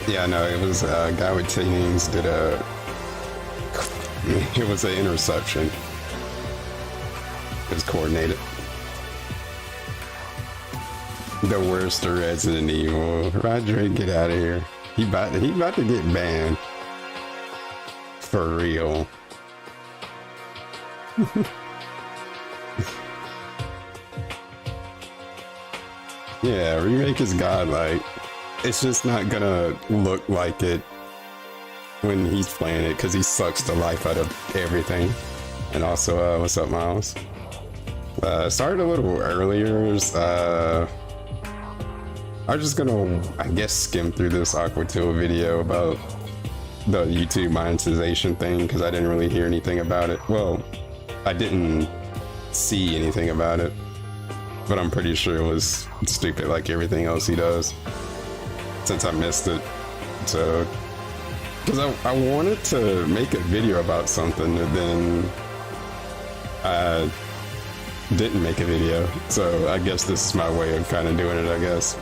Yeah, no, it was a guy with Tannings did a. It was an interception. It was coordinated. The worst of Resident Evil. Roger, get out of here. He about to get banned. For real. Yeah, remake is godlike. It's just not gonna look like it when he's playing it because he sucks the life out of everything. And also, what's up, Miles? Started a little earlier. I'm just gonna, I guess, skim through this Aquatil video about the YouTube monetization thing because I didn't really hear anything about it. Well, I didn't see anything about it, but I'm pretty sure it was stupid like everything else he does since I missed it. So, because I wanted to make a video about something and then I didn't make a video. So I guess this is my way of kind of doing it, I guess.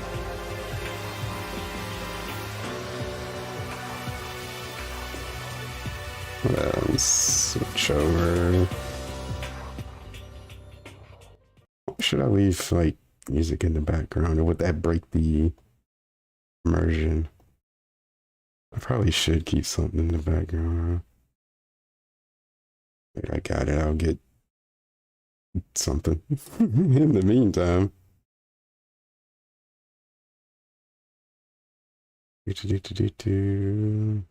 Switch over. Should I leave like music in the background or would that break the immersion? I probably should keep something in the background. Wait, I got it. I'll get something in the meantime.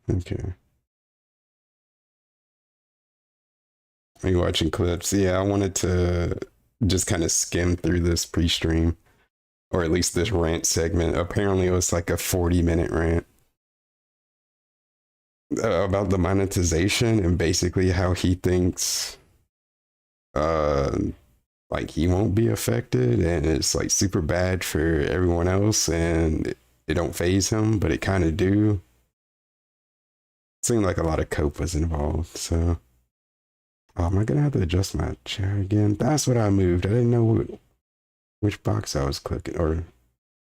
Okay. Are you watching clips? Yeah, I wanted to just kind of skim through this pre-stream, or at least this rant segment. Apparently it was like a 40-minute rant about the monetization and basically how he thinks like he won't be affected and it's like super bad for everyone else and it don't phase him, but it kind of do. Seemed like a lot of cope was involved, so am I gonna have to adjust my chair again? That's what I moved. I didn't know which box I was clicking, or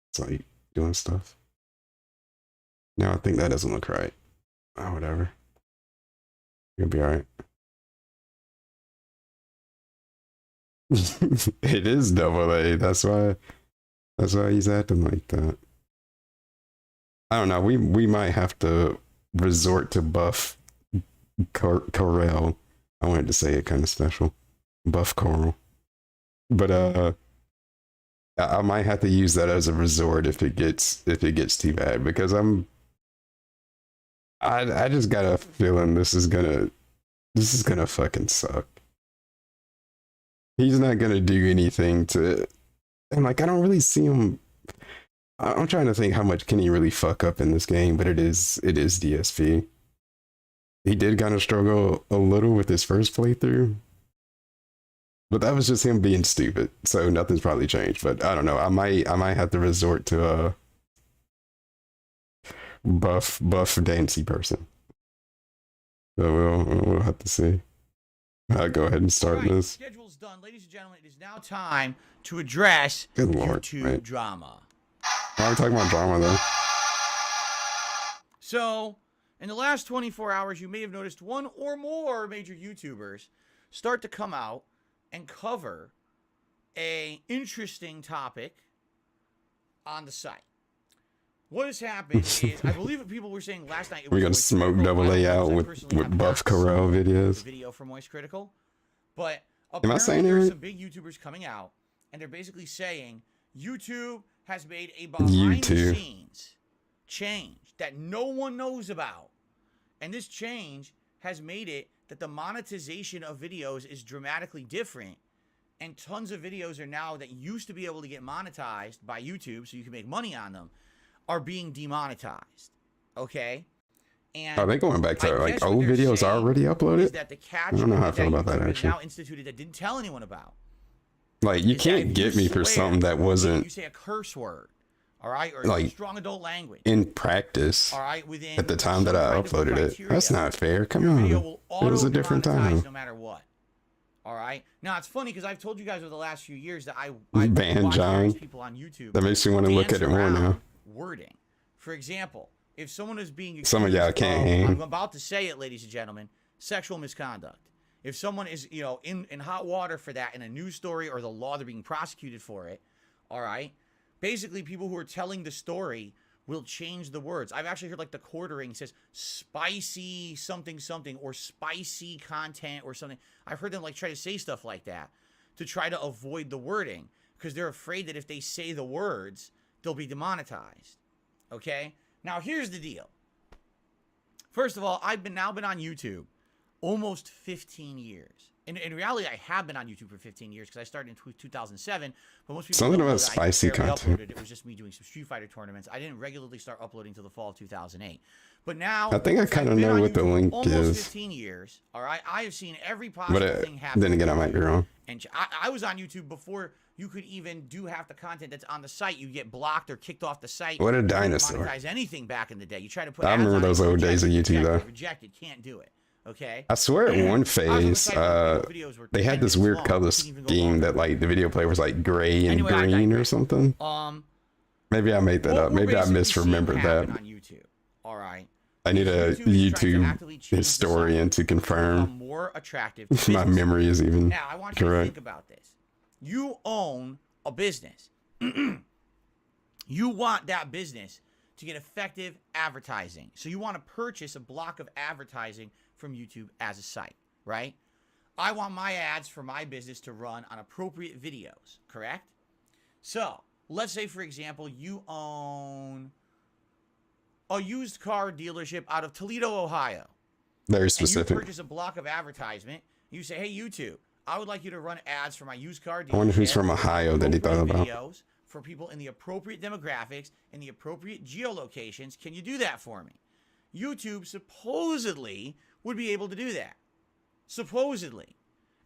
it's like doing stuff. No, I think that doesn't look right. Oh, whatever. You'll be alright. It is double A. That's why he's acting like that. I don't know. We might have to resort to buff Corel. I wanted to say it kind of special. Buff Coral. But I might have to use that as a resort if it gets too bad because I just got a feeling this is gonna fucking suck. He's not gonna do anything to, and like I don't really see him. I'm trying to think how much can he really fuck up in this game, but it is DSP. He did kind of struggle a little with his first playthrough, but that was just him being stupid. So nothing's probably changed. But I don't know. I might have to resort to a buff Dancy person. So we'll have to see. I'll go ahead and start this. Schedule's done, ladies and gentlemen. It is now time to address YouTube drama. Why are we talking about drama though? So, in the last 24 hours, you may have noticed one or more major YouTubers start to come out and cover an interesting topic on the site. What has happened is, I believe what people were saying last night. We're gonna smoke double A out with Buff Corel videos. Video for Moist Critical, but am I saying there's it? some big YouTubers coming out, and they're basically saying YouTube has made a behind-the-scenes change that no one knows about, and this change has made it that the monetization of videos is dramatically different, and tons of videos are now that used to be able to get monetized by YouTube, so you can make money on them, are being demonetized. Okay? And are they going back to like old videos already uploaded? That the I don't know how I feel about that actually. Now instituted that didn't tell anyone about. Like you can't get me for something that wasn't. You say a curse word, all right, or like strong adult language in practice. All right, within at the time that I uploaded it. That's not fair. Come on, it was a different time. No matter what. All right. Now it's funny because I've told you guys over the last few years that I banned John. people on YouTube. That makes me want to look at it more now. wording. For example, if someone is being accused Some of y'all can't of, hang. I'm about to say it, ladies and gentlemen, sexual misconduct. If someone is, in hot water for that in a news story or the law, they're being prosecuted for it, all right? Basically, people who are telling the story will change the words. I've actually heard like the quartering says spicy something something or spicy content or something. I've heard them like try to say stuff like that to try to avoid the wording because they're afraid that if they say the words, they'll be demonetized. Okay? Now, here's the deal. First of all, I've now been on YouTube almost 15 years. In reality, I have been on YouTube for 15 years because I started in 2007. But most people Something don't know about that I spicy barely content. uploaded. It was just me doing some Street Fighter tournaments. I didn't regularly start uploading until the fall of 2008. But now, I think I kind of I've been know on what the YouTube link almost is. 15 years. All right, I have seen every possible But thing happen. then again, I might be wrong. And I was on YouTube before you could even do half the content that's on the site. You get blocked or kicked off the site. What a You couldn't dinosaur. monetize anything back in the day. You try to put I ads remember on it, those old days of rejected, YouTube, though. Rejected, can't do it. Okay. I swear at one I was on the phase, site when the videos were they 10 had this minutes weird long. color You couldn't even go scheme longer. that like the video player was like gray and Anyway, I green or digress. something. Maybe I made that What up. we're Maybe I basically seeing misremembered happen that. on YouTube. All right. I need a YouTube is trying to YouTube actively change the historian site to become confirm more attractive. if to my businesses. memory is even Now, I want you to correct. think about this. You own a business. You want that business to get effective advertising. So you want to purchase a block of advertising from YouTube as a site, right? I want my ads for my business to run on appropriate videos, correct? So let's say, for example, you own a used car dealership out of Toledo, Ohio. Very And you specific. purchase a block of advertisement. You say, hey, YouTube, I would like you to run ads for my used car dealership. I wonder who's from Ohio that he thought appropriate about. videos for people in the appropriate demographics and the appropriate geolocations. Can you do that for me? YouTube supposedly would be able to do that. Supposedly.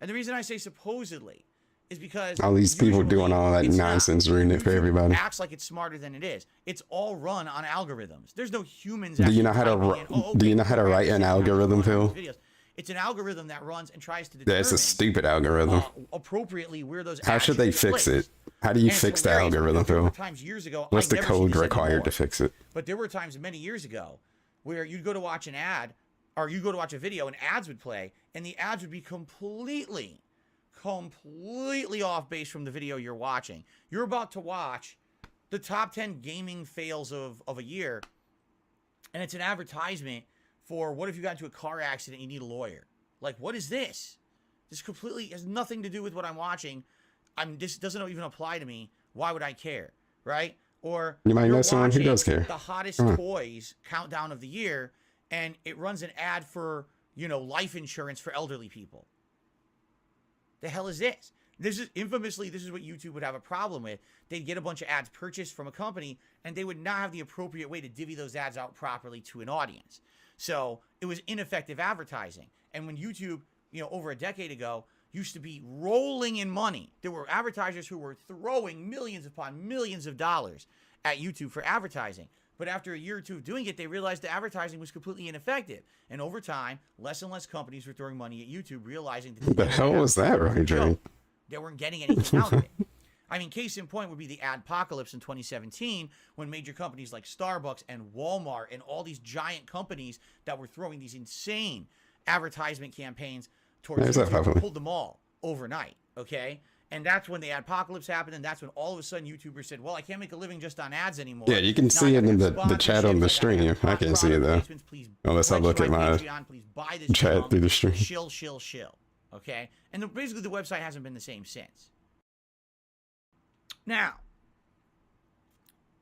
And the reason I say supposedly is because All these people usually doing all that it's not. nonsense ruining it for YouTube everybody. acts like it's smarter than it is. It's all run on algorithms. There's no humans. Do you actually know how to typing ri- in, "Oh, do you okay, know how to write an this is how you algorithm, run Phil? these videos." It's an algorithm that runs and tries to determine That's a stupid algorithm. appropriately where those. How ads should they be fix placed. it? How do you And it's fix the hilarious because algorithm, there were Phil? times years ago. What's I the never see code this required anymore, to fix it? But there were times many years ago where you'd go to watch an ad or you go to watch a video and ads would play and the ads would be completely off base from the video you're watching. You're about to watch the top 10 gaming fails of a year, and it's an advertisement for what if you got into a car accident and you need a lawyer. Like, what is this? This completely has nothing to do with what I'm watching. This doesn't even apply to me. Why would I care, right? Or You might you're know someone who watching does care. the hottest Huh. toys countdown of the year, and it runs an ad for, life insurance for elderly people. The hell is this? This is what YouTube would have a problem with. They'd get a bunch of ads purchased from a company, and they would not have the appropriate way to divvy those ads out properly to an audience. So it was ineffective advertising. And when YouTube, over a decade ago, used to be rolling in money, there were advertisers who were throwing millions upon millions of dollars at YouTube for advertising. But after a year or two of doing it, they realized the advertising was completely ineffective. And over time, less and less companies were throwing money at YouTube, realizing that What the hell was that, Ronnie Drake? they weren't getting anything out of it. I mean, case in point would be the adpocalypse in 2017 when major companies like Starbucks and Walmart and all these giant companies that were throwing these insane advertisement campaigns towards There's that YouTube probably. pulled them all overnight, okay? And that's when the adpocalypse happened, and that's when all of a sudden YouTubers said, well, I can't make a living just on ads anymore. Yeah, you can Now see I it gotta in have the chat on sponsorships, the I stream. gotta have I can see it though. product placements, please Unless I pledge look to at my Patreon, please buy this chat drum, through the stream. shill, okay? And basically the website hasn't been the same since. Now,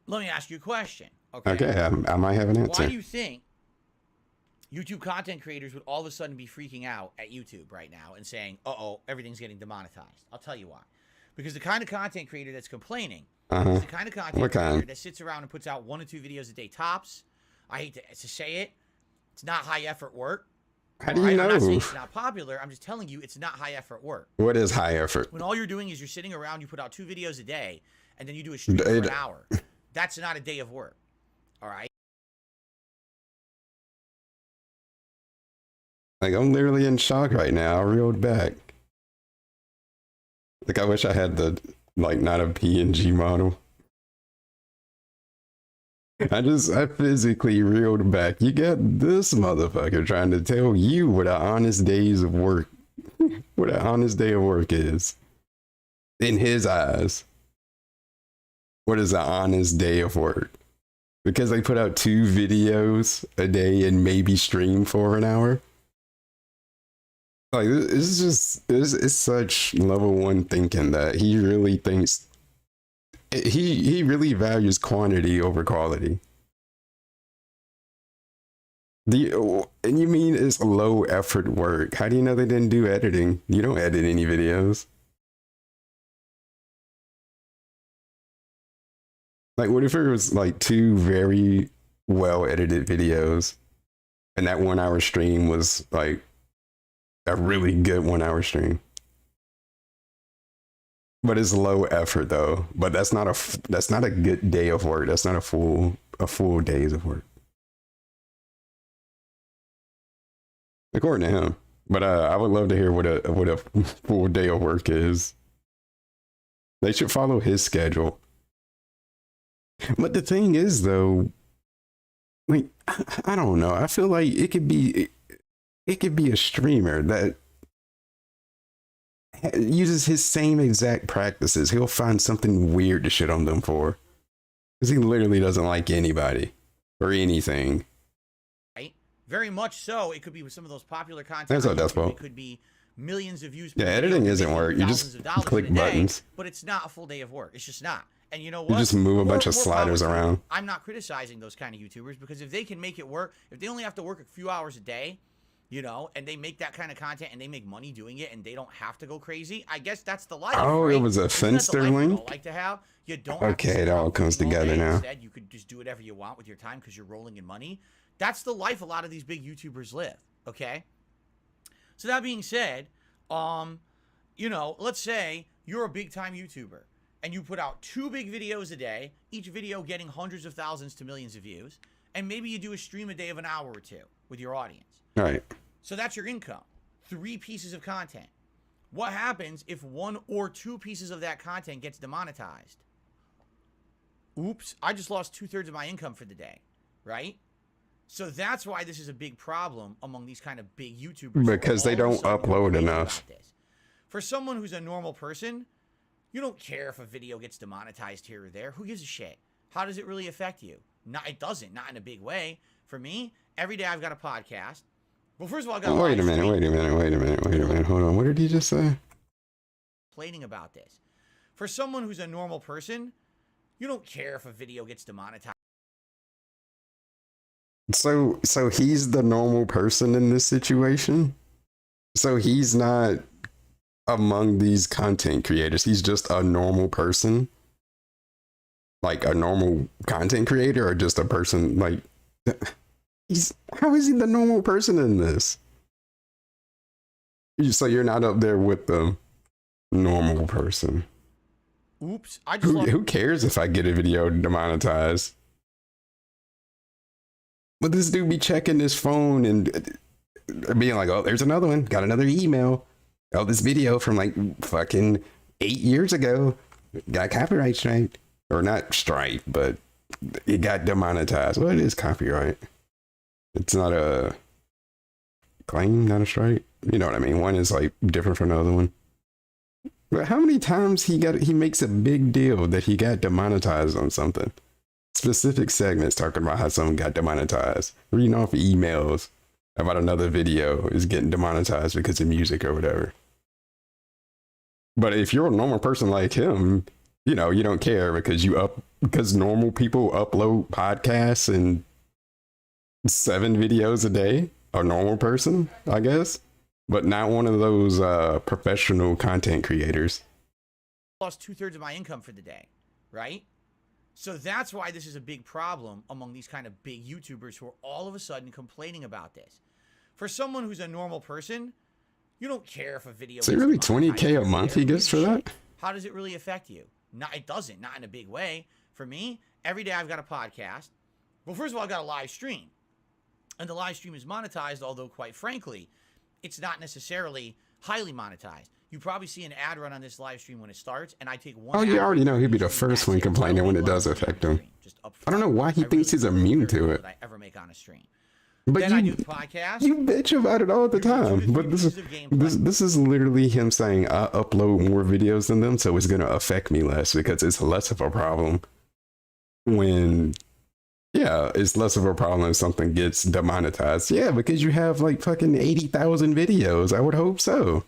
let me ask you a question, okay? Okay, I might have an Why answer. do you think YouTube content creators would all of a sudden be freaking out at YouTube right now and saying, uh-oh, everything's getting demonetized? I'll tell you why. Because the kind of content creator that's complaining is the kind of content What creator kind? that sits around and puts out 1 or 2 videos a day tops. I hate to say it. It's not high effort work. How do you I'm not saying know? it's not popular. I'm just telling you it's not high effort work. What is high effort? When all you're doing is you're sitting around, you put out 2 videos a day, and then you do a stream for an hour. That's not a day of work. All right? Like, I'm literally in shock right now. I reeled back. Like, I wish I had the, not a PNG model. I physically reeled back. You got this motherfucker trying to tell you what an honest days of work, what an honest day of work is. In his eyes, what is an honest day of work? Because they put out 2 videos a day and maybe stream for an hour. Like, it's just, it's such level 1 thinking that he really thinks, he really values quantity over quality. And you mean it's low effort work? How do you know they didn't do editing? You don't edit any videos. Like, what if it was like 2 very well edited videos and that 1 hour stream was like a really good 1 hour stream? But it's low effort though. But that's not a good day of work. That's not a full days of work. According to him. But I would love to hear what a full day of work is. They should follow his schedule. But the thing is, though, like, I don't know. I feel like it could be a streamer that uses his same exact practices. He'll find something weird to shit on them for, because he literally doesn't like anybody or anything. Right? Very much so. It could be with some of those popular content. That's not that's It could be millions of views. Yeah, editing isn't work. You just click buttons. But it's not a full day of work. It's just not. And you know what? You just move a bunch of sliders around. I'm not criticizing those kind of YouTubers, because if they can make it work, if they only have to work a few hours a day, you know, and they make that kind of content and they make money doing it and they don't have to go crazy, I guess that's the life. Oh, right? It was a Finsterling? Like to have. You don't okay, it all comes together now. Instead, you could just do whatever you want with your time because you're rolling in money. That's the life a lot of these big YouTubers live, okay? So that being said, you know, let's say you're a big-time YouTuber and you put out 2 big videos a day, each video getting hundreds of thousands to millions of views, and maybe you do a stream a day of an hour or 2 with your audience. All right. So that's your income. 3 pieces of content. What happens if 1 or 2 pieces of that content gets demonetized? Oops, I just lost 2/3 of my income for the day, right? So that's why this is a big problem among these kind of big YouTubers. Because they don't upload enough. For someone who's a normal person, you don't care if a video gets demonetized here or there. Who gives a shit? How does it really affect you? It doesn't. Not in a big way. For me, every day I've got a podcast. Well, first of all, I got wait a minute. Hold on. What did he just say? Complaining about this. For someone who's a normal person, you don't care if a video gets demonetized. So he's the normal person in this situation? So he's not among these content creators. He's just a normal person? Like a normal content creator, or just a person like... How is he the normal person in this? So you're not up there with the normal person. Oops. I just who cares if I get a video demonetized? But this dude be checking his phone and being like, oh, there's another one. Got another email. Oh, this video from like fucking 8 years ago got copyright strike. Or not strike, but it got demonetized. Well, it is copyright. It's not a claim, not a strike. You know what I mean? One is like different from the other one. But how many times he makes a big deal that he got demonetized on something? Specific segments talking about how someone got demonetized. Reading off emails about another video is getting demonetized because of music or whatever. But if you're a normal person like him, you know, you don't care because normal people upload podcasts and 7 videos a day. A normal person, I guess, but not one of those professional content creators. Lost 2/3 of my income for the day, right? So that's why this is a big problem among these kind of big YouTubers who are all of a sudden complaining about this. For someone who's a normal person, you don't care if a video... Is it really $20K a month he gets for that? How does it really affect you? It doesn't. Not in a big way. For me, every day I've got a podcast. Well, first of all, I've got a live stream. And the live stream is monetized, although quite frankly, it's not necessarily highly monetized. You probably see an ad run on this live stream when it starts, and I take one. Oh, you ad already break know he'd be the and first that's one it. complaining when it Really does love affect the him. stream, just up I don't know front. why he I thinks really he's love immune every to video it. that I ever make on a stream. But Then I do the podcast. you bitch about it all the You do time. the But pieces of gameplay. this is literally him saying I upload more videos than them, so it's gonna affect me less because it's less of a problem when it's less of a problem if something gets demonetized. Yeah, because you have like fucking 80,000 videos. I would hope so.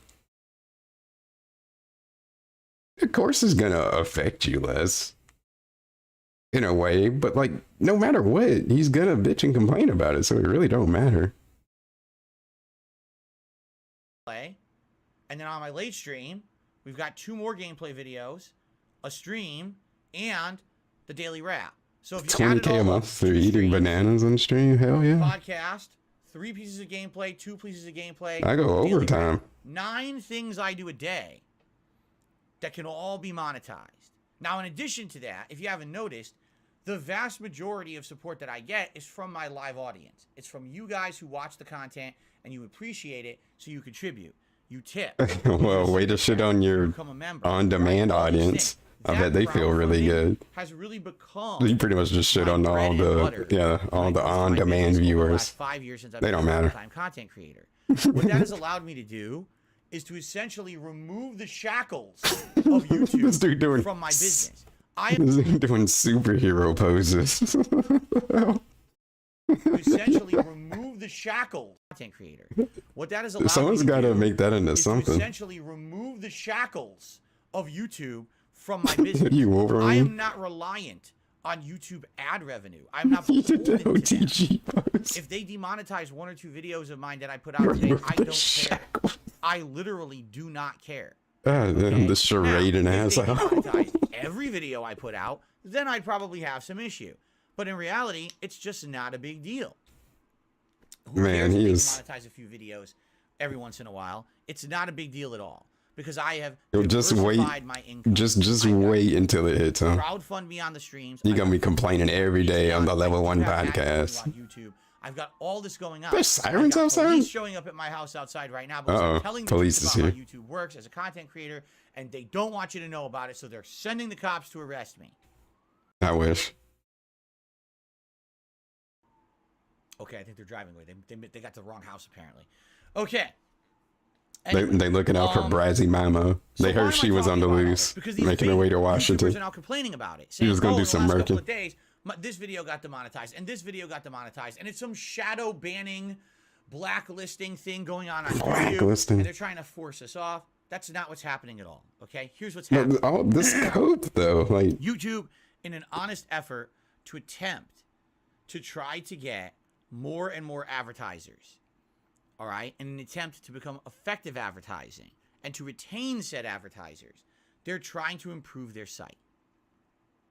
Of course it's gonna affect you less. In a way, but like no matter what, he's gonna bitch and complain about it, so it really don't matter. And then on my late stream, we've got 2 more gameplay videos, a stream, and the daily wrap. So if you add it 20K a all month up, through 2 eating streams, bananas on stream, hell yeah. podcast, 3 pieces of gameplay, 2 pieces of gameplay. I go daily overtime. wrap. 9 things I do a day that can all be monetized. Now, in addition to that, if you haven't noticed, the vast majority of support that I get is from my live audience. It's from you guys who watch the content and you appreciate it, so you contribute. You tip. Well, way to shit on your become a member, on-demand right? All these audience. things. I bet they feel really crowdfunding good. Has really become You pretty much just shit my on bread all and the butter all when the it comes to my on-demand business over the viewers. last 5 years since I've They been don't matter. a full-time content creator. What that has allowed me to do is to essentially remove the shackles of This dude YouTube doing from my business. I am This dude doing superhero poses. to essentially remove the shackles content creator. What that has allowed Someone's me to got to do make that into is to something. essentially remove the shackles of YouTube from my business. You I Wolverine? am not reliant on YouTube ad revenue. I'm not You did beholden the to them. OTG pose. If they demonetize 1 or 2 videos of mine that I put out today, Remove I the don't care. shackles. I literally do not care. The charade and now, if they asshole. demonetized every video I put out, then I'd probably have some issue. But in reality, it's just not a big deal. Who Man, cares if he they is- demonetize a few videos every once in a while? It's not a big deal at all because I have Yo, just wait. diversified my income. Just I got wait until it hits, huh? crowdfund me on the streams. You're I gonna got be complaining every day on the Level 1 Patreon, podcast. on YouTube. I've got all this going on. There's sirens I've got outside? Police showing up at my house outside right now because Uh-oh, I'm telling the police truth is about here. how YouTube works as a content creator, and they don't want you to know about it, so they're sending the cops to arrest me. I wish. Okay, I think they're driving away. They got to the wrong house apparently. Okay. They looking out for Brazzy Mama. So They why am heard I she was talking on the about all loose, this? Because these making her fake way to YouTubers Washington. are now complaining about it. She Saying, was gonna do in the some last couple murking. of days, this video got demonetized, and this video got demonetized, and it's some shadow banning, blacklisting thing going on YouTube, Blacklisting. and they're trying to force us off. That's not what's happening at all. Okay, here's what's But happening. all this code though, like YouTube, in an honest effort to attempt to try to get more and more advertisers, all right, in an attempt to become effective advertising and to retain said advertisers, they're trying to improve their site.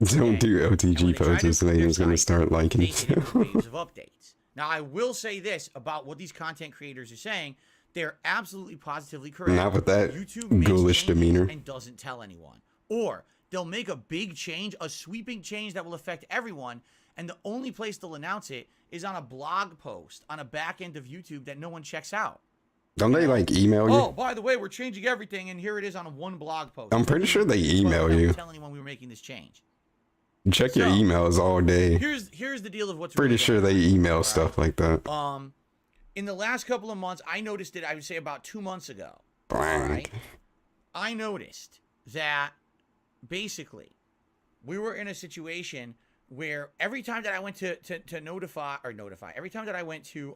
don't do And when OTG they try to poses. improve their Lady's gonna site, start liking they it. hit waves of updates. Now, I will say this about what these content creators are saying. They're absolutely positively correct. Not with that YouTube makes ghoulish changes demeanor. and doesn't tell anyone. Or they'll make a big change, a sweeping change that will affect everyone, and the only place they'll announce it is on a blog post on a back end of YouTube that no one checks out. Don't they like email you? Oh, by the way, we're changing everything, and here it is on one blog post. I'm pretty sure they Well, email never you. tell anyone we were making this change. Check your So, emails all day. Here's the deal of what's Pretty really sure going they on. email All right? stuff like that. In the last couple of months, I noticed it, I would say about 2 months ago. Blank. All right? I noticed that basically we were in a situation where every time that I went to notify, every time that I went to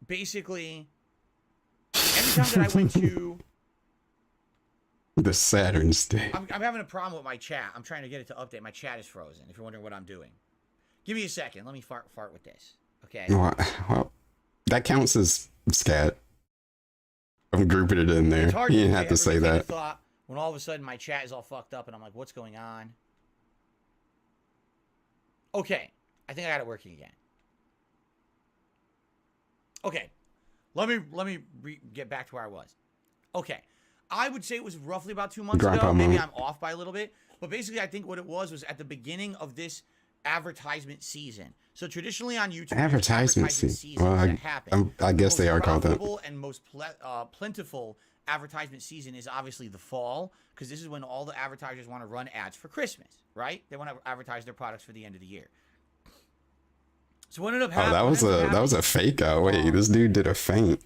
basically every time that I went to The Saturn stick. I'm having a problem with my chat. I'm trying to get it to update. My chat is frozen, if you're wondering what I'm doing. Give me a second. Let me fart with this. Okay. Well, that counts as scat. I'm grouping it in there. It's hard You didn't have to say everything I that. thought when all of a sudden my chat is all fucked up and I'm like, what's going on? Okay. I think I got it working again. Okay. Let me get back to where I was. Okay. I would say it was roughly about 2 months Grandpa ago. Maybe mode. I'm off by a little bit. But basically, I think what it was at the beginning of this advertisement season. So traditionally on YouTube, there's Advertisement season. Well, that happen. I guess they Most are called that. profitable and most plentiful advertisement season is obviously the fall, because this is when all the advertisers want to run ads for Christmas, right? They want to advertise their products for the end of the year. So what ended up happening? Oh, that was a fake out. Wait, this dude did a feint.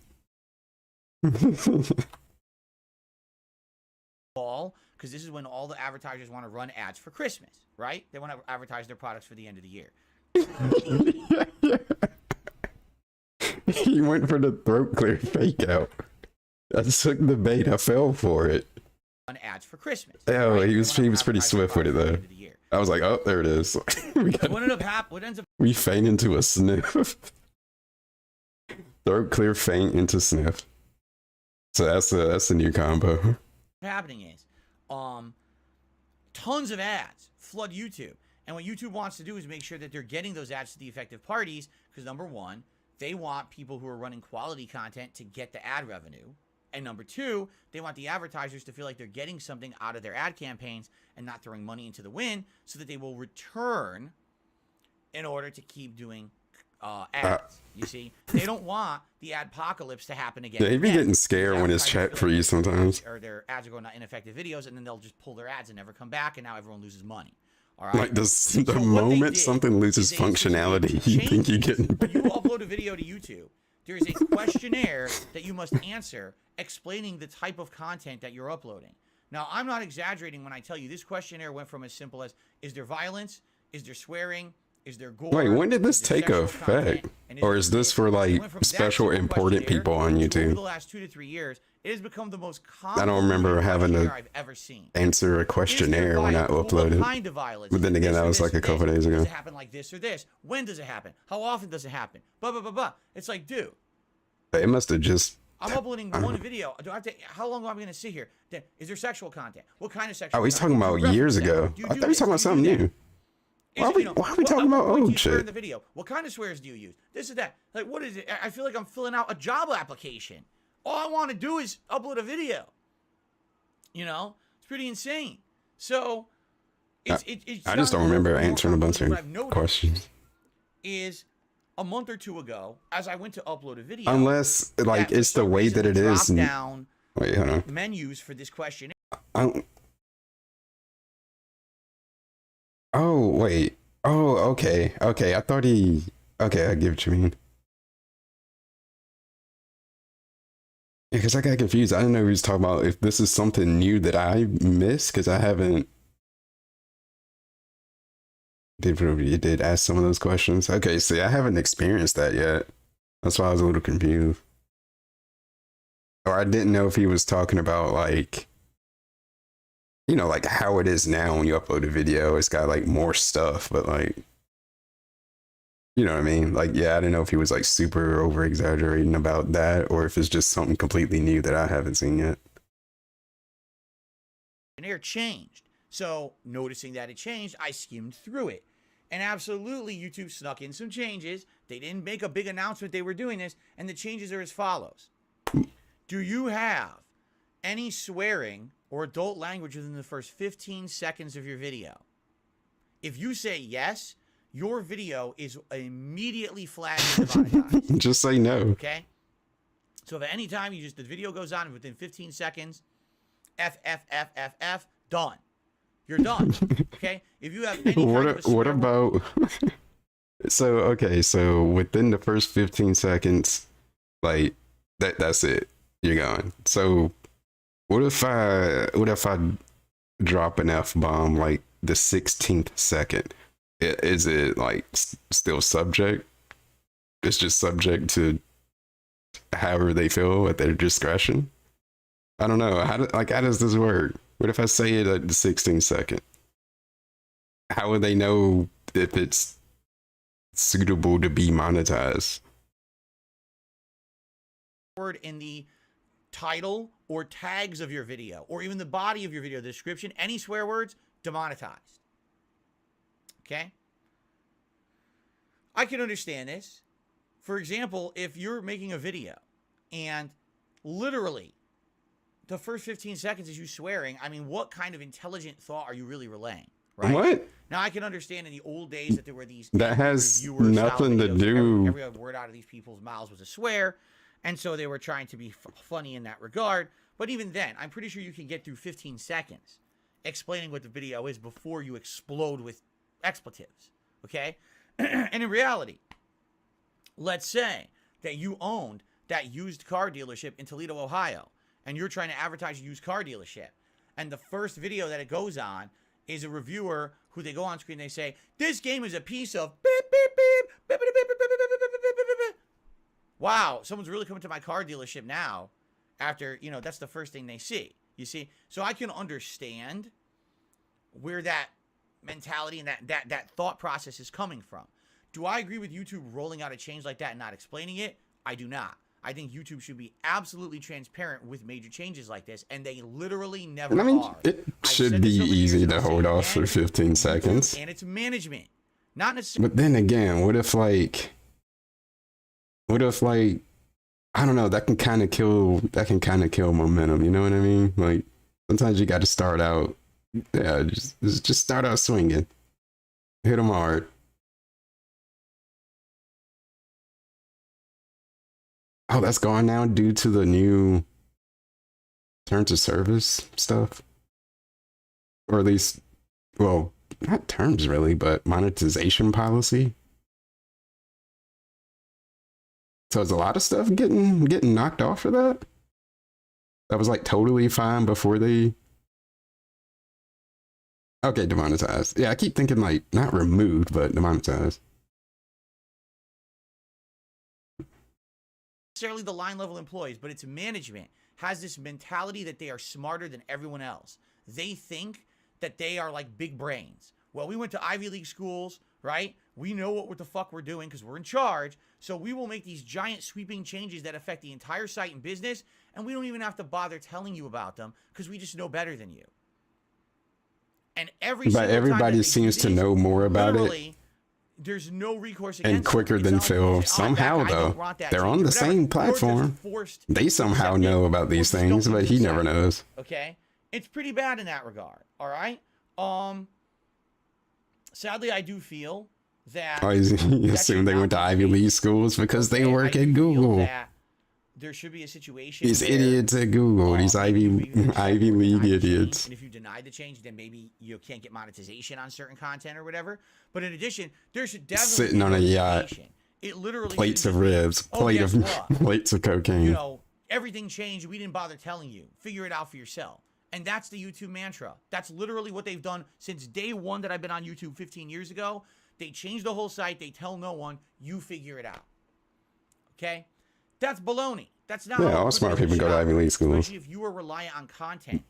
Fall, because this is when all the advertisers want to run ads for Christmas, right? They want to advertise their products for the end of the year. He went for the throat clear fake out. I took the bait. I fell for it. On ads for Christmas. Oh, right? he was pretty swift with it though. I was like, oh, there it is. What ends up we feint into a sniff. Throat clear feint into sniff. So that's a new combo. happening is, tons of ads flood YouTube, and what YouTube wants to do is make sure that they're getting those ads to the effective parties, because number one, they want people who are running quality content to get the ad revenue. And number two, they want the advertisers to feel like they're getting something out of their ad campaigns and not throwing money into the wind, so that they will return in order to keep doing ads. You see, they don't want the adpocalypse to happen again. Yeah, he'd be getting scared when his chat freeze sometimes. Or their ads are going to ineffective videos, and then they'll just pull their ads and never come back, and now everyone loses money. All right. Like the moment something loses functionality, you think you get. When you upload a video to YouTube, there is a questionnaire that you must answer explaining the type of content that you're uploading. Now, I'm not exaggerating when I tell you this questionnaire went from as simple as, is there violence? Is there swearing? Is there gore? Wait, when did this take effect? Or is this for like special important people on YouTube? Over the last 2 to 3 years, it has become the most common. I don't remember having to I've ever seen. Answer a questionnaire when I uploaded. Kind of violence? But then again, that was like a couple days ago. Does it happen like this or this? When does it happen? How often does it happen? Blah, blah, blah, blah. It's like, dude. It must have just. I'm uploading one video. Do I have to? How long am I going to sit here? Is there sexual content? What kind of sexual? Oh, he's talking about years ago. I thought he was talking about something new. Why are we talking about old shit? In the video, what kind of swears do you use? This is that. Like, what is it? I feel like I'm filling out a job application. All I want to do is upload a video. You know, it's pretty insane. So, it's I just don't remember answering a bunch of questions. Is a month or two ago, as I went to upload a video, unless like it's the way that it is. Down wait, hold on. Menus for this question. Oh, wait. Oh, okay. Okay, I thought he... Okay, I get what you mean. Yeah, because I got confused. I didn't know he was talking about if this is something new that I missed, because I haven't... You did ask some of those questions. Okay, see, I haven't experienced that yet. That's why I was a little confused. Or I didn't know if he was talking about, like... You know, like how it is now when you upload a video, it's got like more stuff, but like, you know what I mean? Like, yeah, I didn't know if he was like super over exaggerating about that or if it's just something completely new that I haven't seen yet. And it changed. So noticing that it changed, I skimmed through it. And absolutely, YouTube snuck in some changes. They didn't make a big announcement they were doing this. And the changes are as follows. Do you have any swearing or adult language within the first 15 seconds of your video? If you say yes, your video is immediately flagged and demonetized. Just say no. Okay? So if at any time the video goes on within 15 seconds, done. You're done. Okay? If you have any kind of a what about so okay, so within the first 15 seconds, like that's it. You're gone. So what if I drop an F-bomb like the 16th second? Is it like still subject? It's just subject to however they feel at their discretion? I don't know. How does this work? What if I say it at the 16th second? How would they know if it's suitable to be monetized? Word in the title or tags of your video, or even the body of your video, the description, any swear words, demonetized. Okay? I can understand this. For example, if you're making a video and literally the first 15 seconds is you swearing, I mean, what kind of intelligent thought are you really relaying? Right? What? Now, I can understand in the old days that there were these... That has nothing to do... Every word out of these people's mouths was a swear, and so they were trying to be funny in that regard. But even then, I'm pretty sure you can get through 15 seconds explaining what the video is before you explode with expletives, okay? And in reality, let's say that you owned that used car dealership in Toledo, Ohio, and you're trying to advertise a used car dealership, and the first video that it goes on is a reviewer who they go on screen, they say, this game is a piece of beep, beep, beep, beep, beep, beep, beep, beep, beep, beep, beep, beep, beep, beep. Wow, someone's really coming to my car dealership now after, you know, that's the first thing they see. You see? So I can understand where that mentality and that thought process is coming from. Do I agree with YouTube rolling out a change like that and not explaining it? I do not. I think YouTube should be absolutely transparent with major changes like this, and they literally never are. It should be easy to hold off for 15 seconds. And it's management, not necessarily. But then again, what if like, I don't know, that can kind of kill momentum, you know what I mean? Like, sometimes you got to start out, just start out swinging. Hit them hard. Oh, that's gone now due to the new terms of service stuff. Or at least, well, not terms really, but monetization policy. So is a lot of stuff getting knocked off for that? That was like totally fine before they... Okay, demonetized. Yeah, I keep thinking like, not removed, but demonetized. Necessarily the line level employees, but its management has this mentality that they are smarter than everyone else. They think that they are like big brains. Well, we went to Ivy League schools, right? We know what the fuck we're doing because we're in charge. So we will make these giant sweeping changes that affect the entire site and business, and we don't even have to bother telling you about them because we just know better than you. And everybody seems to know more about it. There's no recourse against and quicker than Phil. Somehow, though, they're on the same platform. They somehow know about these things, but he never knows. Okay, it's pretty bad in that regard. All right. Sadly, I do feel that. Oh, you assume they went to Ivy League schools because they work at Google. There should be a situation. These idiots at Google, these Ivy League idiots. And if you deny the change, then maybe you can't get monetization on certain content or whatever. But in addition, there should definitely sitting on a yacht, it literally plates of ribs, plates of cocaine. You know, everything changed. We didn't bother telling you. Figure it out for yourself. And that's the YouTube mantra. That's literally what they've done since day one that I've been on YouTube 15 years ago. They changed the whole site. They tell no one. You figure it out. Okay? That's baloney. That's not. Yeah, all smart people go to Ivy League schools. Especially if you are reliant on content.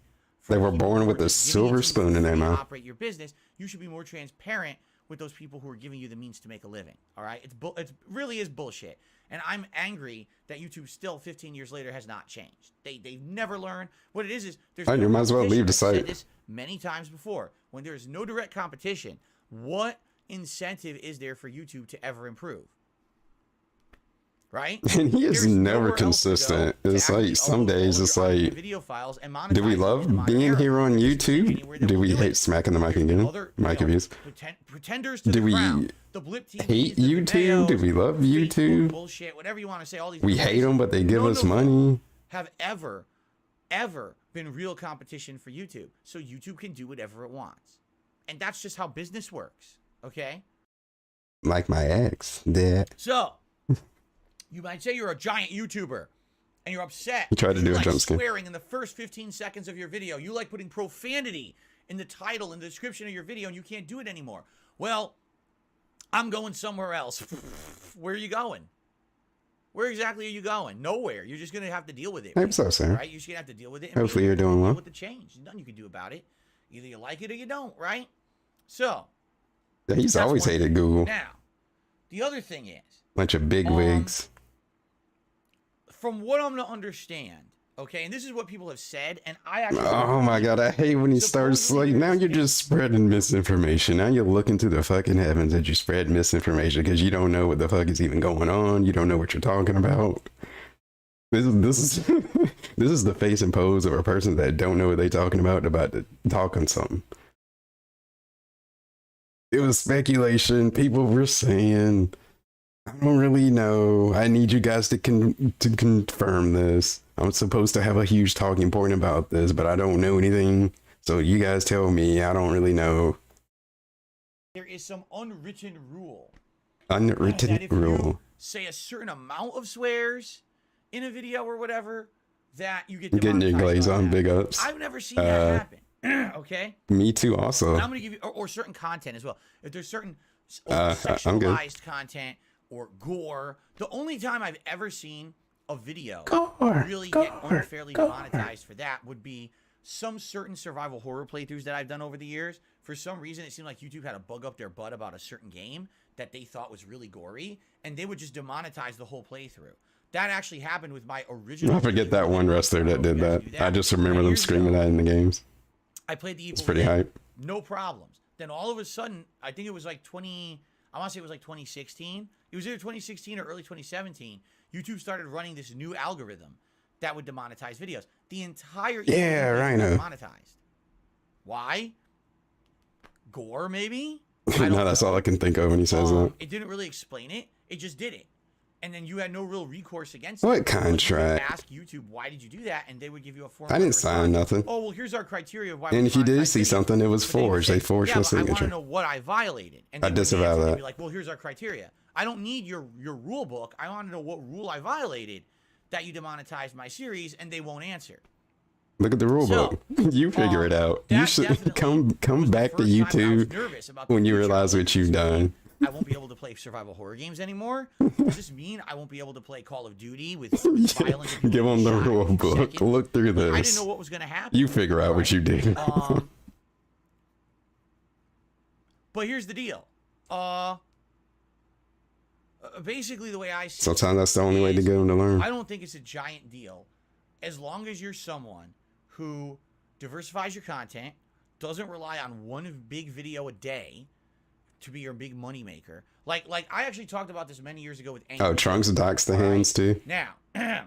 They were born with a silver spoon in their mouth. Operate your business. You should be more transparent with those people who are giving you the means to make a living. All right? It really is bullshit. And I'm angry that YouTube still 15 years later has not changed. They've never learned. What it is there's you might as well leave the site. I've said this many times before. When there is no direct competition, what incentive is there for YouTube to ever improve? Right? And he is never consistent. It's like some days it's like, video files and do we love being here on YouTube? Do we hate smacking the mic again? Mic abuse. Pretenders to do we the Blip TV, hate YouTube? Do we love YouTube? Bullshit, whatever you want to say. All these we hate them, but they give us money. Have ever been real competition for YouTube, so YouTube can do whatever it wants, and that's just how business works. Okay. Like my ex did. So. You might say you're a giant YouTuber and you're upset. You tried to do a jump scare. Swearing in the first 15 seconds of your video. You like putting profanity in the title and the description of your video, and you can't do it anymore. Well, I'm going somewhere else. Where are you going? Where exactly are you going? Nowhere. You're just going to have to deal with it. I'm so sorry. Right? You're just going to have to deal with it. Hopefully you're doing well. With the change. There's nothing you can do about it. Either you like it or you don't, right? So. Yeah, he's always hated Google. Now, the other thing is. Bunch of big wigs. From what I'm going to understand, okay, and this is what people have said, and I actually... Oh my God, I hate when he starts, like, now you're just spreading misinformation. Now you're looking to the fucking heavens that you spread misinformation because you don't know what the fuck is even going on. You don't know what you're talking about. This is this is the face and pose of a person that don't know what they're talking about to talk on something. It was speculation. People were saying... I don't really know. I need you guys to confirm this. I'm supposed to have a huge talking point about this, but I don't know anything. So you guys tell me. I don't really know. There is some unwritten rule. Unwritten that if rule. you say a certain amount of swears in a video or whatever, that you get Getting your demonetized glaze on, that. big ups. I've never seen that happen. Okay? Me too, also. And I'm going to give you, or certain content as well. If there's certain I'm good. sexualized content or gore, the only time I've ever seen a video really get unfairly demonetized for that would be some certain survival horror playthroughs that I've done over the years. For some reason, it seemed like YouTube had a bug up their butt about a certain game that they thought was really gory, and they would just demonetize the whole playthrough. That actually happened with my original. I forget that one wrestler that did that. I just remember them screaming that in the games. I played the Evil It's pretty Within, hype. no problems. Then all of a sudden, I think it was like I want to say it was like 2016. It was either 2016 or early 2017. YouTube started running this new algorithm that would demonetize videos. The entire Rhino. demonetized. Why? Gore, maybe? No, that's all I can think of when he says that. It didn't really explain it. It just did it. And then you had no real recourse against it. What contract? You could ask YouTube, why did you do that? And they would give you a form. I didn't sign nothing. Oh, well, here's our criteria of why. And if you did see videos. something, it was But they would forged. They say, forged yeah, my but I want signature. to know what I violated. And I they would disavow answer, they'd that. be like, well, here's our criteria. I don't need your rule book. I want to know what rule I violated that you demonetized my series, and they won't answer. Look at the rule So, book. You figure it out. You that should definitely come was the back to first time I was YouTube nervous about the when you future realize of what you've this. done. I won't be able to play survival horror games anymore. Does this mean I won't be able to play Call of Duty with violence? And Give them the shot rule every book. second? Look through I didn't this. know what was going to happen. You figure out what you did. But here's the deal. Basically, the way I see Sometimes that's the only way to get them to learn. I don't think it's a giant deal as long as you're someone who diversifies your content, doesn't rely on one big video a day to be your big money maker. Like I actually talked about this many years ago with Angry Oh, Trunks docks the hands too. Now, I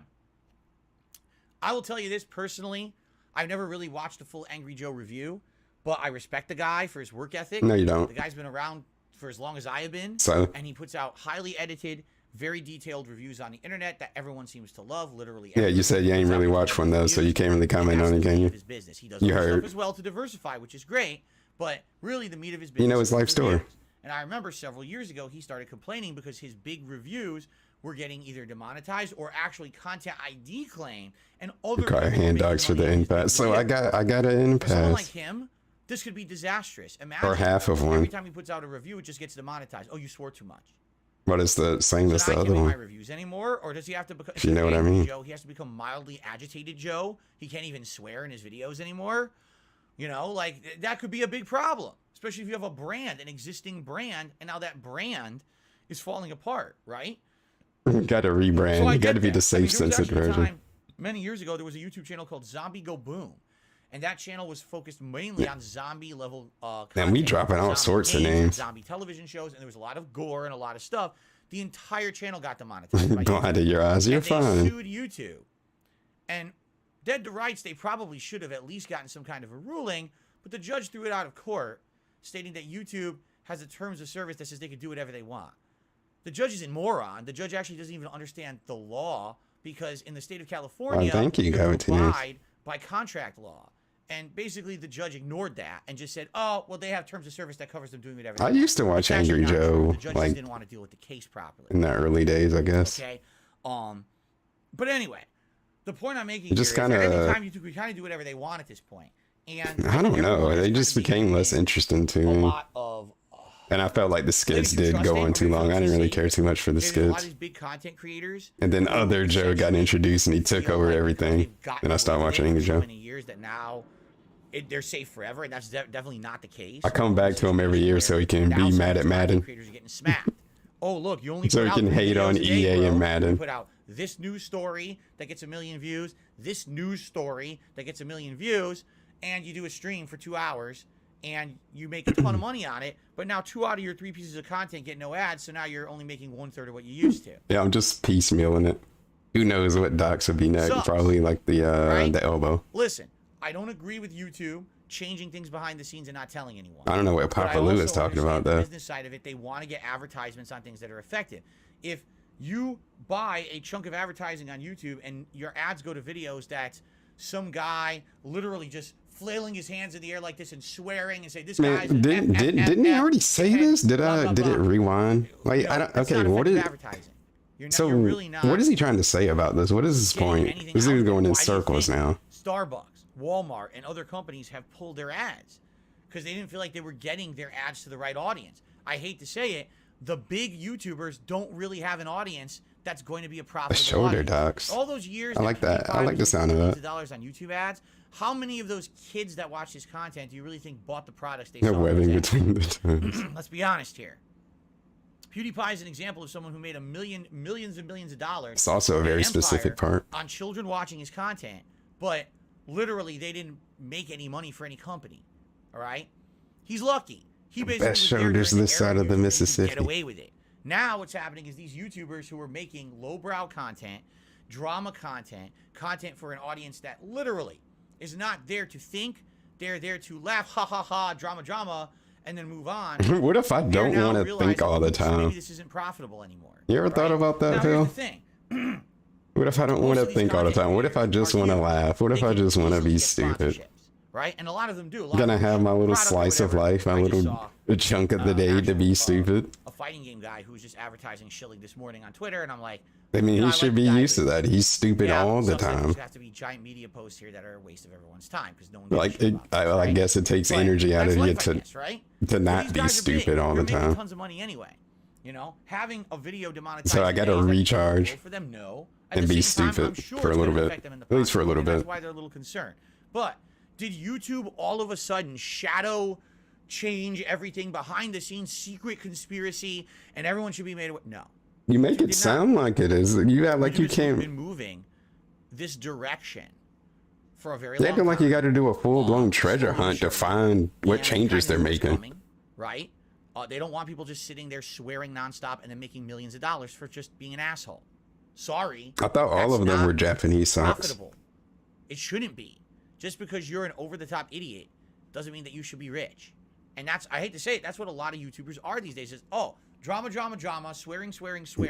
will tell you this personally. I've never really watched a full Angry Joe review, but I respect the guy for his work ethic. No, you don't. The guy's been around for as long as I have been. So And he puts out highly edited, very detailed reviews on the internet that everyone seems to love. Literally. yeah, you said you ain't really watched one though, so you can't really comment on it, can you? His business. He does You other heard. stuff as well to diversify, which is great. But really, the meat of his business. You know his is life story. reviews. And I remember several years ago, he started complaining because his big reviews were getting either demonetized or actually content ID claimed, and other Car people were hand making dogs for money the off his impasse. So videos. I got an For someone like impasse. him, this could be disastrous. Imagine Or half of every one. time he puts out a review, it just gets demonetized. Oh, you swore too much. But it's the same as Should the I other give him my one. reviews anymore, or does he have to become? If you know what I mean. Joe, he has to become mildly agitated Joe. He can't even swear in his videos anymore. You know, like that could be a big problem, especially if you have a brand, an existing brand, and now that brand is falling apart, right? Got to rebrand. I You got get to be that. the I mean, safe, there was censored actually a version. time, many years ago, there was a YouTube channel called Zombie Go Boom, and that channel was focused mainly on zombie level Man, we content, dropping all zombie sorts of games, names. zombie television shows, and there was a lot of gore and a lot of stuff. The entire channel got demonetized. By YouTube. Blinded your eyes. You're And they fine. sued YouTube. And dead to rights, they probably should have at least gotten some kind of a ruling, but the judge threw it out of court, stating that YouTube has a terms of service that says they can do whatever they want. The judge is a moron. The judge actually doesn't even understand the law because in the state of California, thank you, you Gravity. abide by contract law. And basically, the judge ignored that and just said, "Oh, well, they have terms of service that covers them doing whatever." They I want." used to watch It's actually Angry not true. Joe, The judge just like didn't want to deal with the case properly. in the early days, I guess. Okay. But anyway, the point I'm making It just here is that kinda- anytime YouTube can kind of do whatever they want at this point. And I don't think know. everyone is They kind just of became less making interesting to a me. lot of And I felt like the skits Maybe you did trust go it, on or too maybe long. I it's didn't really just care too much for the maybe there's a lot of skits. these big content creators. And then who other Joe got essentially introduced and he took feel over like everything. they've gotten Then I stopped away with watching it Angry for so Joe. many years that now they're safe forever, and that's definitely not the case. I come back to him every year so he can Now be some mad of at these content Madden. creators are getting smacked. Oh, look, you only So put he out can 3 hate on videos a day, EA and bro. Madden. You put out this news story that gets 1 million views, this news story that gets 1 million views, and you do a stream for 2 hours, and you make a ton of money on it, but now 2 out of your 3 pieces of content get no ads, so now you're only making 1/3 of what you used to. Yeah, I'm just piecemealing it. Who knows what docs would be next? Sucks. Probably like Right? the elbow. Listen, I don't agree with YouTube changing things behind the scenes and not telling anyone. I don't know what But I Papa Lou is also talking about understand the though. business side of it, they want to get advertisements on things that are effective. If you buy a chunk of advertising on YouTube and your ads go to videos that some guy literally just flailing his hands in the air like this and swearing and say this guy's didn't he already say this? Did it rewind? Like, no, I don't. that's Okay, not what is advertising? so? You're really not What is he trying to say about this? What is his point? This dude's going in circles now. Starbucks, Walmart, and other companies have pulled their ads because they didn't feel like they were getting their ads to the right audience. I hate to say it, the big YouTubers don't really have an audience that's going to be a profitable shoulder audience. docs. All those years, I like that. I like the sound of that. Dollars on YouTube ads. How many of those kids that watch this content do you really think bought the products they They're saw? webbing between the toes. Let's be honest here. PewDiePie is an example of someone who made millions and millions of dollars. It's also a very specific part on children watching his content, but literally they didn't make any money for any company. All right, he's lucky. He basically best shoulders this side of the Mississippi. Get away with it. Now what's happening is these YouTubers who are making lowbrow content, drama content, content for an audience that literally is not there to think. They're there to laugh, ha ha ha, drama, and then move on. What if I don't want to think all the time? Maybe this isn't profitable anymore. You ever thought about that, Phil? Here's the thing. What if I don't want to think all the time? What if I just want to laugh? What if I just want to be stupid? Right? And a lot of them do. Gonna have my little slice of life, my little chunk of the day to be stupid. A fighting game guy who was just advertising shilling this morning on Twitter, and I'm like, I mean, he should be used to that. He's stupid all the time. There have to be giant media posts here that are a waste of everyone's time because no one. Like, I guess it takes energy out of you to not be stupid all the time. Tons of money anyway. You know, having a video demonetized. So I got to recharge for them, no, and be stupid for a little bit, at least for a little bit. That's why they're a little concerned. But did YouTube all of a sudden shadow change everything behind the scenes, secret conspiracy, and everyone should be made aware? No. You make it sound like it is. You act like you can't. Been moving this direction for a very long time. They like you got to do a full-blown treasure hunt to find what changes they're making. Right? They don't want people just sitting there swearing nonstop and then making millions of dollars for just being an asshole. Sorry. I thought all of them were Japanese socks. Profitable. It shouldn't be. Just because you're an over-the-top idiot doesn't mean that you should be rich. And that's, I hate to say it, that's what a lot of YouTubers are these days. Is, oh, drama, swearing.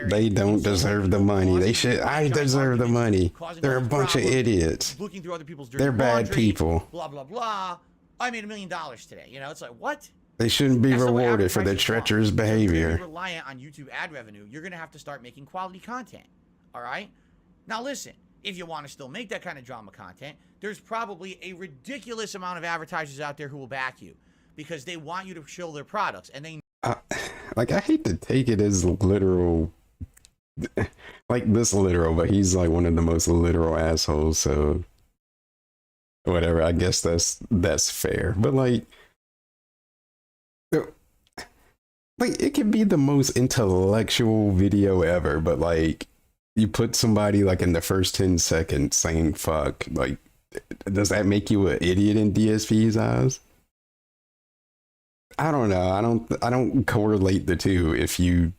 They don't deserve the money. They should. I deserve the money. They're a bunch of idiots. Looking through other people's dirty They're bad laundry, people. Blah, blah, blah. I made $1 million today. You know, it's like, what? They shouldn't be rewarded for their treacherous behavior. If you're reliant on YouTube ad revenue, you're going to have to start making quality content. All right? Now, listen. If you want to still make that kind of drama content, there's probably a ridiculous amount of advertisers out there who will back you because they want you to show their products, and they like, I hate to take it as literal, like this literal, but he's like one of the most literal assholes, so whatever, I guess that's fair. But like it could be the most intellectual video ever, but like you put somebody like in the first 10 seconds saying fuck, like, does that make you an idiot in DSP's eyes? I don't know. I don't correlate the two. If you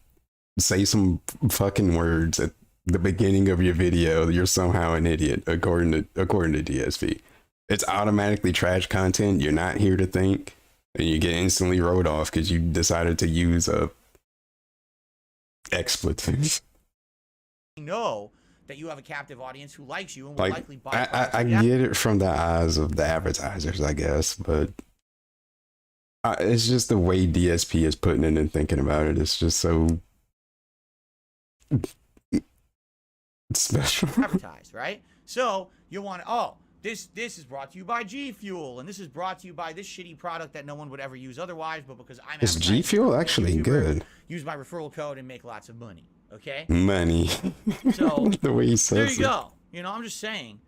say some fucking words at the beginning of your video, you're somehow an idiot according to DSP. It's automatically trash content. You're not here to think, and you get instantly wrote off because you decided to use a expletive. Know that you have a captive audience who likes you and will likely buy. I get it from the eyes of the advertisers, I guess, but it's just the way DSP is putting it and thinking about it. It's just so special. Advertised, right? So you want to, oh, this is brought to you by G Fuel, and this is brought to you by this shitty product that no one would ever use otherwise, but because I'm is G Fuel actually good? Use my referral code and make lots of money. Okay? Money. So the way he says there you go. You know, I'm just saying,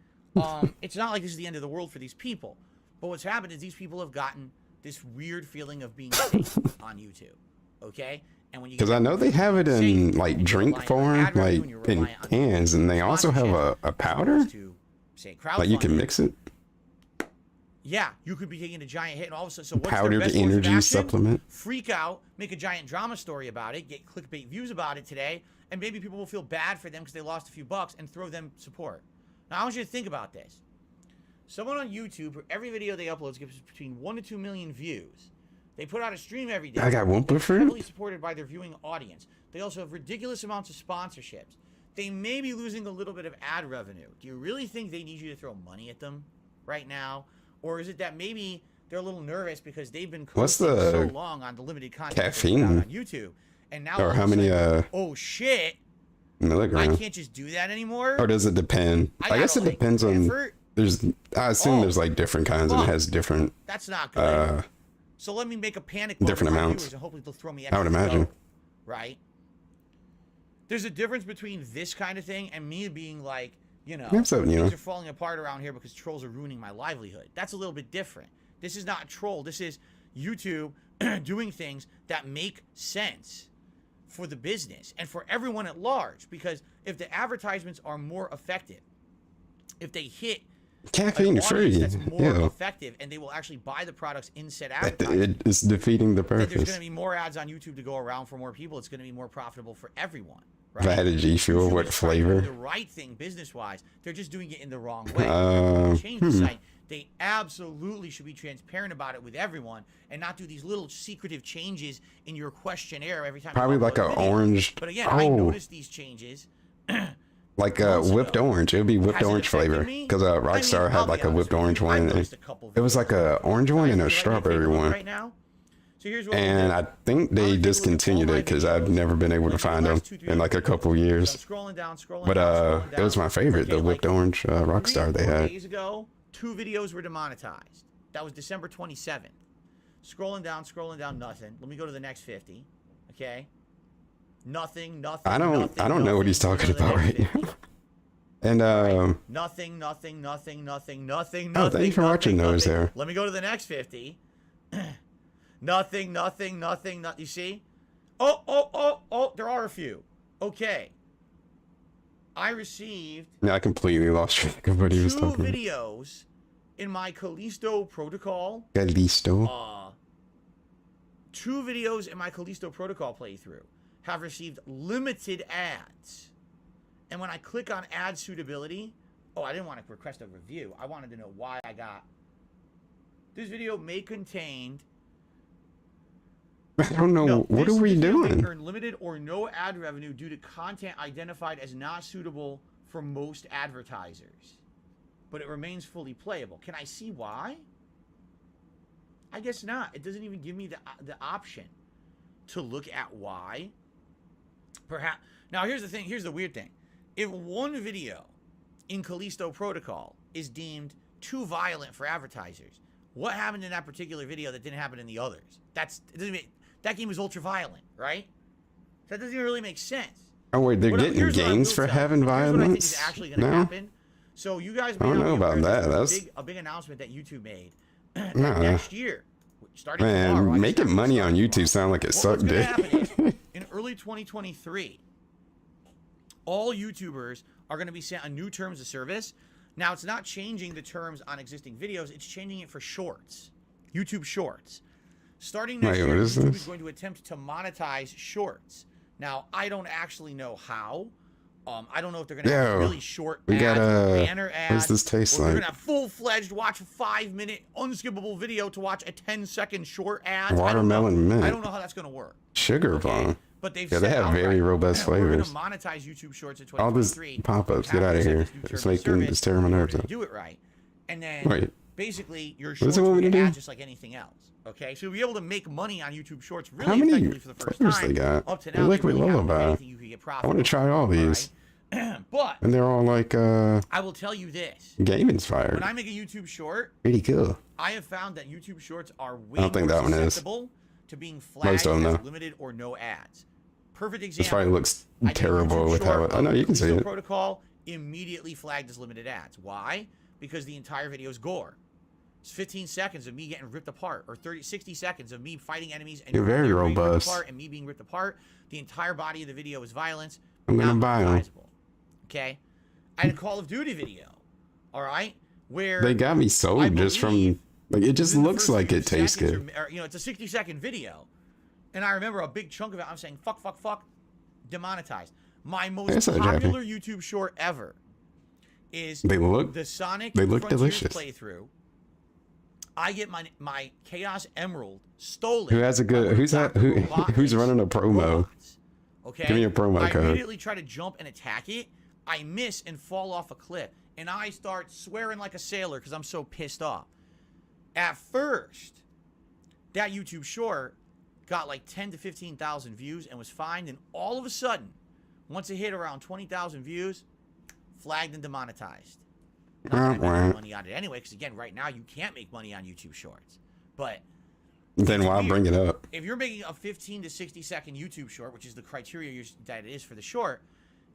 it's not like this is the end of the world for these people. But what's happened is these people have gotten this weird feeling of being safe on YouTube. Okay? And when you, because I know they have it in like drink form, like in cans, and they also have a powder. Like you can mix it. Yeah, you could be taking a giant hit, and all of a sudden, so what's powdered their best energy supplement. Freak out, make a giant drama story about it, get clickbait views about it today, and maybe people will feel bad for them because they lost a few bucks and throw them support. Now, I want you to think about this. Someone on YouTube, for every video they upload, gets between 1 to 2 million views. They put out a stream every day. I got Wumpa They're Fruit? heavily supported by their viewing audience. They also have ridiculous amounts of sponsorships. They may be losing a little bit of ad revenue. Do you really think they need you to throw money at them right now? Or is it that maybe they're a little nervous because they've been coasting so long on the limited content caffeine on YouTube, and now or how many oh shit, milligrams? I can't just do that anymore. Or does it depend? I guess it depends on. I assume there's like different kinds and it has different. That's not good. So let me make a panic button different for my amounts. viewers and hopefully they'll throw me I would imagine. Right? There's a difference between this kind of thing and me being like, Things things are falling apart around here because trolls are ruining my livelihood. That's a little bit different. This is not a troll. This is YouTube doing things that make sense for the business and for everyone at large. Because if the advertisements are more effective, if they hit caffeine free, that's more effective, and they will actually buy the products in said advertising, it's defeating the there's purpose. going to be more ads on YouTube to go around for more people. It's going to be more profitable for everyone. Right? If I had a G Fuel, YouTube what is trying to do flavor? the right thing business-wise. They're just doing it in the wrong way. Change the site. They absolutely should be transparent about it with everyone and not do these little secretive changes in your questionnaire every time. Probably like an orange. But again, I noticed these changes. Like whipped orange. It would be whipped orange flavor. Because Rockstar had like a whipped orange one. It was like a orange one and a strawberry one. Right now. So here's what and I think they discontinued it because I've never been able to find them in like a couple years. Scrolling down, but it was my favorite, the whipped orange Rockstar they had. 3 days ago, 2 videos were demonetized. That was December 27th. Scrolling down, nothing. Let me go to the next 50. Okay. Nothing. I don't know what he's talking about right now. And nothing. Oh, thank you for watching those there. Let me go to the next 50. Nothing. You see? Oh, there are a few. Okay. I received I completely lost track of what he was talking about. 2 videos in my Callisto protocol. 2 videos in my Callisto protocol playthrough have received limited ads. And when I click on ad suitability, I didn't want to request a review. I wanted to know why I got. This video may contain. I don't know. What are we doing? Earn limited or no ad revenue due to content identified as not suitable for most advertisers. But it remains fully playable. Can I see why? I guess not. It doesn't even give me the option to look at why. Perhaps. Now, here's the thing. Here's the weird thing. If one video in Callisto Protocol is deemed too violent for advertisers, what happened in that particular video that didn't happen in the others? That game was ultra violent, right? That doesn't even really make sense. Oh wait, they're getting games for having violence? Here's what I think is actually going to happen. So you guys may I don't know about that. That's a big announcement that YouTube made nah. next year. Starting tomorrow, making money on YouTube sound like it sucked, dude. In early 2023, all YouTubers are going to be sent a new terms of service. Now, it's not changing the terms on existing videos. It's changing it for shorts, YouTube Shorts. Starting next year, YouTube is going to attempt to monetize shorts. Now, I don't actually know how. I don't know if they're going to have really short ads, banner ads. What does this taste like? They're going to have full-fledged watch a 5-minute unskippable video to watch a 10-second short ad. Watermelon mint. I don't know how that's going to work. Sugar bomb. But they've they have very robust flavors. We're going to monetize YouTube Shorts in 2023. All these pop-ups, get out of here. It's tearing my nerves up. Do it right. And then basically your shorts will get ads just like anything else. Okay, so you'll be able to make money on YouTube Shorts really effectively for the first time. They got? Up to now, Liquid Lullaby. I want to try all these. But and they're all like I will tell you this. Game inspired. When I make a YouTube short, pretty cool. I have found that YouTube Shorts are way more susceptible to being flagged as limited or no ads. Perfect example. This probably looks terrible with how I know you can see it. Protocol immediately flagged as limited ads. Why? Because the entire video is gore. It's 15 seconds of me getting ripped apart, or 60 seconds of me fighting enemies and you're very robust. And me being ripped apart. The entire body of the video is violence. I'm gonna buy them. Okay, I had a Call of Duty video. All right, where they got me sold just from like it just looks like it tastes good. Or, it's a 60-second video, and I remember a big chunk of it. I'm saying fuck, demonetized. My most popular YouTube short ever is the Sonic Frontiers delicious playthrough. I get my Chaos Emerald stolen. Who has a good? Who's that? Who's running a promo? Robots, okay. Give me a promo I code. immediately try to jump and attack it. I miss and fall off a cliff, and I start swearing like a sailor because I'm so pissed off. At first, that YouTube short got like 10 to 15,000 views and was fined, and all of a sudden, once it hit around 20,000 views, flagged and demonetized. Not that I make money on it anyway, because again, right now you can't make money on YouTube Shorts. But then why bring it up? If you're making a 15 to 60 second YouTube short, which is the criteria that it is for the short,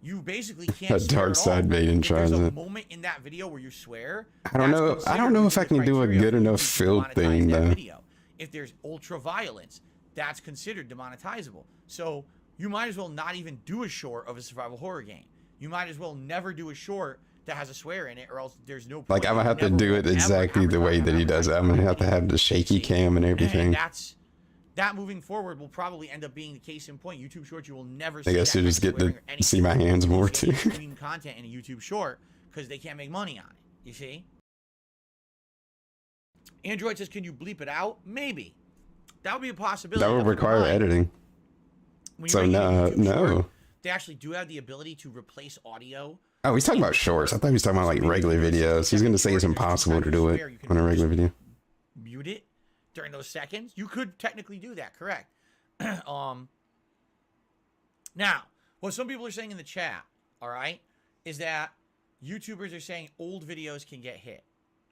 you basically can't. A dark side baiting tries it. There's a it. moment in that video where you swear. I don't know. I don't know if I can do a good enough field thing though. Video. If there's ultra violence, that's considered demonetizable. So you might as well not even do a short of a survival horror game. You might as well never do a short that has a swear in it, or else there's no point. Like, I'm gonna have to do it exactly the way that he does it. I'm gonna have to have the shaky cam and everything. And that moving forward will probably end up being the case in point. YouTube Shorts, you will never see. I guess you just get to see my hands more too. Extreme content in a YouTube Short because they can't make money on it. You see? Android says, "Can you bleep it out?" Maybe. That would be a possibility. That would require editing. So no. They actually do have the ability to replace audio. Oh, he's talking about shorts. I thought he was talking about like regular videos. He's gonna say it's impossible to do it on a regular video. Mute it during those seconds. You could technically do that, correct? Now, what some people are saying in the chat, all right, is that YouTubers are saying old videos can get hit.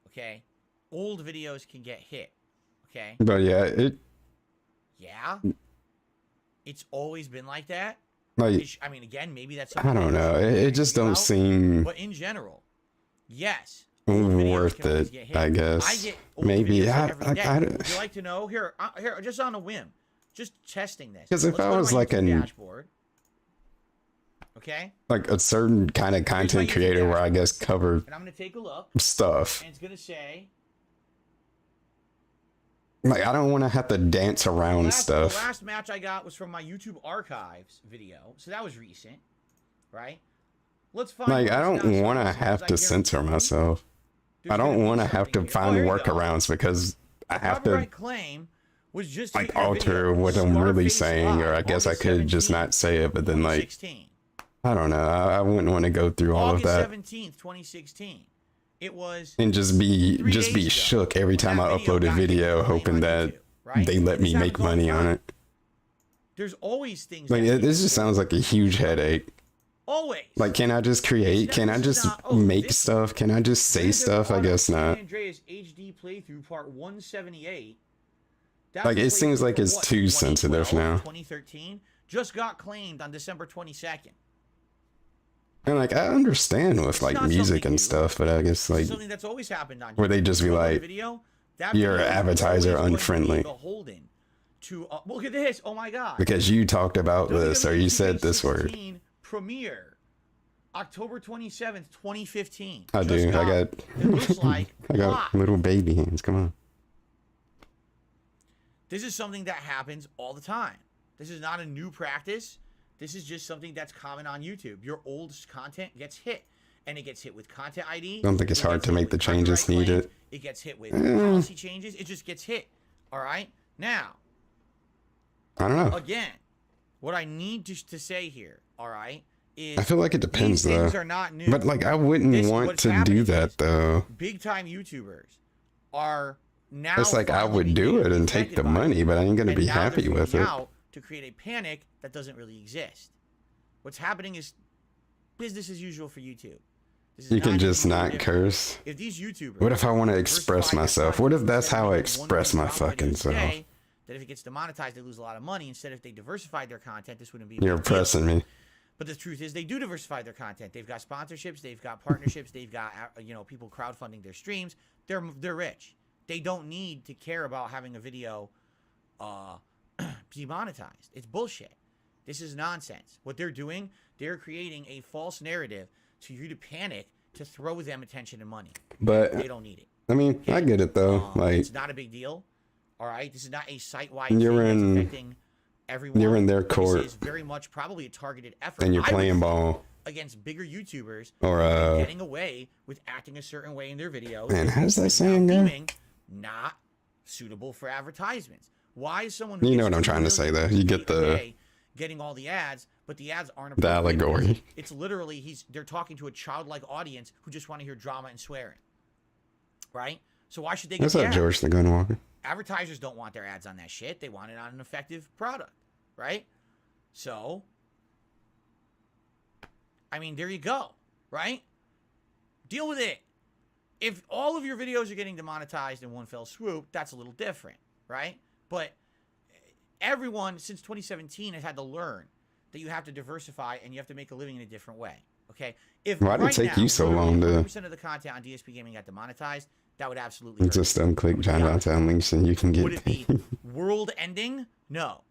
Okay, old videos can get hit. Okay. But yeah, it's always been like that. Like, I mean, again, maybe that's. I don't know. It just don't seem. But in general, yes. Worth it, I guess. I get maybe. Would you like to know? Here, just on a whim, just testing this. Because if I was like a dashboard, okay, like a certain kind of content creator where I guess cover, and I'm gonna take a look stuff, and it's gonna say. Like, I don't want to have to dance around stuff. The last match I got was from my YouTube archives video, so that was recent, right? Let's find. Like, I don't want to have to censor myself. I don't want to have to find workarounds because I have to claim was just like alter what I'm really saying, or I guess I could just not say it, but then like, I don't know. I wouldn't want to go through all of that. August 17th, 2016. It was and just be shook every time I upload a video, hoping that they let me make money on it. There's always things like this just sounds like a huge headache. Always. Like, can I just create? Can I just make stuff? Can I just say stuff? I guess not. Andreas HD playthrough part 178. Like, it seems like it's too sensitive now. 2013 just got claimed on December 22nd. And like, I understand with like music and stuff, but I guess like something that's always happened on where they just be like, your advertiser unfriendly. To look at this! Oh my god! Because you talked about this, or you said this word. Premiere, October 27th, 2015. I do. I got. It looks like I got little baby hands. Come on. This is something that happens all the time. This is not a new practice. This is just something that's common on YouTube. Your old content gets hit, and it gets hit with content ID. I don't think it's hard to make the changes needed. It gets hit with policy changes. It just gets hit. All right. Now, I don't know. Again, what I need to say here, all right, is I feel like it depends though. Things are not new. But like, I wouldn't want to do that though. Big time YouTubers are now. It's like I would do it and take the money, but I ain't gonna be happy with it. To create a panic that doesn't really exist. What's happening is business as usual for YouTube. You can just not curse. If these YouTubers, what if I want to express myself? What if that's how I express my fucking self? That if it gets demonetized, they lose a lot of money. Instead, if they diversified their content, this wouldn't be. You're oppressing me. But the truth is, they do diversify their content. They've got sponsorships, they've got partnerships, they've got people crowdfunding their streams. They're rich. They don't need to care about having a video demonetized. It's bullshit. This is nonsense. What they're doing, they're creating a false narrative to you to panic to throw them attention and money. But they don't need it. I mean, okay? I get it though. Like, it's not a big deal. All right, this is not a site-wide thing that's affecting everyone. You're in their court. This is very much probably a targeted effort. And you're playing ball against bigger YouTubers or getting away with acting a certain way in their videos. Man, how's that saying go? not suitable for advertisements. Why is someone who You know gets what I'm 2 trying to say million there. You views get a the day getting all the ads, but the ads aren't the appropriate because allegory. it's literally they're talking to a childlike audience who just want to hear drama and swearing, right? So why should they get What's the up, ads? George the Gunwalker? Advertisers don't want their ads on that shit. They want it on an effective product, right? So, I mean, there you go, right? Deal with it. If all of your videos are getting demonetized in one fell swoop, that's a little different, right? But everyone since 2017 has had to learn that you have to diversify and you have to make a living in a different way, okay? If Why did it take you so long to 100% of the content on DSP Gaming got demonetized, that would absolutely hurt just me. click John Downtown links and you can Would it get? be world ending? No.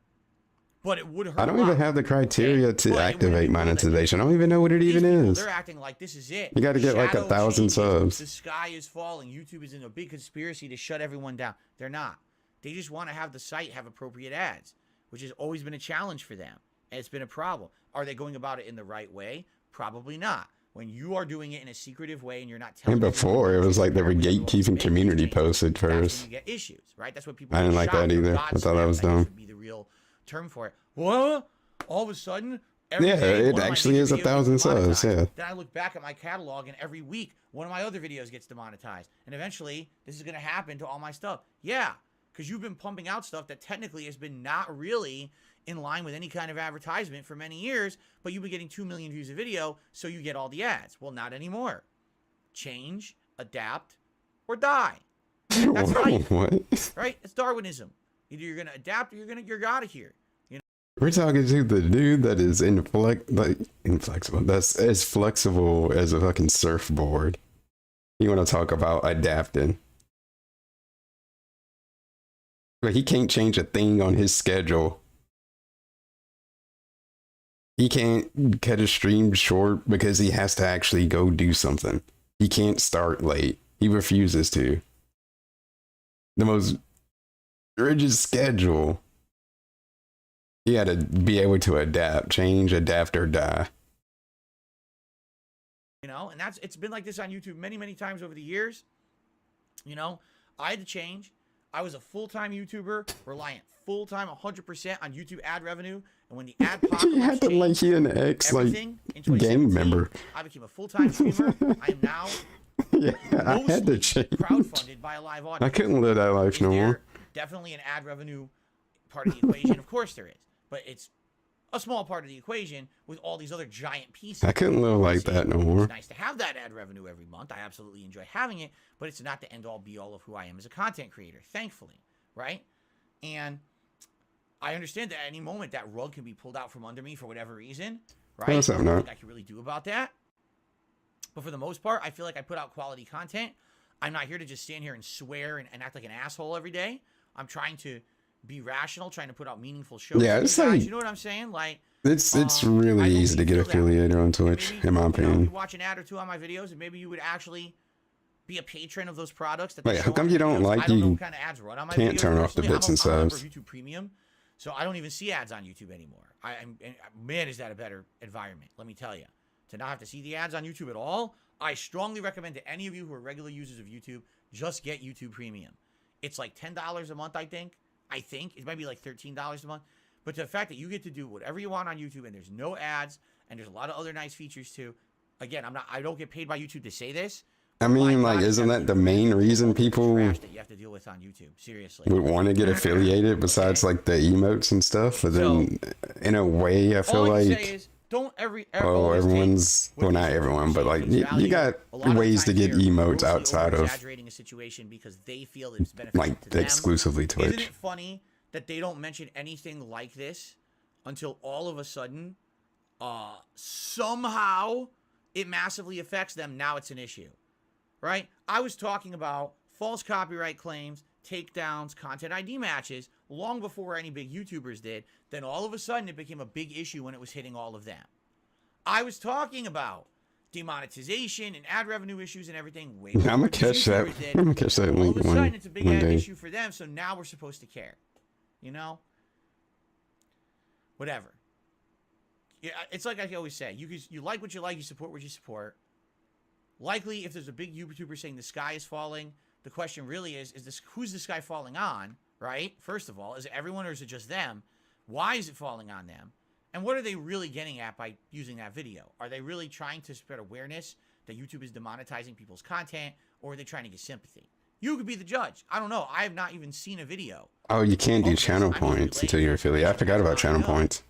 But it would hurt. I don't a lot. even have the criteria Okay, to but it activate wouldn't be world monetization. I ending. don't even know what it These even people, is. they're acting like this is it. You got to get like Shadow 1,000 changes. subs. The sky is falling. YouTube is in a big conspiracy to shut everyone down. They're not. They just want to have the site have appropriate ads, which has always been a challenge for them. And it's been a problem. Are they going about it in the right way? Probably not. When you are doing it in a secretive way and you're not telling And before, it was like they were gatekeeping community posts at that's when first. you get issues, right? That's what people I didn't get like shocked that or either. God I thought that was slammed, I guess dumb. would be the real term for it. What? All of a sudden, every Yeah, day, it one of my actually major is videos gets 1,000 subs, demonetized. yeah. Then I look back at my catalog, and every week, one of my other videos gets demonetized. And eventually, this is going to happen to all my stuff. Yeah, because you've been pumping out stuff that technically has been not really in line with any kind of advertisement for many years, but you've been getting 2 million views a video, so you get all the ads. Well, not anymore. Change, adapt, or die. That's life, What? right? It's Darwinism. Either you're gonna adapt or you're out of here. You know? We're talking to the dude that is inflexible. That's as flexible as a fucking surfboard. You want to talk about adapting? But he can't change a thing on his schedule. He can't cut a stream short because he has to actually go do something. He can't start late. He refuses to. The most rigid schedule. You got to be able to adapt, change, adapt, or die. You know, and it's been like this on YouTube many, many times over the years. You know, I had to change. I was a full-time YouTuber, reliant full-time 100% on YouTube ad revenue. And when the ad You had to like he an ex like everything in gang member. I became a full-time streamer. I am now Yeah, I had to mostly change. crowdfunded by a live audience. I couldn't live that life Is no there more. definitely an ad revenue part of the equation? Of course there is. But it's a small part of the equation with all these other giant pieces. I couldn't live like that no more. It's nice to have that ad revenue every month. I absolutely enjoy having it, but it's not the end-all be-all of who I am as a content creator, thankfully, right? And I understand that at any moment that rug can be pulled out from under me for whatever reason, right? Yes, There's I'm not. nothing I can really do about that. But for the most part, I feel like I put out quality content. I'm not here to just stand here and swear and act like an asshole every day. I'm trying to be rational, trying to put out meaningful shows. Yeah, for it's you guys. like- You know what I'm saying? Like, It's I really hope easy to you get feel that. affiliated on and Twitch, maybe, in my you opinion. watch an ad or two on my videos, and maybe you would actually be a patron of those products. That Wait, they how show come on you my don't videos. like I don't know you what kind of ads run on my can't videos. turn off the Personally, bits and I'm a member subs? of YouTube Premium, so I don't even see ads on YouTube anymore. Man, is that a better environment? Let me tell you. To not have to see the ads on YouTube at all, I strongly recommend to any of you who are regular users of YouTube, just get YouTube Premium. It's like $10 a month, I think. It might be like $13 a month. But the fact that you get to do whatever you want on YouTube and there's no ads and there's a lot of other nice features too. Again, I don't get paid by YouTube to say this. I but mean, my like, God, isn't that's that the main reason all the people trash that you have to deal with on YouTube? Seriously. would want to get affiliated besides like the emotes and stuff? But then, in a way, I feel All I can like, say is, don't oh, always everyone's, take well, what not these everyone, but like, shows you value. got A lot of ways to times get they're emotes grossly outside of over-exaggerating a situation because they feel it's beneficial like to them. exclusively Isn't Twitch. it funny that they don't mention anything like this until all of a sudden, somehow it massively affects them? Now it's an issue, right? I was talking about false copyright claims, takedowns, content ID matches long before any big YouTubers did. Then all of a sudden it became a big issue when it was hitting all of them. I was talking about demonetization and ad revenue issues and everything way before I'm gonna these catch that. YouTubers did. I'm gonna catch that All link of a sudden it's a big one ad day. issue for them, so now we're supposed to care. You know? Whatever. Yeah, it's like I always say, you like what you like, you support what you support. Likely, if there's a big YouTuber saying the sky is falling, the question really is this, who's this guy falling on, right? First of all, is it everyone or is it just them? Why is it falling on them? And what are they really getting at by using that video? Are they really trying to spread awareness that YouTube is demonetizing people's content, or are they trying to get sympathy? You could be the judge. I don't know. I have not even seen a video. Oh, you can't do channel points until you're affiliate. I forgot about channel points.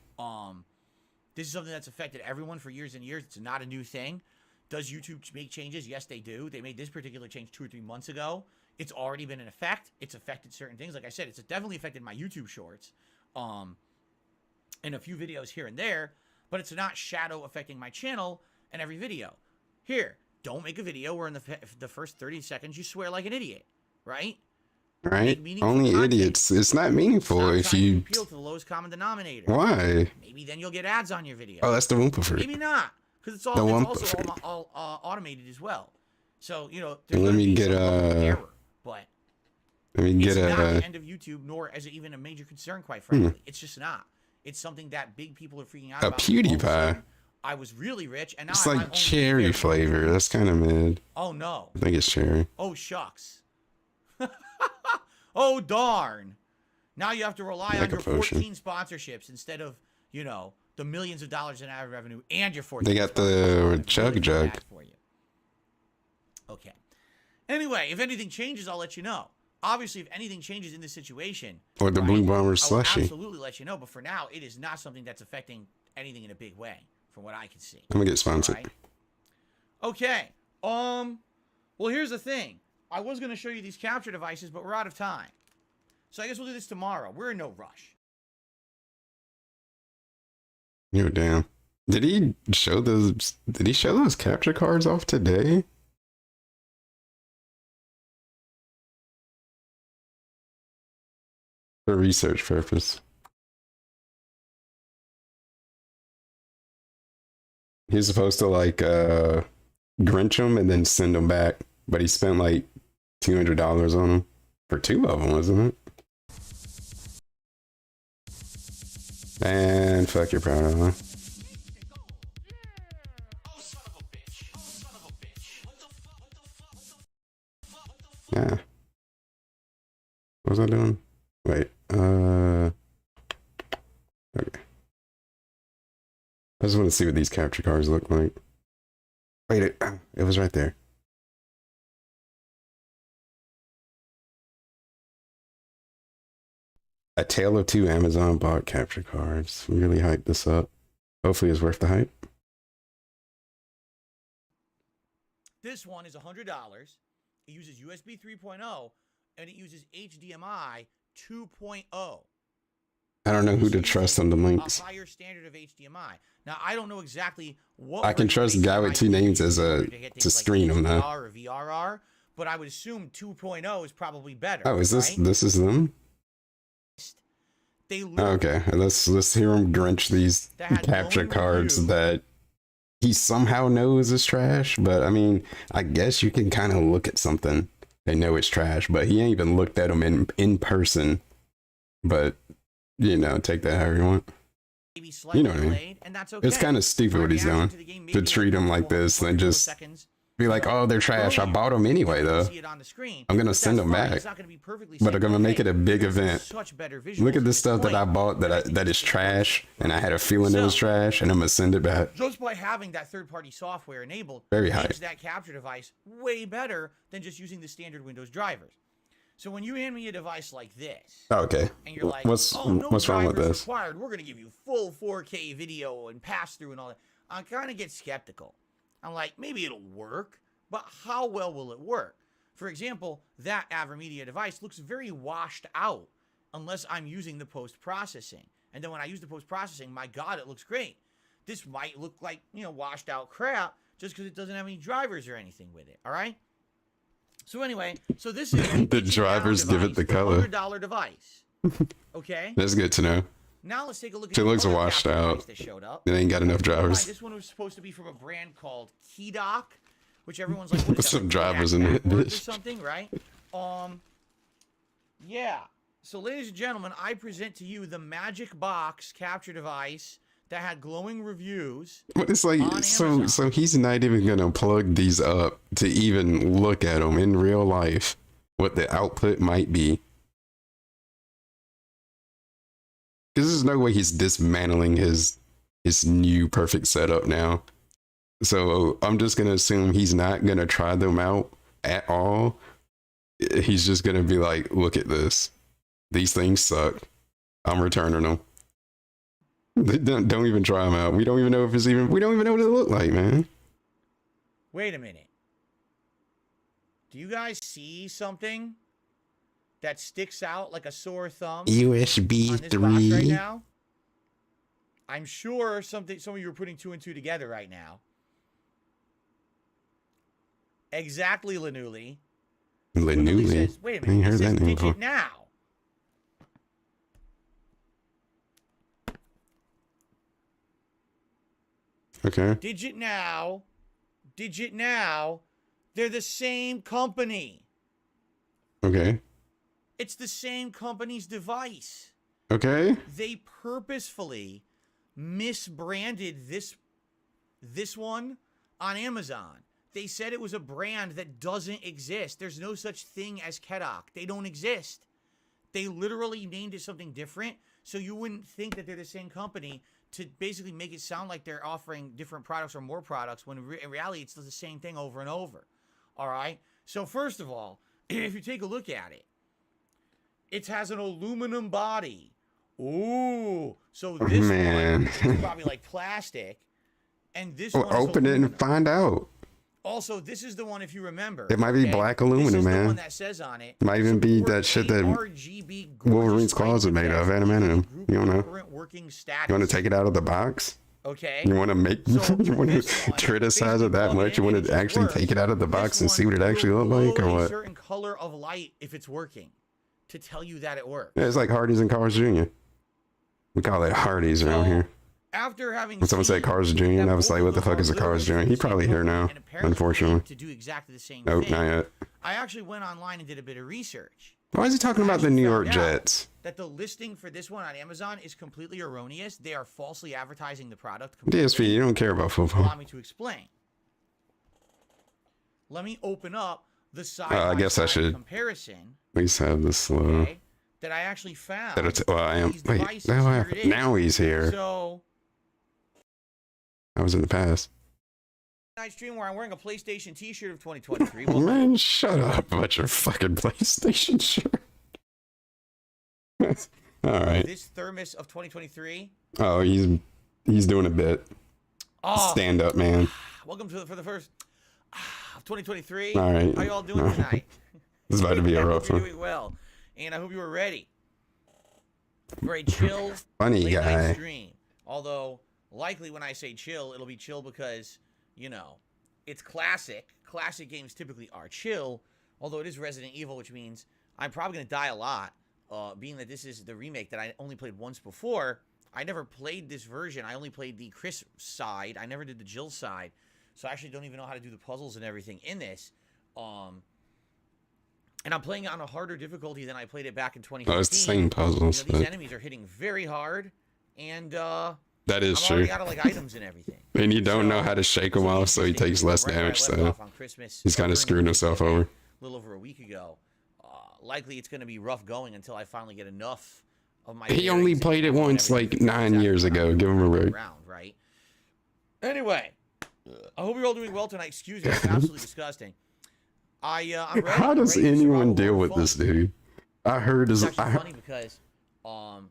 This is something that's affected everyone for years and years. It's not a new thing. Does YouTube make changes? Yes, they do. They made this particular change 2 or 3 months ago. It's already been in effect. It's affected certain things. Like I said, it's definitely affected my YouTube shorts. And a few videos here and there, but it's not shadow affecting my channel and every video. Here, don't make a video where in the first 30 seconds you swear like an idiot, right? Right? Only content. Idiots. It's not meaningful. Stop if you appeal to the lowest common denominator. Why? Maybe then you'll get ads on your video. Oh, that's the Wumpa fruit. Maybe not, because it's all automated as well. So let me get error, but let me get it's not the end of YouTube, nor is it even a major concern. Quite frankly, it's just not. It's something that big people are freaking out about. PewDiePie. I was really rich, and now it's like cherry flavor. That's kind of mid. Oh no. I think it's cherry. Oh shucks. Oh darn. Now you have to rely on your 14 sponsorships instead of, the millions of dollars in ad revenue and your 14. They got the Chug Jug for you. Okay. Anyway, if anything changes, I'll let you know. Obviously, if anything changes in this situation, or the Blue Bomber slushy, I'll absolutely let you know. But for now, it is not something that's affecting anything in a big way, from what I can see. I'm gonna get sponsored. Right? Okay. Well, here's the thing. I was gonna show you these capture devices, but we're out of time. So I guess we'll do this tomorrow. We're in no rush. Yo, damn. Did he show those capture cards off today? For research purpose. He's supposed to Grinch them and then send them back, but he spent like $200 on them for 2 of them, wasn't it? And fuck your proud of, huh? Yeah. What was I doing? Wait, okay. I just want to see what these capture cards look like. Wait, it was right there. A Tale of Two Amazon bought capture cards. We really hyped this up. Hopefully it's worth the hype. This one is $100. It uses USB 3.0 and it uses HDMI 2.0. I don't know who to trust on the links. A higher standard of HDMI. Now I don't know exactly what I can trust the guy with 2 names as to screen them though. Or VRR, but I would assume 2.0 is probably better. Oh, is this right? This is them? Okay, let's hear him Grinch these capture cards that he somehow knows is trash. But I mean, I guess you can kind of look at something and know it's trash, but he ain't even looked at them in person. But take that however you want. You know what I mean? And that's okay. It's kind of stupid what he's doing to treat him like this and just be like, oh, they're trash. I bought them anyway, though. I'm going to send them back. But I'm going to make it a big event. Look at the stuff that I bought that is trash, and I had a feeling it was trash, and I'm going to send it back. Just by having that third-party software enabled makes that capture device way better than just using the standard Windows drivers. So when you hand me a device like this, okay, and you're like, what's wrong with this? Required. We're going to give you full 4K video and pass through and all that. I kind of get skeptical. I'm like, maybe it'll work, but how well will it work? For example, that AverMedia device looks very washed out unless I'm using the post-processing. And then when I use the post-processing, my God, it looks great. This might look like, washed out crap just because it doesn't have any drivers or anything with it, all right? So anyway, this is the drivers give it the color. $100 device. Okay? That's good to know. Now let's take a look at it. Looks washed out. That showed up. They ain't got enough drivers. This one was supposed to be from a brand called Keydock, which everyone's like, what is some drivers in it, or something, right? Yeah. So, ladies and gentlemen, I present to you the Magic Box capture device that had glowing reviews. But it's like, so he's not even gonna plug these up to even look at them in real life. what the output might be. Because there's no way he's dismantling his new perfect setup now. So I'm just gonna assume he's not gonna try them out at all. He's just gonna be like, look at this. These things suck. I'm returning them. Don't even try them out. We don't even know if it's even. We don't even know what it look like, man. Wait a minute. Do you guys see something that sticks out like a sore thumb? USB on this box right now? I'm sure some of you are putting 2 and 2 together right now. Exactly, Lanuli. Lanuli. Says, wait a minute. I ain't heard that name before. Now. Okay. Digit Now. They're the same company. Okay. It's the same company's device. Okay. They purposefully misbranded this one on Amazon. They said it was a brand that doesn't exist. There's no such thing as Kedok. They don't exist. They literally named it something different, so you wouldn't think that they're the same company, to basically make it sound like they're offering different products or more products, when in reality it's the same thing over and over. All right? So first of all, if you take a look at it, it has an aluminum body. Ooh. So this one is probably like plastic. And this one is open it and find out. Also, this is the one, if you remember. It might be black aluminum, this is man. The one that says on it. Might even be that shit that Wolverine's claws are made of, adamantium. You don't know. You want to take it out of the box? Okay. You want to make? So you want to criticize it that much? You want to actually take it out of the box and see what it actually looks like, or what? A certain color of light if it's working, to tell you that it works. Yeah, it's like Hardee's and Carl's Jr. We call it Hardee's around here. After having when someone said Carl's Jr., and I was like, what the fuck is a Carl's Jr.? He's probably here now, unfortunately. To do exactly the same nope, thing. not yet. I actually went online and did a bit of research. Why is he talking about the New York Jets? That the listing for this one on Amazon is completely erroneous. They are falsely advertising the product. DSP, you don't care about football. Allow me to explain. Let me open up the side I guess I should comparison. At least have this slow. Okay, that I actually found. Well, I am. Wait, now he's here. So I was in the past. Night stream where I'm wearing a PlayStation T-shirt of 2023. Oh, man, shut up about your fucking PlayStation shirt. All right. This thermos of 2023. Oh, he's doing a bit. Oh, stand up, man. Welcome to for the first of 2023. All right. How you all doing tonight? This is about to be a rough one. You're doing well, and I hope you were ready for a chill, funny late guy night stream. Although likely when I say chill, it'll be chill because, you know, it's classic. Classic games typically are chill, although it is Resident Evil, which means I'm probably going to die a lot, being that this is the remake that I only played once before. I never played this version. I only played the Chris side. I never did the Jill side, so I actually don't even know how to do the puzzles and everything in this. And I'm playing it on a harder difficulty than I played it back in 2015. Oh, it's the same puzzles. You know, these enemies are hitting very hard, and that is I'm true. already out of like items and everything. And you don't know how to shake him off, so he takes less damage. So he's kind of screwing himself over. A little over a week ago. Likely it's going to be rough going until I finally get enough of my. He only played it once, like 9 years ago. Give him a break. Right. Anyway, I hope you're all doing well tonight. Excuse me, it's absolutely disgusting. I'm ready. How does anyone deal with this dude? I heard his. It's actually funny because I'm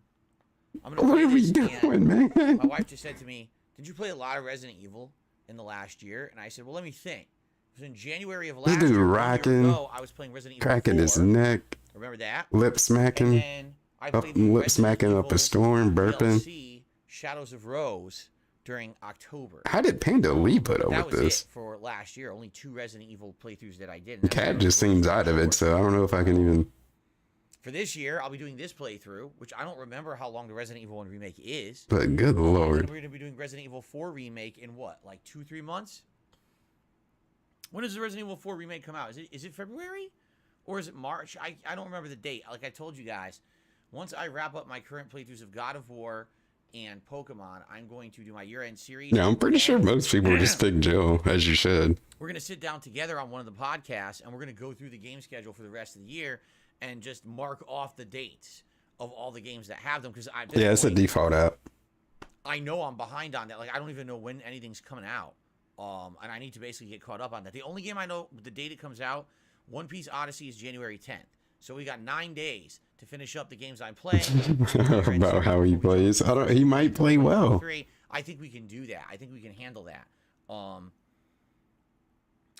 gonna what play are we this, doing, man? My wife just said to me, "Did you play a lot of Resident Evil in the last year?" And I said, "Well, let me think." It was in January of last this dude year. rocking, I was playing Resident Evil cracking 4. his neck, Remember that? lip smacking, lip smacking up a storm, burping. DLC, Shadows of Rose during October. How did Panda Lee put up that with was this? It for last year. Only 2 Resident Evil playthroughs that I did. Cat just seems out of it, so I don't know if I can even. For this year, I'll be doing this playthrough, which I don't remember how long the Resident Evil 1 remake is. But good lord. We're going to be doing Resident Evil 4 remake in what, like 2-3 months? When does the Resident Evil 4 remake come out? Is it February? Or is it March? I don't remember the date. Like I told you guys, once I wrap up my current playthroughs of God of War and Pokemon, I'm going to do my year-end series. Yeah, I'm pretty sure most people just pick Jill, as you should. We're going to sit down together on one of the podcasts, and we're going to go through the game schedule for the rest of the year and just mark off the dates of all the games that have them. Because yeah, it's a default app. I know I'm behind on that. Like, I don't even know when anything's coming out. And I need to basically get caught up on that. The only game I know the date it comes out, One Piece Odyssey, is January 10th. So we got 9 days to finish up the games I'm playing. About how he plays. He might play well. I think we can do that. I think we can handle that.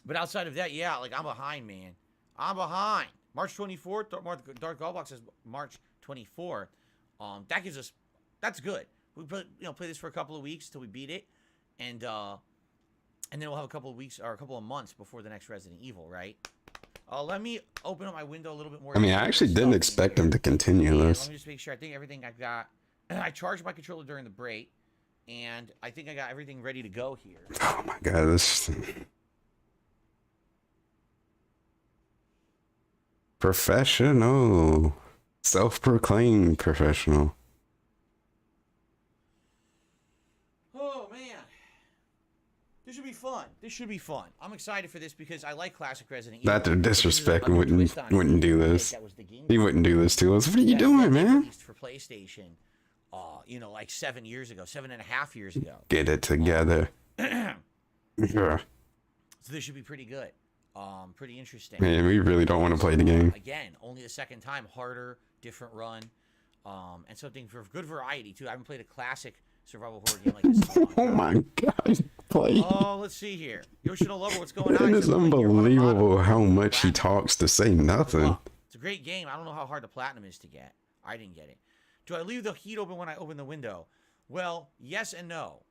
But outside of that, yeah, like I'm behind, man. I'm behind. March 24th, Dark Goldbox says March 24th. That gives us, that's good. We play this for a couple of weeks till we beat it, and then we'll have a couple of weeks or a couple of months before the next Resident Evil, right? Let me open up my window a little bit more. I mean, I actually didn't expect him to continue this. Let me just make sure. I think everything I've got. I charged my controller during the break, and I think I got everything ready to go here. Oh my god, this professional, self-proclaimed professional. Oh man, this should be fun. This should be fun. I'm excited for this because I like classic Resident Evil. Not to disrespect, wouldn't do this. He wouldn't do this to us. What are you doing, man? For PlayStation, like 7 years ago, 7.5 years ago. Get it together. Yeah. So this should be pretty good. Pretty interesting. Man, we really don't want to play the game. Again, only the second time, harder, different run, and something for good variety too. I haven't played a classic survival horror game like this. Oh my god, play. Oh, let's see here. Yoshino Lover, what's going on? It is unbelievable how much he talks to say nothing. It's a great game. I don't know how hard the platinum is to get. I didn't get it. Do I leave the heat open when I open the window? Well, yes and no.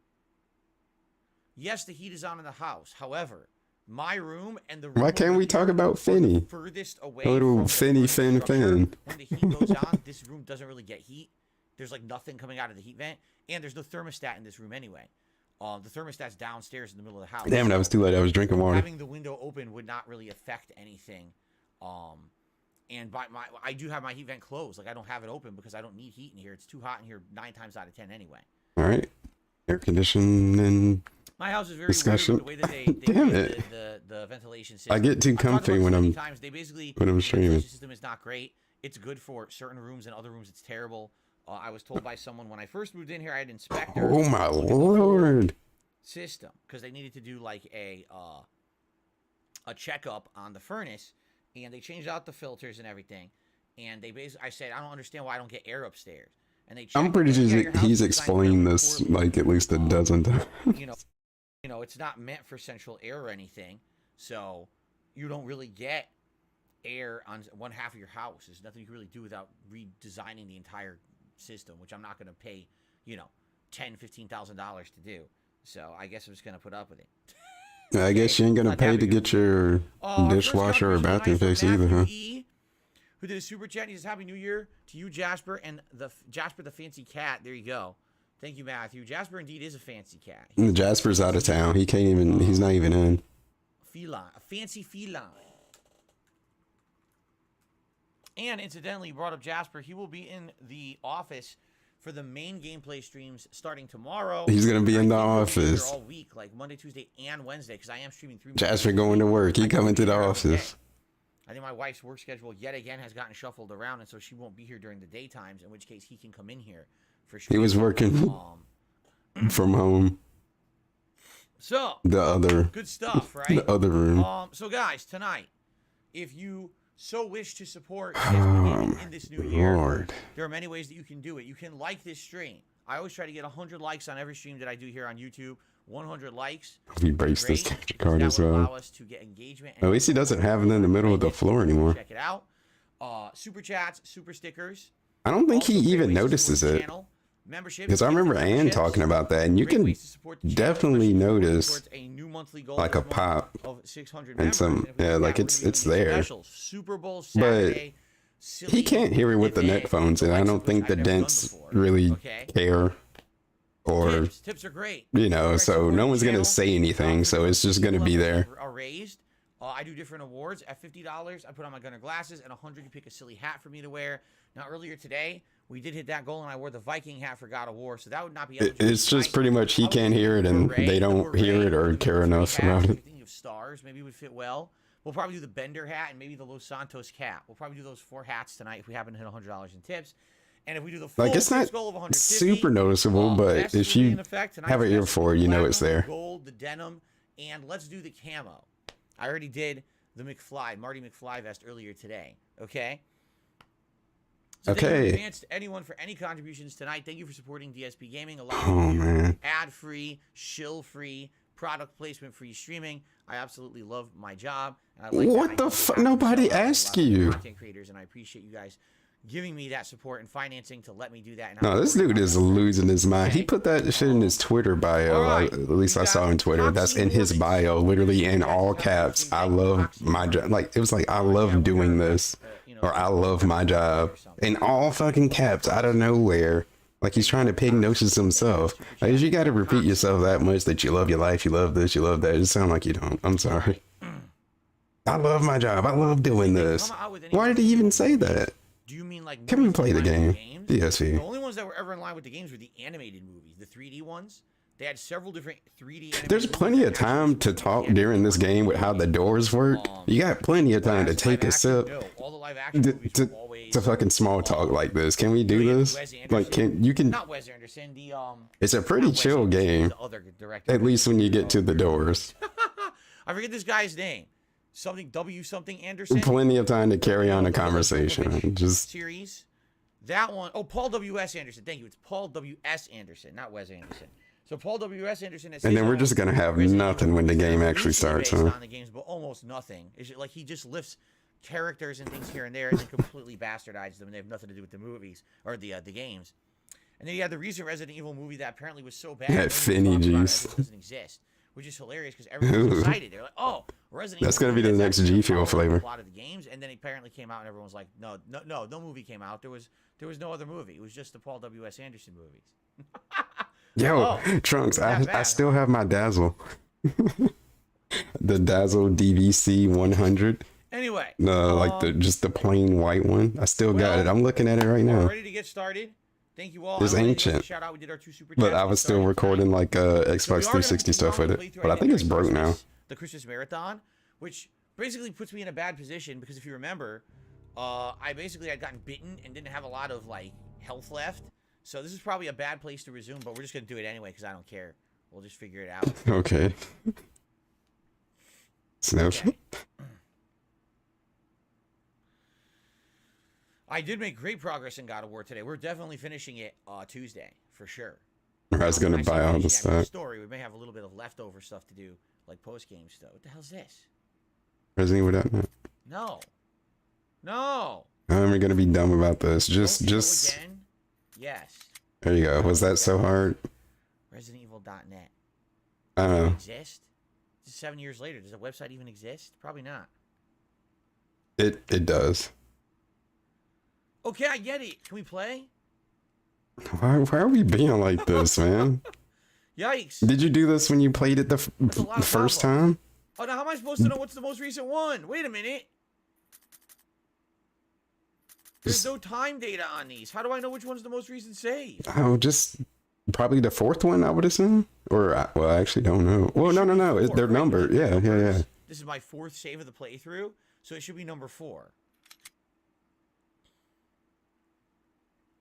Yes, the heat is on in the house. However, my room and the room. Why can't we talk about Finny? Furthest away. Little Finny Fin. When the heat goes on, this room doesn't really get heat. There's like nothing coming out of the heat vent, and there's no thermostat in this room anyway. The thermostat's downstairs in the middle of the house. Damn, that was too late. I was drinking water. Having the window open would not really affect anything. And I do have my heat vent closed. Like I don't have it open because I don't need heat in here. It's too hot in here 9 times out of 10 anyway. All right, air conditioning. My house is very discussion. weird with the way that they Damn do it. The ventilation system. I get too comfy when I'm streaming. streaming. The ventilation system is not great. It's good for certain rooms, and other rooms it's terrible. I was told by someone when I first moved in here, I had inspectors. Oh my lord! System because they needed to do like a checkup on the furnace, and they changed out the filters and everything. And they basically, I said, I don't understand why I don't get air upstairs. And they. I'm pretty sure he's explained this like at least a dozen times. It's not meant for central air or anything, so you don't really get air on one half of your house. There's nothing you can really do without redesigning the entire system, which I'm not going to pay, $10,000-$15,000 to do. So I guess I'm just going to put up with it. I guess you ain't going to pay to get your dishwasher or bathroom fixed either, huh? Who did a super chat? He says, Happy New Year to you, Jasper, and Jasper the fancy cat. There you go. Thank you, Matthew. Jasper indeed is a fancy cat. Jasper's out of town. He can't even, he's not even in. Feline. A fancy feline. And incidentally, you brought up Jasper. He will be in the office for the main gameplay streams starting tomorrow. He's going to be in the office all week, like Monday, Tuesday, and Wednesday, because I am streaming 3 Jasper going to work. He coming to the office. I think my wife's work schedule yet again has gotten shuffled around, and so she won't be here during the daytimes, in which case he can come in here for sure. He was working from home. So, the other. Good stuff, right? The other room. So, guys, tonight, if you so wish to support in this new year, there are many ways that you can do it. You can like this stream. I always try to get 100 likes on every stream that I do here on YouTube. 100 likes. He breaks this capture card as well. Allow us to get engagement. At least he doesn't have it in the middle of the floor anymore. Check it out. Super chats, super stickers. I don't think he even notices it. Because I remember Ann talking about that, and you can definitely notice like a pop and some, like it's there. But he can't hear it with the neck phones, and I don't think the dents really care. Or tips are great. So no one's gonna say anything, so it's just gonna be there. Are raised. I do different awards. At $50, I put on my Gunner glasses. At $100, you pick a silly hat for me to wear. Now, earlier today, We did hit that goal, and I wore the Viking hat for God of War, so that would not be. It's just pretty much he can't hear it, and they don't hear it or care enough about it. Thinking of stars, maybe would fit well. We'll probably do the Bender hat and maybe the Los Santos cap. We'll probably do those 4 hats tonight if we happen to hit $100 in tips. And if we do the full it's not goal of 150, super noticeable, but if you have an ear for it, you know it's there. Gold, the denim, and let's do the camo. I already did the McFly, Marty McFly vest earlier today. Okay. So thank you in advance to anyone for any contributions tonight. Thank you for supporting DSP Gaming. Ad-free, shill-free, product placement-free streaming. I absolutely love my job, and I like what the fuck? Nobody asked you. Content creators, and I appreciate you guys giving me that support and financing to let me do that. And no, this dude is losing his mind. He put that shit in his Twitter bio. Right. At least I saw on Twitter. That's in his bio, literally in all caps. I love my job. Like, it was like, I love doing this, or I love my job, in all fucking caps, out of nowhere. Like, he's trying to pig notions himself. Like, you got to repeat yourself that much that you love your life, you love this, you love that. It sounds like you don't. I'm sorry. I love my job. I love doing this. Why did he even say that? Do you mean like? Can we play the game? DSP. The only ones that were ever in line with the games were the animated movies, the 3D ones. They had several different 3D. There's plenty of time to talk during this game with how the doors work. You got plenty of time to take a sip. All the live action movies were always to fucking small talk like this. Can we do this? Like, you can. Not Wes Anderson. It's a pretty chill game. At least when you get to the doors. I forget this guy's name. Something W something Anderson. Plenty of time to carry on a conversation. Just series. That one. Oh, Paul W.S. Anderson. Thank you. It's Paul W.S. Anderson, not Wes Anderson. So Paul W.S. Anderson. And then we're just gonna have nothing when the game actually starts, huh? On the games, but almost nothing. It's like he just lifts characters and things here and there, and then completely bastardizes them, and they have nothing to do with the movies or the games. And then you had the recent Resident Evil movie that apparently was so bad that Finny juice doesn't exist. Which is hilarious because everyone's excited. They're like, "Oh, Resident Evil." That's gonna be the next G Fuel flavor. A lot of the games, and then it apparently came out, and everyone's like, "No movie came out. There was no other movie. It was just the Paul W.S. Anderson movies." Yo, Trunks, I still have my Dazzle, the Dazzle DVC 100. Anyway, no, like just the plain white one. I still got it. I'm looking at it right now. We're ready to get started. Thank you all. It's ancient. Shout out. We did our 2 super but I was still recording like Xbox 360 stuff with it. But I think it's broke now. The Christmas Marathon, which basically puts me in a bad position because if you remember, I had gotten bitten and didn't have a lot of like health left. So this is probably a bad place to resume, but we're just gonna do it anyway because I don't care. We'll just figure it out. Okay. Sniff. Okay. I did make great progress in God of War today. We're definitely finishing it Tuesday for sure. I was gonna buy all the stuff. Story. We may have a little bit of leftover stuff to do, like post game stuff. What the hell's this? Resident Evil. No. I'm gonna be dumb about this. Just. Again? Yes. There you go. Was that so hard? ResidentEvil.net. I don't know. Exist? 7 years later, does the website even exist? Probably not. It does. Okay, I get it. Can we play? Why are we being like this, man? Yikes. Did you do this when you played it the first time? Oh, now how am I supposed to know what's the most recent one? Wait a minute. There's no time data on these. How do I know which one's the most recent save? Oh, just probably the 4th one, I would assume. Or, well, I actually don't know. Well, no. They're numbered. Yeah. This is my 4th save of the playthrough, so it should be number 4.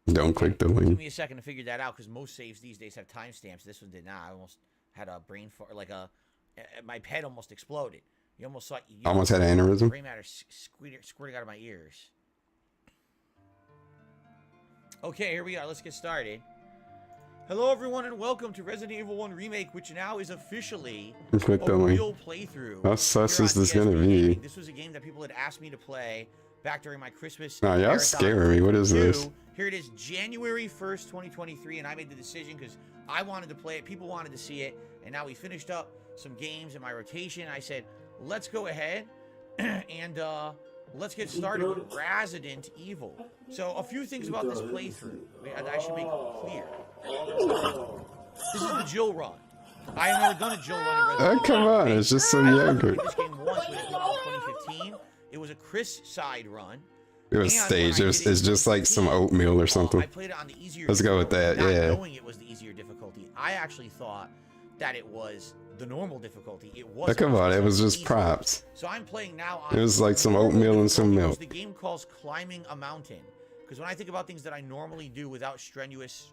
Don't click the link. Give me a second to figure that out because most saves these days have timestamps. This one did not. I almost had a brain fart, my head almost exploded. You almost saw. Almost had an aneurysm. Brain matter squirting out of my ears. Okay, here we are. Let's get started. Hello, everyone, and welcome to Resident Evil 1 Remake, which now is officially a real playthrough. How sus is this gonna be? This was a game that people had asked me to play back during my Christmas. Oh, y'all scaring me. What is this? Here it is, January 1st, 2023, and I made the decision because I wanted to play it, people wanted to see it, and now we finished up some games in my rotation. I said, let's go ahead and let's get started with Resident Evil. So, a few things about this playthrough I should make clear. This is the Jill run. I have never done a Jill run in Resident Evil. Come on, it's just some younger. This game once when it came out in 2015. It was a Chris side run. It was And staged. when I It's did it in just like some 2015, oatmeal or something. I played it on the easier. Let's go with that, not yeah. knowing it was the easier difficulty. I actually thought that it was the normal difficulty. It Oh, wasn't. come on, it was just easy. props. So I'm playing now on. It was like some normal oatmeal and some difficulty, which milk. The game calls climbing a mountain. Because when I think about things that I normally do without strenuous,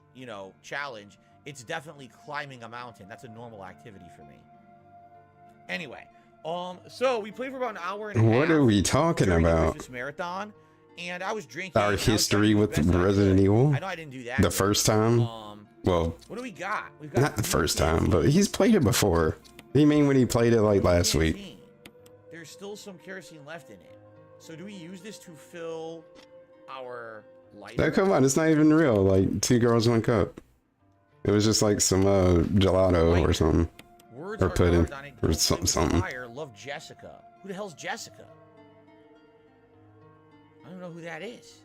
challenge, it's definitely climbing a mountain. That's a normal activity for me. Anyway, so we played for about an hour and a half. What are we talking during the about? Christmas marathon, and I was drinking. Our and I was trying history to do with the best I Resident could. Evil? I know I didn't do that. The good. first time? Well, What do we got? We've got not the blue first time, canteen. but he's played it before. You mean when he played it like last week? Canteen. There's still some kerosene left in it. So do we use this to fill our lighter? No, come on, it's not even real. Like 2 girls, 1 cup. It was just like some gelato or something. Words or are pudding, carved on a or gold something, plate with something. fire. Love Jessica. Who the hell's Jessica? I don't know who that is.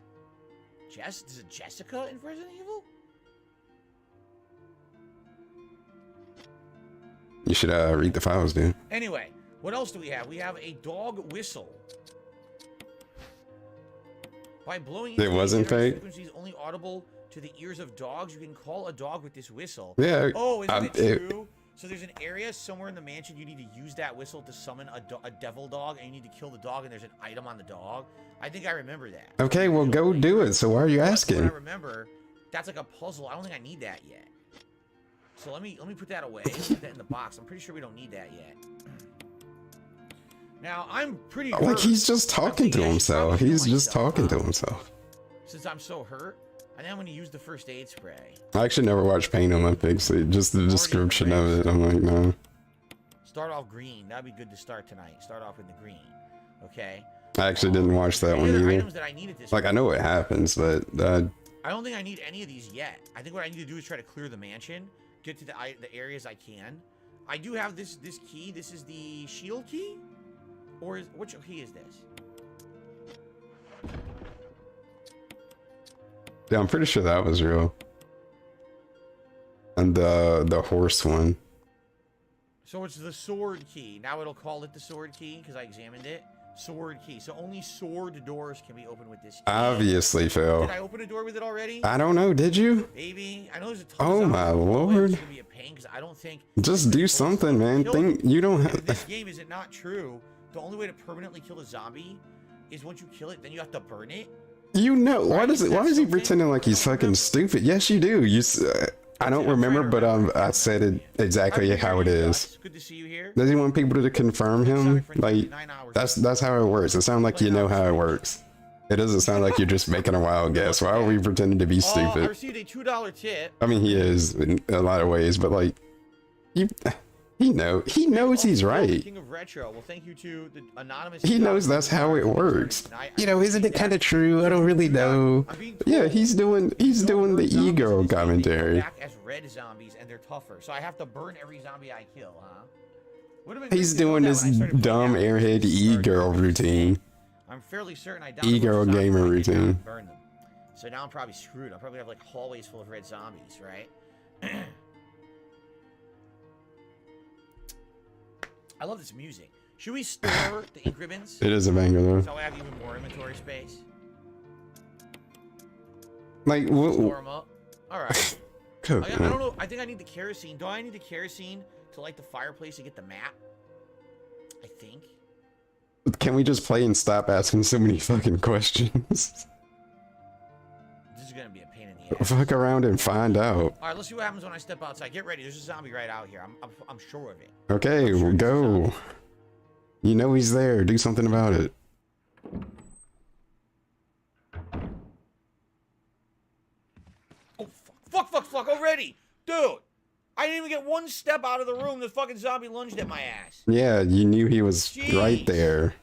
Is it Jessica in Resident Evil? You should read the files, dude. Anyway, what else do we have? We have a dog whistle. By blowing It wasn't fake? frequencies only audible to the ears of dogs, you can call a dog with this whistle. Yeah. Oh, isn't it true? So there's an area somewhere in the mansion you need to use that whistle to summon a devil dog, and you need to kill the dog, and there's an item on the dog. I think I remember that. Okay, well, go do it. So why are you But what asking? I remember, that's like a puzzle. I don't think I need that yet. So let me put that away. Put that in the box. I'm pretty sure we don't need that yet. Now I'm pretty Like hurt. he's just talking to I should himself. probably He's heal just myself, talking to huh? himself. Since I'm so hurt, I think I'm gonna use the first aid spray. I actually never watched Pain Olympics. So just the description of it, I'm like, no. Start off green. That'd be good to start tonight. Start off with the green. Okay. I actually didn't watch that Any one other either. items that I need at this Like I point? know what happens, but I don't think I need any of these yet. I think what I need to do is try to clear the mansion, get to the areas I can. I do have this key. This is the shield key, or which key is this? yeah, I'm pretty sure that was real. And the horse one. So it's the sword key. Now it'll call it the sword key because I examined it. Sword key. So only sword doors can be opened with this key. Obviously, Phil. Did I open a door with it already? I don't know. Did you? Maybe. I know there's a ton Oh of my zombies. lord. It's gonna be a pain because I don't think. Just do something, man. Think you don't In have. this game, is it not true? The only way to permanently kill a zombie is once you kill it, then you have to burn it. You know why Right? does it? Why That's is he something pretending like he's I don't fucking remember. stupid? Yes, you do. I don't I'm remember, trying to but remember. I said it exactly how it is. Good to see you here. Does he want people to confirm Sorry him? for Like 9 hours. that's how it works. It sounds like you know how it works. It doesn't sound like you're just making a wild guess. Why are we pretending to be I stupid? received a $2 tip. I mean, he is in a lot of ways, but like, he knows he's right. King of Retro. Well, thank you to the anonymous. He knows that's how it works. You know, isn't it kind of true? I don't really know. I'm being Yeah, told he's doing the zombies in e-girl this game, they come commentary. back as red zombies and they're tougher. So I have to burn every zombie I kill, huh? Would've been He's good to know doing that this when I started dumb playing out. airhead e-girl routine. I'm fairly certain I E-girl downloaded gamer zombies and routine. burn them. So now I'm probably screwed. I'll probably have like hallways full of red zombies, right? I love this music. Should we store the ink ribbons? It is a banger though. So I have even more inventory space. Like, Store them up. All right. cook, I man. don't know. I think I need the kerosene. Do I need the kerosene to light the fireplace to get the map? I think. Can we just play and stop asking so many fucking questions? This is gonna be a pain in the ass. Fuck around and find out. All right, let's see what happens when I step outside. Get ready. There's a zombie right out here. I'm sure of it. Okay, I'm sure well, it's a go. zombie. You know he's there. Do something about it. Oh fuck already, dude! I didn't even get one step out of the room. The fucking zombie lunged at my ass. Yeah, you knew he was right Jeez. there.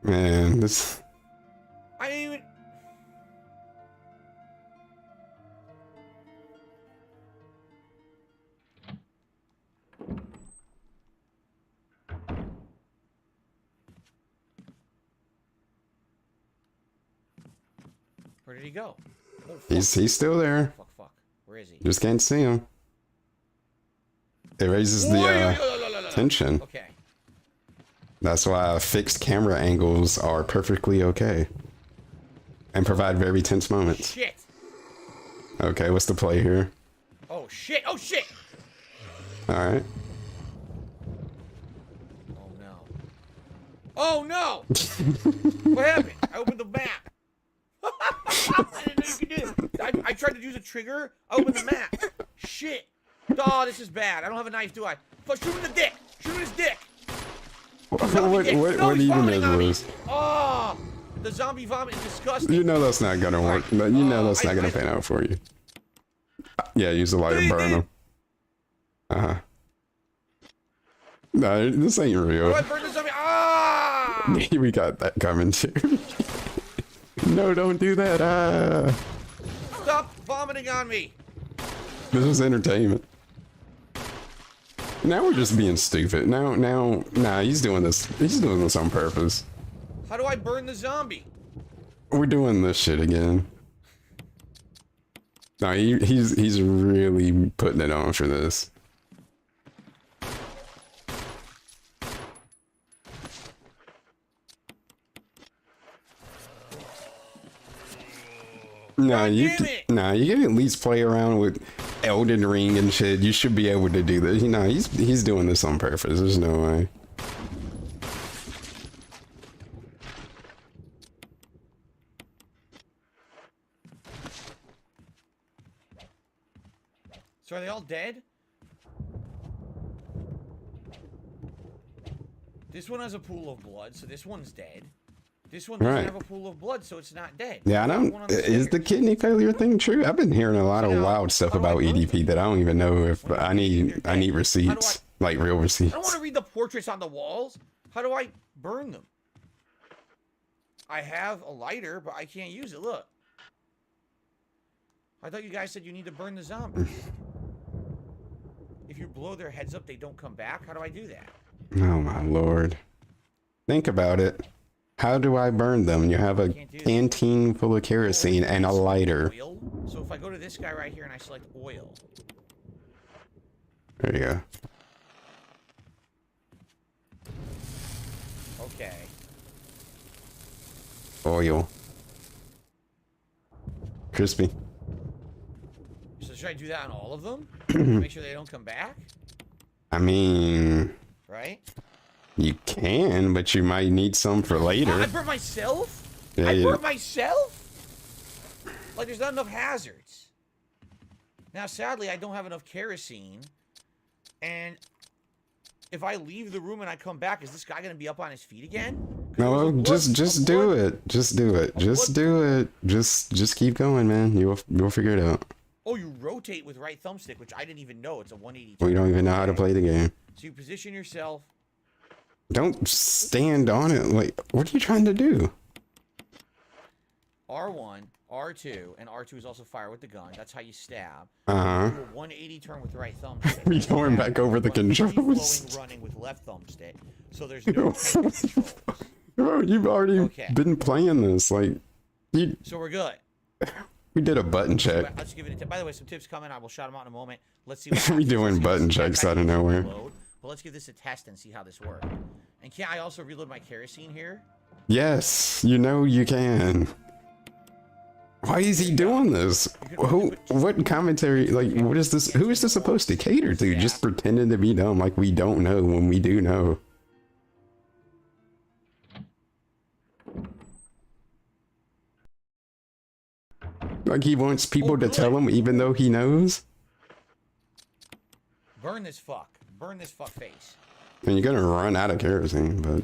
Man, this. I didn't even. Where did he go? Oh, fuck. He's still there. Fuck. Where is he? Just can't see him. It raises the tension. Okay. That's why fixed camera angles are perfectly okay. and provide very tense moments. Shit. Okay, what's the play here? Oh shit! Oh shit! All right. Oh no. Oh no! What happened? I opened the map. I didn't know you could do it. I tried to use a trigger. I opened the map. Shit. Oh, this is bad. I don't have a knife, do I? Shoot him in the dick. Shoot him in his dick. What even is this? Oh, the zombie vomit is disgusting. You know that's not gonna work. You know that's not gonna pan out for you. Yeah, use the lighter, burn them. Uh-huh. No, this ain't real. How do I burn the zombie? Ah! We got that coming too. No, don't do that. Stop vomiting on me. This is entertainment. Now we're just being stupid. Nah, he's doing this. He's doing this on purpose. How do I burn the zombie? We're doing this shit again. No, he's really putting it on for this. Nah, you can at least play around with Elden Ring and shit. You should be able to do this. You know, he's doing this on purpose. There's no way. So are they all dead? This one has a pool of blood, so this one's dead. This one doesn't have a pool of blood, so it's not dead. Yeah, I don't. Is the kidney failure thing true? I've been hearing a lot of wild stuff about EDP that I don't even know if I need receipts, like real receipts. I don't want to read the portraits on the walls. How do I burn them? I have a lighter, but I can't use it. Look. I thought you guys said you need to burn the zombies. If you blow their heads up, they don't come back. How do I do that? Oh my lord. Think about it. How do I burn them? You have a canteen full of kerosene and a lighter. Oil. So if I go to this guy right here and I select oil. There you go. Okay. Oil. Crispy. So should I do that on all of them? Make sure they don't come back? I mean... Right? You can, but you might need some for later. I burnt myself? Yeah, I burnt myself? Like, there's not enough hazards. Now, sadly, I don't have enough kerosene. And if I leave the room and I come back, is this guy going to be up on his feet again? No, just do it. Just do it. Just do it. Just keep going, man. You'll figure it out. Oh, you rotate with right thumbstick, which I didn't even know. It's a 180. We don't even know how to play the game. So you position yourself. Don't stand on it. Like, what are you trying to do? R1, R2, and R2 is also fire with the gun. That's how you stab. Uh-huh. Do a 180 turn with the right thumbstick. We going back over the controls. Running with left thumbstick. So there's no controls. Bro, you've already been playing this. Like, So we're good. We did a button check. Let's give it a by the way, some tips coming. I will shout them out in a moment. Let's see what we doing button checks out of nowhere. But let's give this a test and see how this works. And can I also reload my kerosene here? Yes, you know you can. Why is he doing this? What commentary, like, what is this? Who is this supposed to cater to? Just pretending to be dumb like we don't know when we do know. Like he wants people to tell him even though he knows? Burn this fuck. Burn this fuck face. And you're gonna run out of kerosene, but...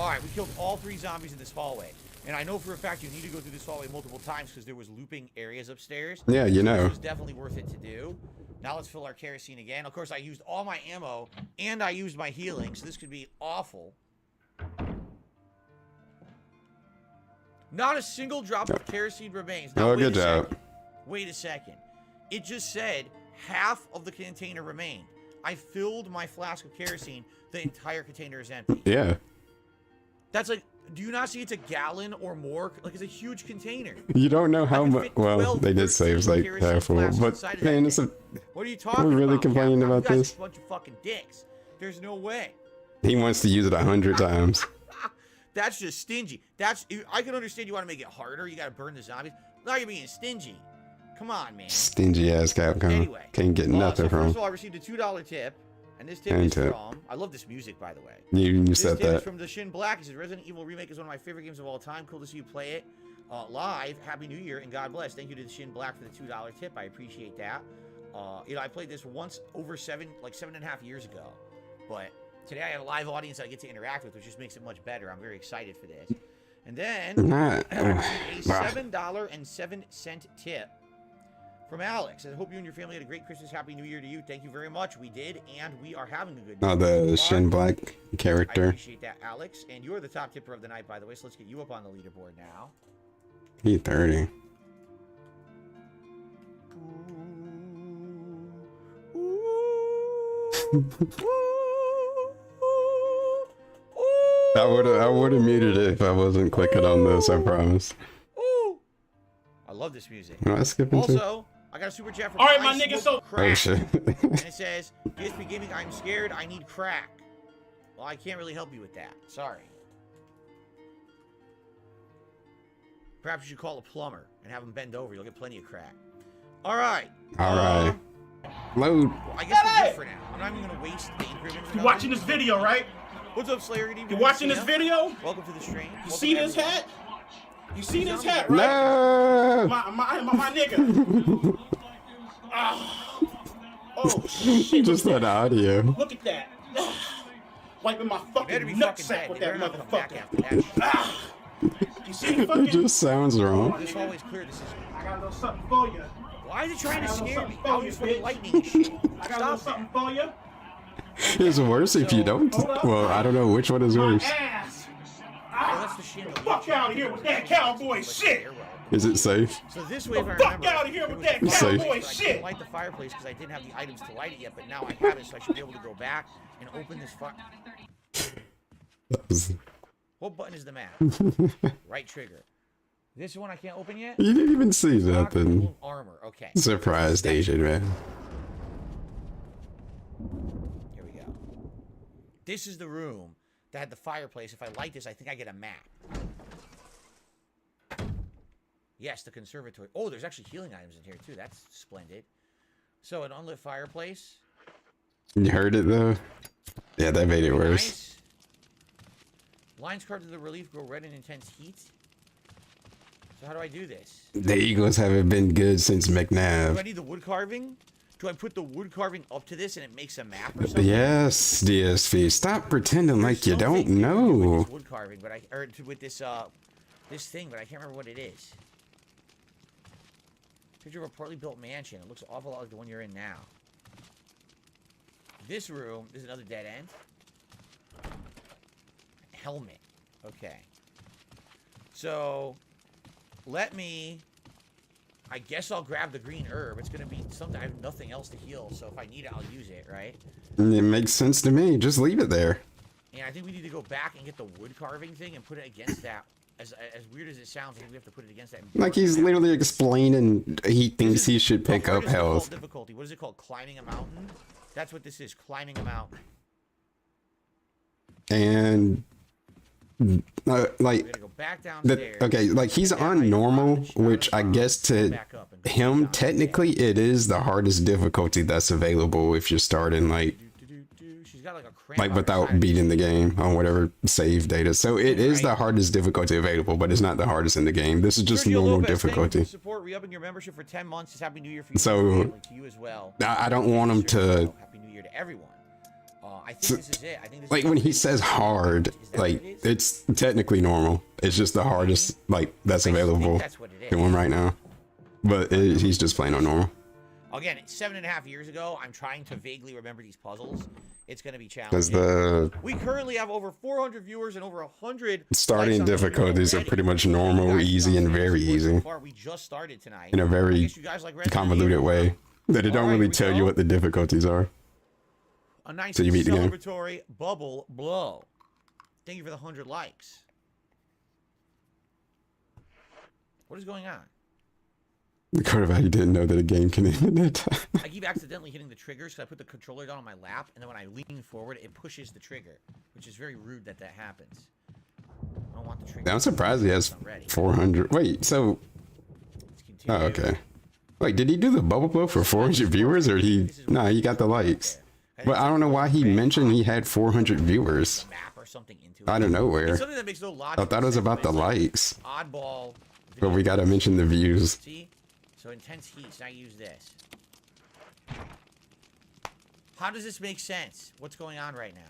Alright, we killed all 3 zombies in this hallway. And I know for a fact you need to go through this hallway multiple times because there was looping areas upstairs. Yeah, you know. It was definitely worth it to do. Now let's fill our kerosene again. Of course, I used all my ammo and I used my healing, so this could be awful. Not a single drop of kerosene remains. Now, good job. Wait a second. It just said half of the container remained. I filled my flask of kerosene. The entire container is empty. Yeah. That's like, do you not see it's a gallon or more? Like, it's a huge container. You don't know how much. Well, they did say it was like half full, but man, it's a. What are you talking about? We're really complaining about this. You guys are a bunch of fucking dicks. There's no way. He wants to use it 100 times. That's just stingy. I can understand you want to make it harder. You got to burn the zombies. Now you're being stingy. Come on, man. Stingy ass Capcom. Anyway, Can't get nothing so from. first of all, I received a $2 tip, and this tip is from. I love this music, by the way. You This said tip is that. from the Shin Black. He says Resident Evil Remake is one of my favorite games of all time. Cool to see you play it live. Happy New Year and God bless. Thank you to the Shin Black for the $2 tip. I appreciate that. You know, I played this once over 7.5 years ago, but today I have a live audience that I get to interact with, which just makes it much better. I'm very excited for this. And then Not, a $7.07 tip from Alex. I hope you and your family had a great Christmas. Happy New Year to you. Thank you very much. We did, and we are having a good New Oh, Year. the Shin Black I character. appreciate that, Alex. And you're the top tipper of the night, by the way, so let's get you up on the leaderboard now. He 30. I would have muted it if I wasn't clicking on this, I promise. I love this music. Am I skipping to? Also, I got a super chat from All right, my Ice nigga, Wolf so- Crack. Oh shit. And it says, DSP Gaming, I'm scared. I need crack. Well, I can't really help you with that. Sorry. Perhaps you should call a plumber and have him bend over. You'll get plenty of crack. All right. Alright. Load. I guess we're good for now. I'm not even going to waste the increment. You watching this video, right? What's up, Slayer? Good evening. You watching this Sam. video? Welcome to the stream. You Welcome see this everyone. hat? You see this hat, right? No! My nigga. Oh shit! Just that audio. Look at that. Wiping my You better fucking be fucking nutsack dead. with You better that not come back motherfucker. after that shit. You see the It fucking? just sounds wrong. This always clear. This is. I got a little something for you. Why is it trying to I got a little scare me? something for How you, is fucking bitch. lightning and shit? I got a little Stop something that. for you. It's worse if you don't. Hold up. Well, I don't know which one is My worse. ass. Oh, that's the shit. Fuck out of here with that cowboy shit. Is it safe? So this way, if I The fuck remember, outta here there with was a that fireplace, cowboy but I shit. couldn't light the fireplace because I didn't have the items to light it yet, but now I have it, so I should be able to go back and open this fire. That was- What button is the map? Right trigger. This one I can't open yet? You didn't even see Lock nothing. room armor. Okay. Surprised Asian man. Here we go. This is the room that had the fireplace. If I light this, I think I get a map. Yes, the conservatory. Oh, there's actually healing items in here too. That's splendid. So an unlit fireplace. You heard it though? Yeah, that made it worse. Nice. Lines carved to the relief grow red in intense heat. So how do I do this? The Eagles haven't been good since Do I McNabb. need the wood carving? Do I put the wood carving up to this and it makes a map or something? Yes, DSP. Stop pretending like you There's don't something to do with know. this wood carving, but with this this thing, but I can't remember what it is. Picture of a partly built mansion. It looks an awful lot like the one you're in now. This room is another dead end. Helmet. Okay. So, let me... I guess I'll grab the green herb. It's going to be something... I have nothing else to heal, so if I need it, I'll use it, right? It makes sense to me. Just leave it there. And I think we need to go back and get the wood carving thing and put it against that. As weird as it sounds, I think we have to put it against that. Like he's literally explaining he thinks he should How pick hard up is default health. difficulty? What is it called? Climbing a mountain? That's what this is. Climbing a mountain. And like We're gonna go back downstairs. okay, like he's Yeah, on I- normal, I'm which I fine. guess to Back up and go him downstairs. technically it is the hardest difficulty that's available if you're starting like She's got like a cramp like on her without side. beating the game on whatever save data. So it is the hardest difficulty available, but it's not the hardest in the game. This is just Sergio normal Lopez, thank you for difficulty. the support, re-upping your membership for 10 months. It's Happy New Year for you. So, and your family, to you as well. I don't want him to Happy New Year to everyone. I think this is it. I think this like is when he says hard, Is that what like it is? it's technically normal. It's just the hardest like that's I think available that's what it to is. him right now. But he's just playing on normal. Again, 7.5 years ago, I'm trying to vaguely remember these puzzles. It's going to be Because challenging. the We currently have over 400 viewers and over 100 starting likes on the video difficulties are already. pretty much You normal, guys easy, have and done very so easy far. We just started tonight. in a I very guess you guys like Resident convoluted Evil. way that it don't Alright, really here we tell go. you what the difficulties are. A nice So you beat the game. celebratory bubble blow. Thank you for the 100 likes. What is going on? The Cordova, you didn't know that a game can end at that time. I keep accidentally hitting the triggers because I put the controller down on my lap, and then when I lean forward, it pushes the trigger, which is very rude that that happens. the trigger. I'm surprised he has 400. Wait, so Let's continue. oh, okay. Wait, did he do the bubble blow for 400 viewers, or he? Nah, he got the likes. But I don't know why he mentioned he had 400 viewers Map or something into it. out of nowhere. It's something that makes no I logical thought it was sense, about but the it's like likes, oddball. but we gotta mention the views. See? So intense heat. So I use this. How does this make sense? What's going on right now?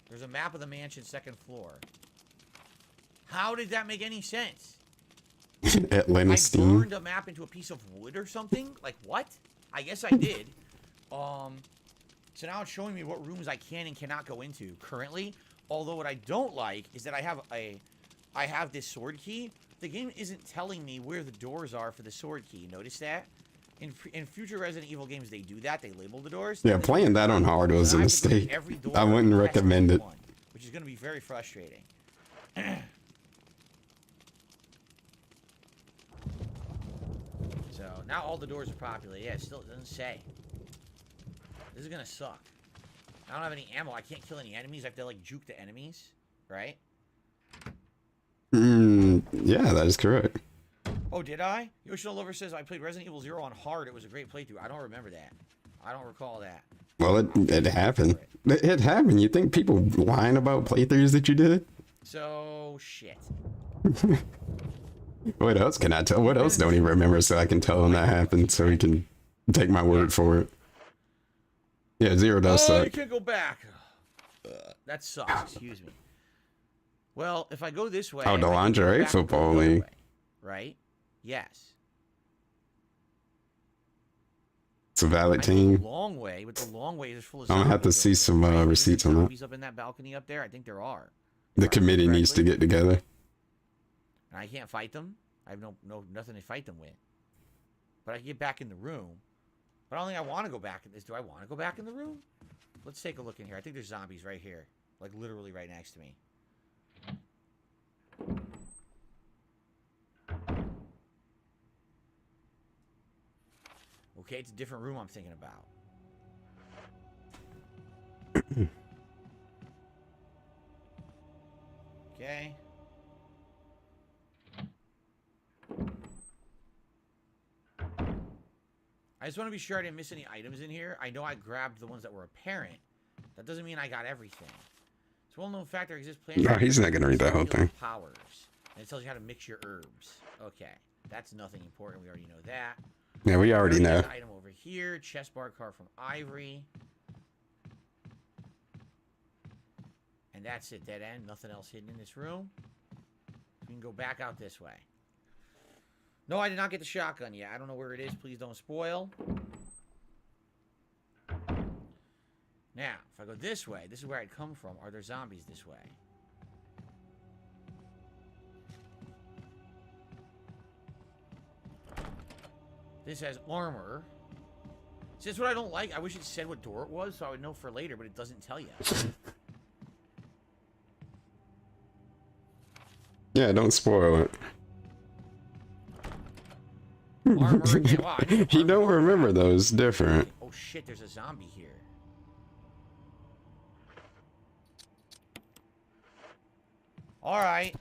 There's a map of the mansion, second floor. How did that make any sense? Atlanta I Steam. burned a map into a piece of wood or something? Like what? I guess I did. So now it's showing me what rooms I can and cannot go into currently. Although what I don't like is that I have this sword key. The game isn't telling me where the doors are for the sword key. Notice that? In future Resident Evil games, they do that. They label the doors. Yeah, playing that on hard was So a I have to go to mistake. every door I wouldn't and recommend test it. one, which is going to be very frustrating. So now all the doors are populated. Yeah, it still doesn't say. This is going to suck. I don't have any ammo. I can't kill any enemies. I have to like juke the enemies, right? Yeah, that is correct. Oh, did I? Yoshino Lover says, I played Resident Evil 0 on hard. It was a great playthrough. I don't remember that. I don't recall that. Well, it happened. It happened. You think people lying about playthroughs that you did? So, shit. What else can I tell? What else don't he remember so I can tell him that happened so he can take my word for it? Yeah, 0 does Oh, you suck. can't go back. That sucks. Excuse me. Well, if I go this way... Oh, the I can go lingerie back and go football the other league. way, right? Yes. It's a valid I took team. the long way, but the long way is full of I'm gonna have to zombies see over some there, right? Is there receipts on that. zombies up in that balcony up there? I think there are. The If I remember committee needs to correctly. get together. And I can't fight them. I have nothing to fight them with. But I can get back in the room. But I don't think I want to go back in this. Do I want to go back in the room? Let's take a look in here. I think there's zombies right here. Like literally right next to me. Okay, it's a different room I'm thinking about. Okay. I just want to be sure I didn't miss any items in here. I know I grabbed the ones that were apparent. That doesn't mean I got everything. It's a well-known fact there exists plants. No, he's not gonna read that whole thing. Powers. And it tells you how to mix your herbs. Okay. That's nothing important. We already know that. Yeah, we already know. There's an item over here. Chest bar card from Ivory. And that's it. Dead end. Nothing else hidden in this room. We can go back out this way. No, I did not get the shotgun yet. I don't know where it is. Please don't spoil. Now, if I go this way, this is where I'd come from. Are there zombies this way? This has armor. See, that's what I don't like. I wish it said what door it was so I would know for later, but it doesn't tell you. Yeah, don't spoil it. Armor again. Wow, I know He armor. don't remember those. Different. Oh shit, there's a zombie here. Alright.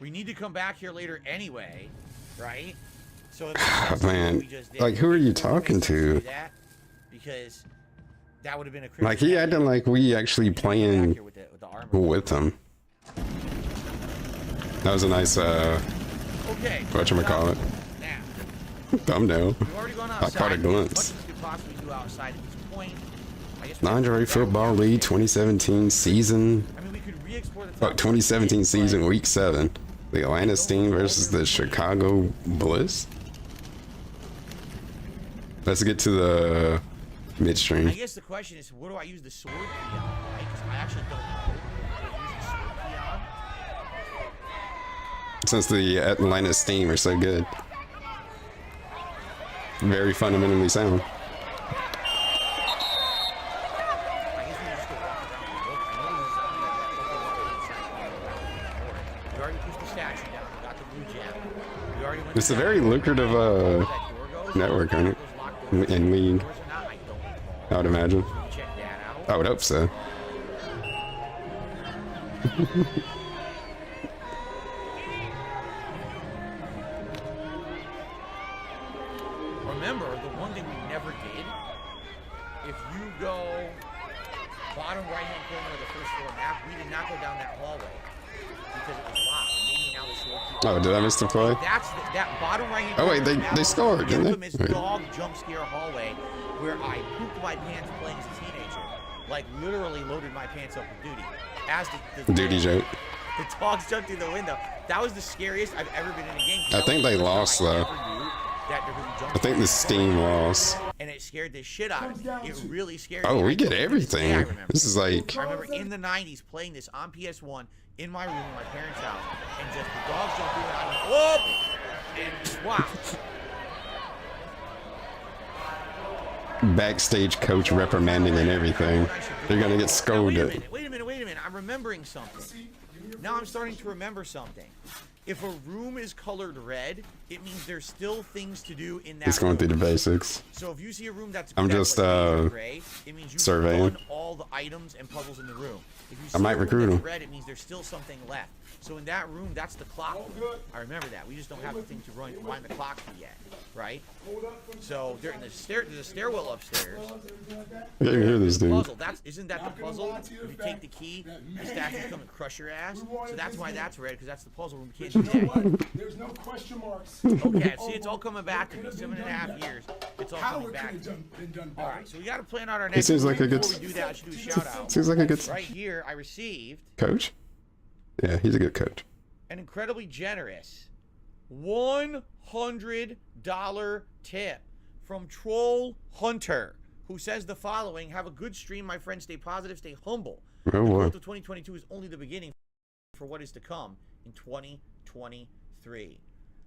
We need to come back here later anyway, right? So it makes sense to do what Man, we just did. like, who are you It makes talking sense do to? that because that would have been a Like, he acting like we actually playing with the armor. with him. That was a nice, Okay. whatchamacallit, Now, thumbnail. we've already gone I outside. caught a As glimpse. much as we could possibly do outside at this point. I guess we have to Lingerie go Football down League here. 2017 season. I mean, we could re-explore the Oh, top 2017 but- season, week 7. The Atlanta Steam versus the Chicago Bliss. Let's get to the I midstream. guess the question is, what do I use the sword key on? Right? 'Cause I actually don't know what I use the sword key on. Since the Atlanta Steam are so good. Very fundamentally sound. I guess we just go walk around and look. I know there's a zombie that we already pushed the statue down. We got the blue gem. We already went It's a down very there. lucrative Where that door goes, network, ain't it? those locked doors. And league, Doors or not, I don't I recall. would imagine. Check that out. I would hope so. Remember, the one thing we never did, if you go bottom right-hand corner of the first floor map, we did not go down that hallway because it was locked. Maybe now the sword keeps. Oh, did I miss the play? That's that bottom right-hand Oh, corner. wait, they scored, didn't they? Infamous dog jump scare hallway where I pooped my pants playing as a teenager. Like, literally loaded my pants up with duty. As the Duty joke. The dogs jumped through the window. That was the scariest I've ever been in a game. I think they lost, though. I think the Steam lost. And it scared the shit out of me. It really scared Oh, me. we get everything. This is like... I remember in the 90s playing this on PS1 in my room in my parents' house, and just the dogs jumped through and I went, whoop! And wow. Backstage coach reprimanding and everything. They're gonna get scolded. Wait a minute. I'm remembering something. Now I'm starting to remember something. If a room is colored red, it means there's still things to do in that It's going room. through the basics. So if you see a room that's I'm just, gray, it means you've surveying. done all the items and puzzles in the room. If you see I might a room recruit that's him. red, it means there's still something left. So in that room, that's the clock room. I remember that. We just don't have the thing to wind the clock to yet, right? So there's a stairwell upstairs. I can't hear this dude. Puzzle. Isn't that the puzzle? If you take the key, the statues come and crush your ass. So that's why that's red, because that's the puzzle room. We can't do that. There's no question marks. Okay, see, it's all coming back to me. 7.5 years. It's all How coming it back. could have been done All better. right, so we got to plan out our next. seems like a good- Before we do that, I should do a shout out. Seems like a good Right here, I received coach. Yeah, he's a good coach. an incredibly generous $100 tip from Troll Hunter, who says the following: "Have a good stream, my friend. Stay positive, stay humble. Oh The boy. growth of 2022 is only the beginning for what is to come in 2023."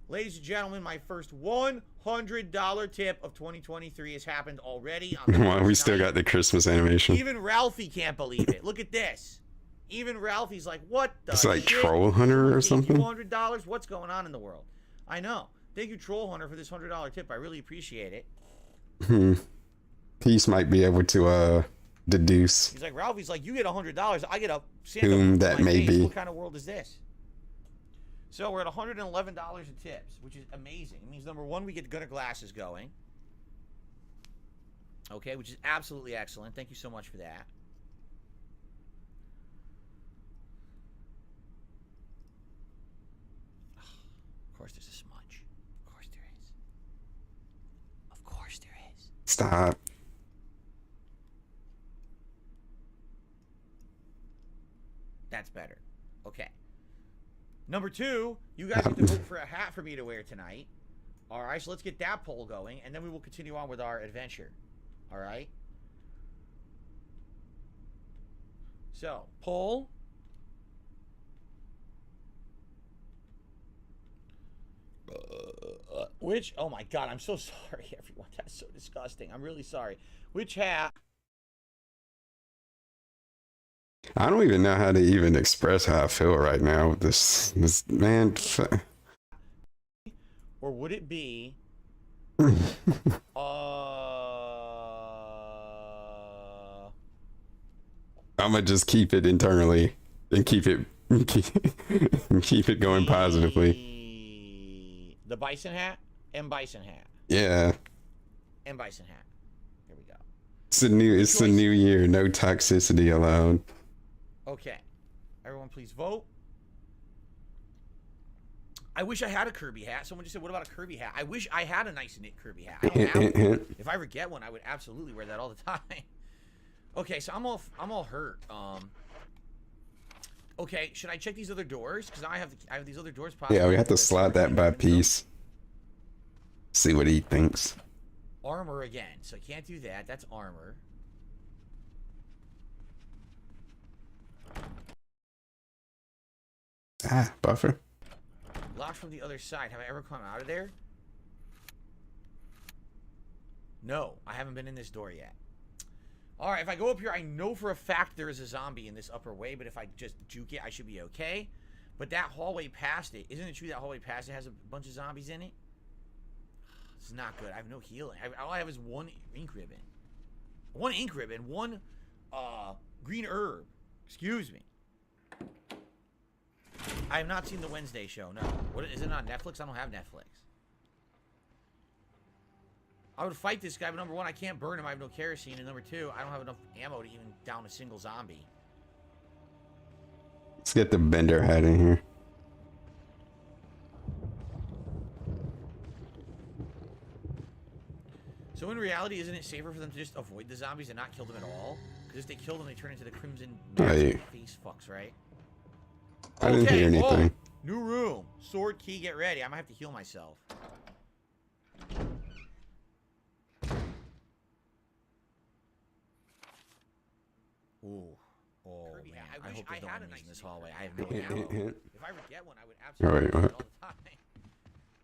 Ladies and gentlemen, my first $100 tip of 2023 has happened already. On the Well, we first still night. got the Christmas animation. Even Ralphie can't believe it. Look at this. Even Ralphie's like, what the It's like shit? Troll Hunter or Someone gave you something. $100? What's going on in the world? I know. Thank you, Troll Hunter, for this $100 tip. I really appreciate it. Peace might be able to deduce He's like, Ralphie's like, you get $100. I get a Santa whom on that my may face. be. What kind of world is this? So we're at $111 in tips, which is amazing. It means, number one, we get Gunnar Glasses going. Okay, which is absolutely excellent. Thank you so much for that. Of course there's a smudge. Of course there is. Of course there is. Stop. That's better. Okay. Number two, you guys get to vote for a hat for me to wear tonight. All right, so let's get that poll going, and then we will continue on with our adventure. All right? So, poll. Which, oh my God, I'm so sorry, everyone. That's so disgusting. I'm really sorry. Which hat? I don't even know how to even express how I feel right now with this man. Or would it be I'm gonna just keep it internally and keep it keep it going positively. the bison hat? M bison hat. Yeah, M bison hat. Here we go. it's a new year. No toxicity allowed. Okay. Everyone please vote. I wish I had a Kirby hat. Someone just said, what about a Kirby hat? I wish I had a nice knit Kirby hat. I don't have one. If I ever get one, I would absolutely wear that all the time. Okay, so I'm all hurt. Okay, should I check these other doors? Because I have these other doors. Yeah, we have to slot that by piece. See what he thinks. Armor again, so I can't do that. That's armor. Ah, buffer. Locked from the other side. Have I ever come out of there? No, I haven't been in this door yet. Alright, if I go up here, I know for a fact there is a zombie in this upper way, but if I just juke it, I should be okay. But that hallway past it, isn't it true that hallway past it has a bunch of zombies in it? This is not good. I have no healing. All I have is one ink ribbon. One ink ribbon, one green herb. Excuse me. I have not seen the Wednesday show. No. What is it on Netflix? I don't have Netflix. I would fight this guy, but number one, I can't burn him. I have no kerosene, and number two, I don't have enough ammo to even down a single zombie. Let's get the bender hat in here. So in reality, isn't it safer for them to just avoid the zombies and not kill them at all? Because if they kill them, they turn into the crimson Right. face fucks, right? I didn't hear anything. Oh, new room. Sword key, get ready. I might have to heal myself. Ooh. Oh, Kirby, man. I I wish hope there's I no had a enemies in nice this hallway. I have Kirby. no Hint, ammo. hint, hint. If I would get one, I would Oh, absolutely wait, use it what? all the time.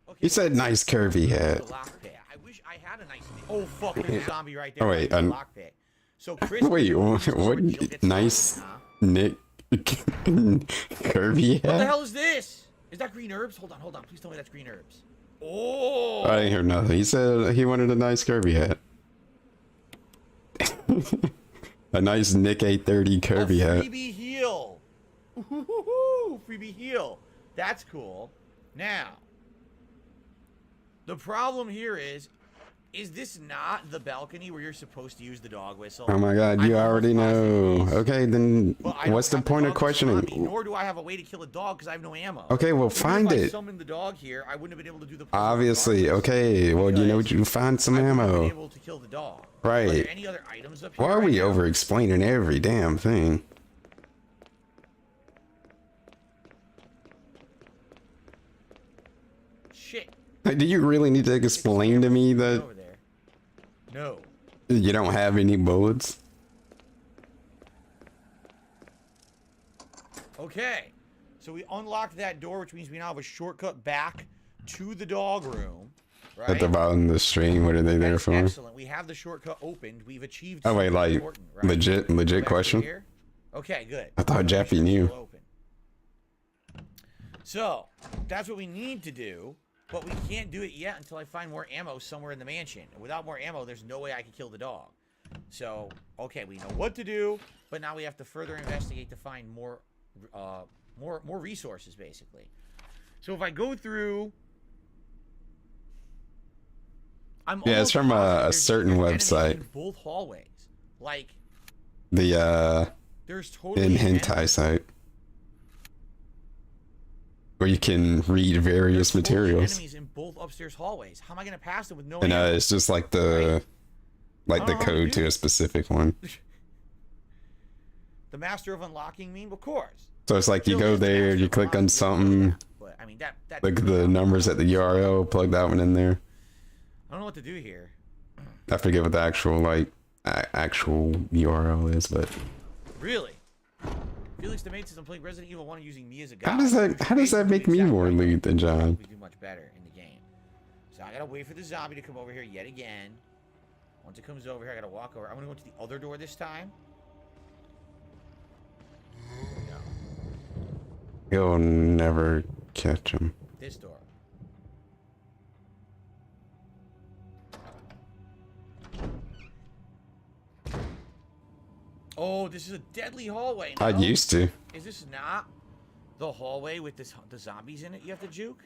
Okay, He said nice curvy hat. the lockpick. I wish I had a nice Oh, fuck. There's a zombie right there. Oh, wait, The lockpick. So Chris... Wait, what? You'll get Nice started, huh? Nick curvy What the hat? hell is this? Is that green herbs? Hold on. Please tell me that's green herbs. Oh! I didn't hear nothing. He said he wanted a nice curvy hat. A nice Nick 830 curvy hat. Freebie heal. Ooh, freebie heal. That's cool. Now, the problem here is this not the balcony where you're supposed to use the dog whistle? Oh my god, I'm you almost already know. positive it is. Okay, then But I don't what's the have point of dog whistle on me, questioning? nor do I have a way to kill a dog because I have no ammo. Okay, well Even find if I it. summoned the dog here, I wouldn't have been able to do the puzzle Obviously, regardless, okay, well you know what, because you find some I wouldn't have been ammo. able to kill the dog. Are Right. there any other items up here? Why are right we now? over explaining every damn thing? Shit. Like, do you really need to explain to me that Over there. No. you don't have any bullets? Okay. So we unlocked that door, which means we now have a shortcut back to the dog room. Right? At the bottom of the stream, what are they there That's for? excellent. We have the shortcut opened. We've achieved Oh wait, something like important, right? legit Go back through question? here. Okay, good. I thought Make sure Jeffy it's knew. still open. So, that's what we need to do, but we can't do it yet until I find more ammo somewhere in the mansion. Without more ammo, there's no way I can kill the dog. So, okay, we know what to do, but now we have to further investigate to find more resources, basically. So if I go through... Yeah, it's from a certain website. In both hallways. Like, The there's totally in an hentai enemy. site. Where you can read various There's totally materials. enemies in both upstairs hallways. How am I going to pass them with no And ammo? it's just like the like the I don't know how to code do to a this. specific one. The master of unlocking mean? Of course. So it's like you Still go is the there, master you of click on unlocking, something, But, I mean, that look at the numbers at the URL, plug that one in there. I don't know what to do here. I forget what the actual like actual URL is, but Really? Felix the Mate says I'm playing Resident Evil 1 using me as a guy. how does that make me more elite than John? We do much better in the game. So I gotta wait for the zombie to come over here yet again. Once it comes over here, I gotta walk over. I'm gonna go to the other door this time. No, You'll never catch him. this door. Oh, this is a deadly hallway. I no? used to. Is this not the hallway with the zombies in it you have to juke?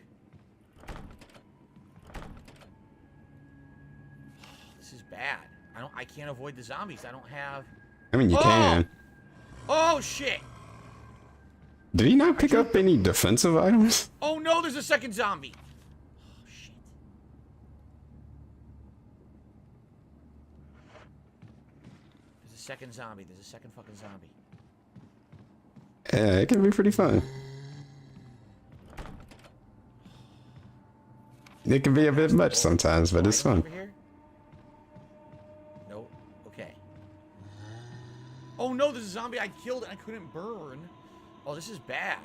This is bad. I can't avoid the zombies. I don't have... I mean, you Oh! can. Oh, shit! Did he not pick up any defensive items? Oh, no, there's a second zombie! Oh, shit. There's a second zombie. There's a second fucking zombie. Yeah, it can be pretty fun. It can be a bit much sometimes, but it's Item fun. over here? Nope. Okay. Oh no, there's a zombie I killed and I couldn't burn. Oh, this is bad.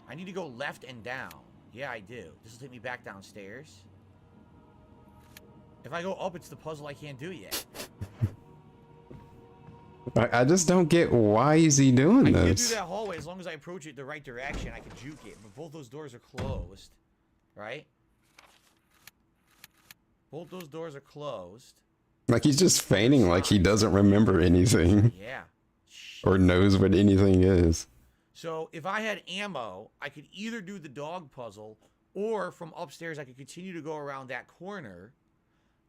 I need to go left and down. Yeah, I do. This will take me back downstairs. If I go up, it's the puzzle I can't do yet. I just don't get why is he doing I can't do this? that hallway as long as I approach it the right direction. I can juke it, but both those doors are closed. Right? Both those doors are closed. Like he's just feigning like he doesn't remember anything Yeah. or knows what anything is. So if I had ammo, I could either do the dog puzzle, or from upstairs I could continue to go around that corner,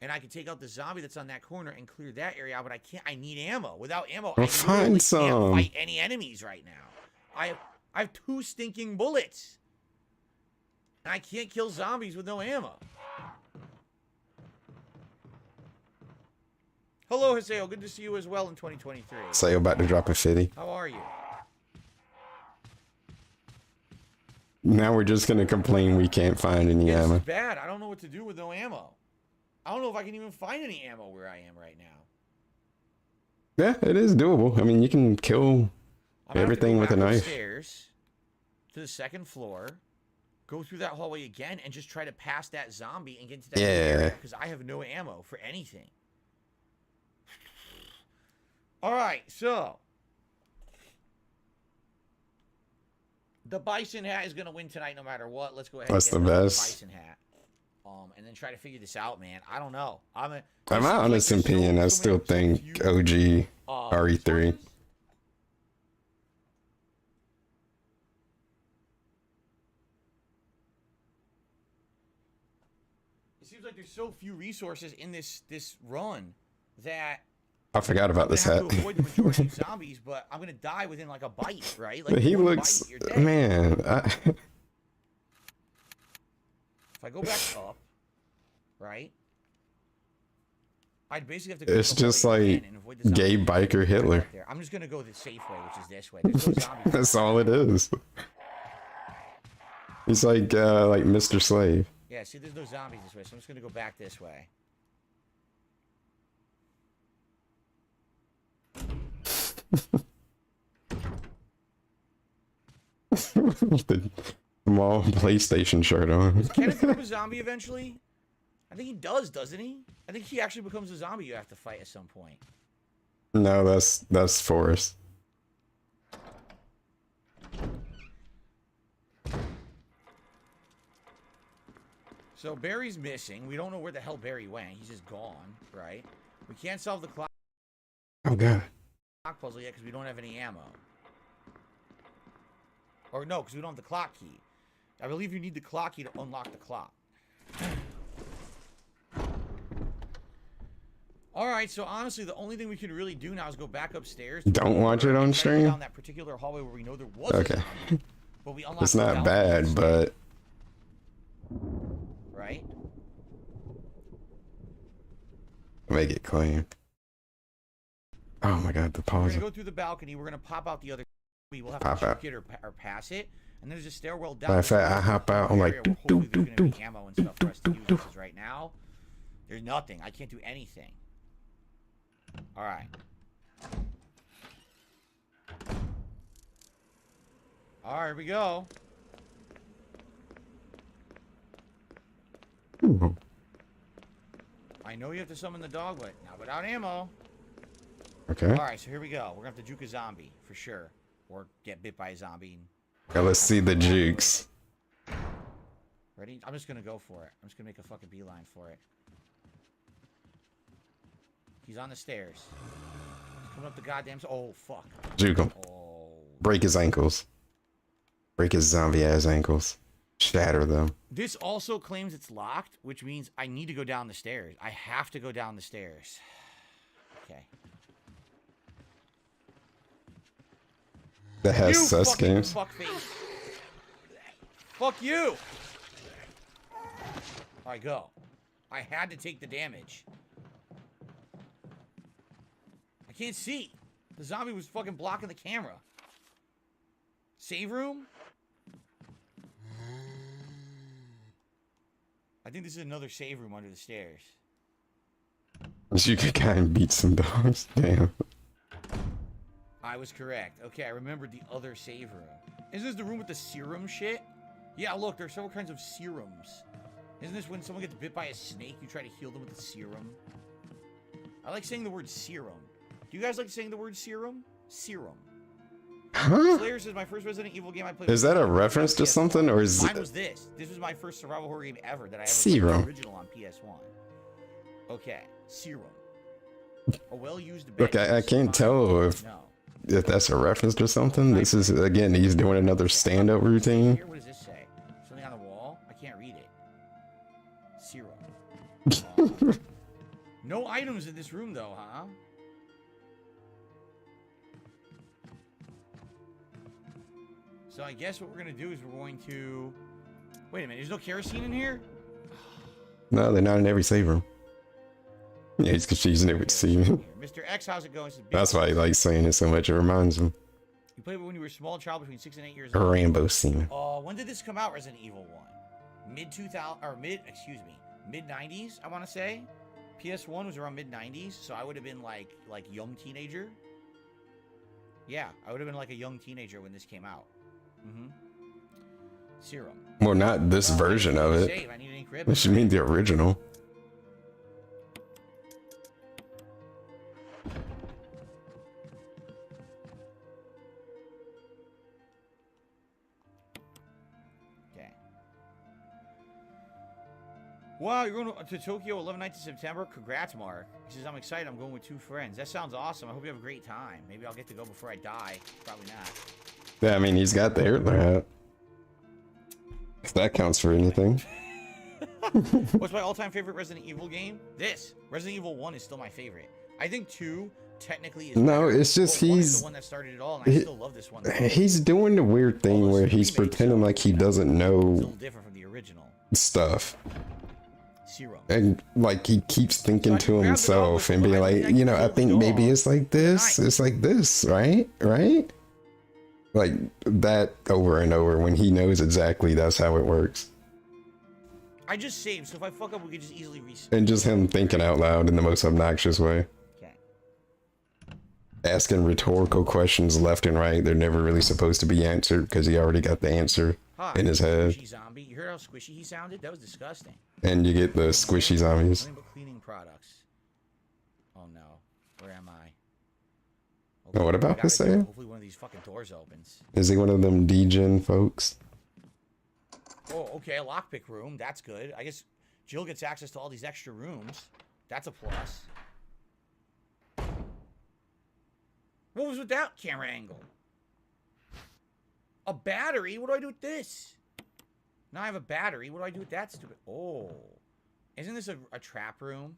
and I could take out the zombie that's on that corner and clear that area out. But I can't. I need ammo. Without ammo, Well, I find literally some. can't fight any enemies right now. I have 2 stinking bullets, and I can't kill zombies with no ammo. Hello, Haseo. Good to see you as well in 2023. Say about to drop a 50. How are you? Now we're just gonna complain we can't find any It's ammo. bad. I don't know what to do with no ammo. I don't know if I can even find any ammo where I am right now. Yeah, it is doable. I mean, you can kill I'm gonna have to everything go with a back knife. upstairs to the 2nd floor, go through that hallway again, and just try to pass that zombie and get into that area Yeah. because I have no ammo for anything. All right, so the bison hat is gonna win tonight no matter what. Let's go ahead. That's and get the the best. bison hat. And then try to figure this out, man. I don't know. In my honest opinion, I still think OG RE3. It seems like there's so few resources in this run that I forgot about I'm this gonna hat. have to avoid the majority of zombies, but I'm gonna die within like a bite, right? Like But he one looks, bite, you're dead. man. If I go back up, right? I'd basically have to go It's the whole just way like again and avoid the gay zombies biker Hitler. right there. I'm just gonna go the safe way, which is this way. There's no zombies. That's all it is. He's like Mr. Slave. Yeah, see, there's no zombies this way, so I'm just gonna go back this way. The small PlayStation shirt on. Can it become a zombie eventually? I think he does, doesn't he? I think he actually becomes a zombie you have to fight at some point. No, that's Forrest. So Barry's missing. We don't know where the hell Barry went. He's just gone, right? We can't solve the clock Oh god. puzzle yet because we don't have any ammo. Or no, because we don't have the clock key. I believe you need the clock key to unlock the clock. Alright, so honestly, the only thing we can really do now is go back upstairs. Don't watch it on and try to go stream? down that particular hallway where we know there was Okay. a zombie, but we unlocked It's the not balcony bad, instead, but right? make it clean. Oh my god, the We're pause. gonna go through the balcony. We're gonna pop out the other. We'll have Pop to out. juke it or pass it, and there's a stairwell down. Matter of fact, I hop out. I'm like, area where doo, hopefully doo, there's gonna doo, be ammo and stuff for us to use. Because right now, there's nothing. I can't do anything. All right. All right, here we go. Ooh. I know you have to summon the dog, but not without ammo. Okay. All right, so here we go. We're gonna have to juke a zombie for sure, or get bit by a zombie. Now let's see the jukes. Ready? I'm just gonna go for it. I'm just gonna make a fucking beeline for it. He's on the stairs. He's coming up the goddamn. Oh fuck. Juke him. Oh. Break his ankles. Break his zombie ass ankles. Shatter them. This also claims it's locked, which means I need to go down the stairs. I have to go down the stairs. Okay. The Hess You sus fucking games. fuckface. Fuck you. All right, go. I had to take the damage. I can't see. The zombie was fucking blocking the camera. Save room? I think this is another save room under the stairs. You could kind of beat some dogs. Damn. I was correct. Okay, I remembered the other save room. Isn't this the room with the serum shit? Yeah, look, there are several kinds of serums. Isn't this when someone gets bit by a snake, you try to heal them with the serum? I like saying the word serum. Do you guys like saying the word serum? Serum. Huh? Slayer says my first Resident Evil game I played. Is that a reference to something, or is Mine it? was this. This was my first survival horror game ever that I ever Serum. played, the original on PS1. Okay, serum. A well-used. Look, I can't tell if No. if that's a reference or something. This is, again, he's doing another stand-up routine. Here, what does this say? Something on the wall? I can't read it. Zero. No items in this room, though, huh? So I guess what we're going to do is we're going to... Wait a minute, there's no kerosene in here? No, they're not in every save room. Yeah, he's confusing it with Steven. Mr. X, how's it going? That's why he likes saying it so much. It reminds him You played it when you were a small child between 6 and 8 years of old. Rambo Steven. When did this come out, Resident Evil 1? Mid-90s, I want to say. PS1 was around mid-90s, so I would have been like young teenager. Yeah, I would have been like a young teenager when this came out. Serum. Well, not this version of it. Save. I need an ink ribbon. What should mean the original? Okay. Wow, you're going to Tokyo 11 nights of September? Congrats, Mark. He says, I'm excited. I'm going with 2 friends. That sounds awesome. I hope you have a great time. Maybe I'll get to go before I die. Probably not. Yeah, I mean, he's got the Hitler hat. If that counts for anything. What's my all-time favorite Resident Evil game? This. Resident Evil 1 is still my favorite. I think 2 technically is No, better, it's just but 1 is he's... the one that started it all, and I still love this one. He's doing the weird thing where he's pretending like he doesn't It's a know little different from the original. stuff. Serum. And like he keeps thinking to himself and being like, you know, I think maybe it's like this. It's like this, right? Right? Like that over and over when he knows exactly that's how it works. I just saved, so if I fuck up, we could just easily reset. And just him thinking out loud in the most obnoxious way. Okay. Asking rhetorical questions left and right. They're never really supposed to be answered because he already got the answer in his head. Squishy zombie. You heard how squishy he sounded? That was disgusting. And you get the squishy zombies. Nothing but cleaning products. Oh no. Where am I? Oh, what about this there? Hopefully one of these fucking doors opens. Is he one of them degen folks? Oh, okay, a lockpick room. That's good. I guess Jill gets access to all these extra rooms. That's a plus. What was with that camera angle? A battery? What do I do with this? Now I have a battery. What do I do with that stupid... Oh. Isn't this a trap room?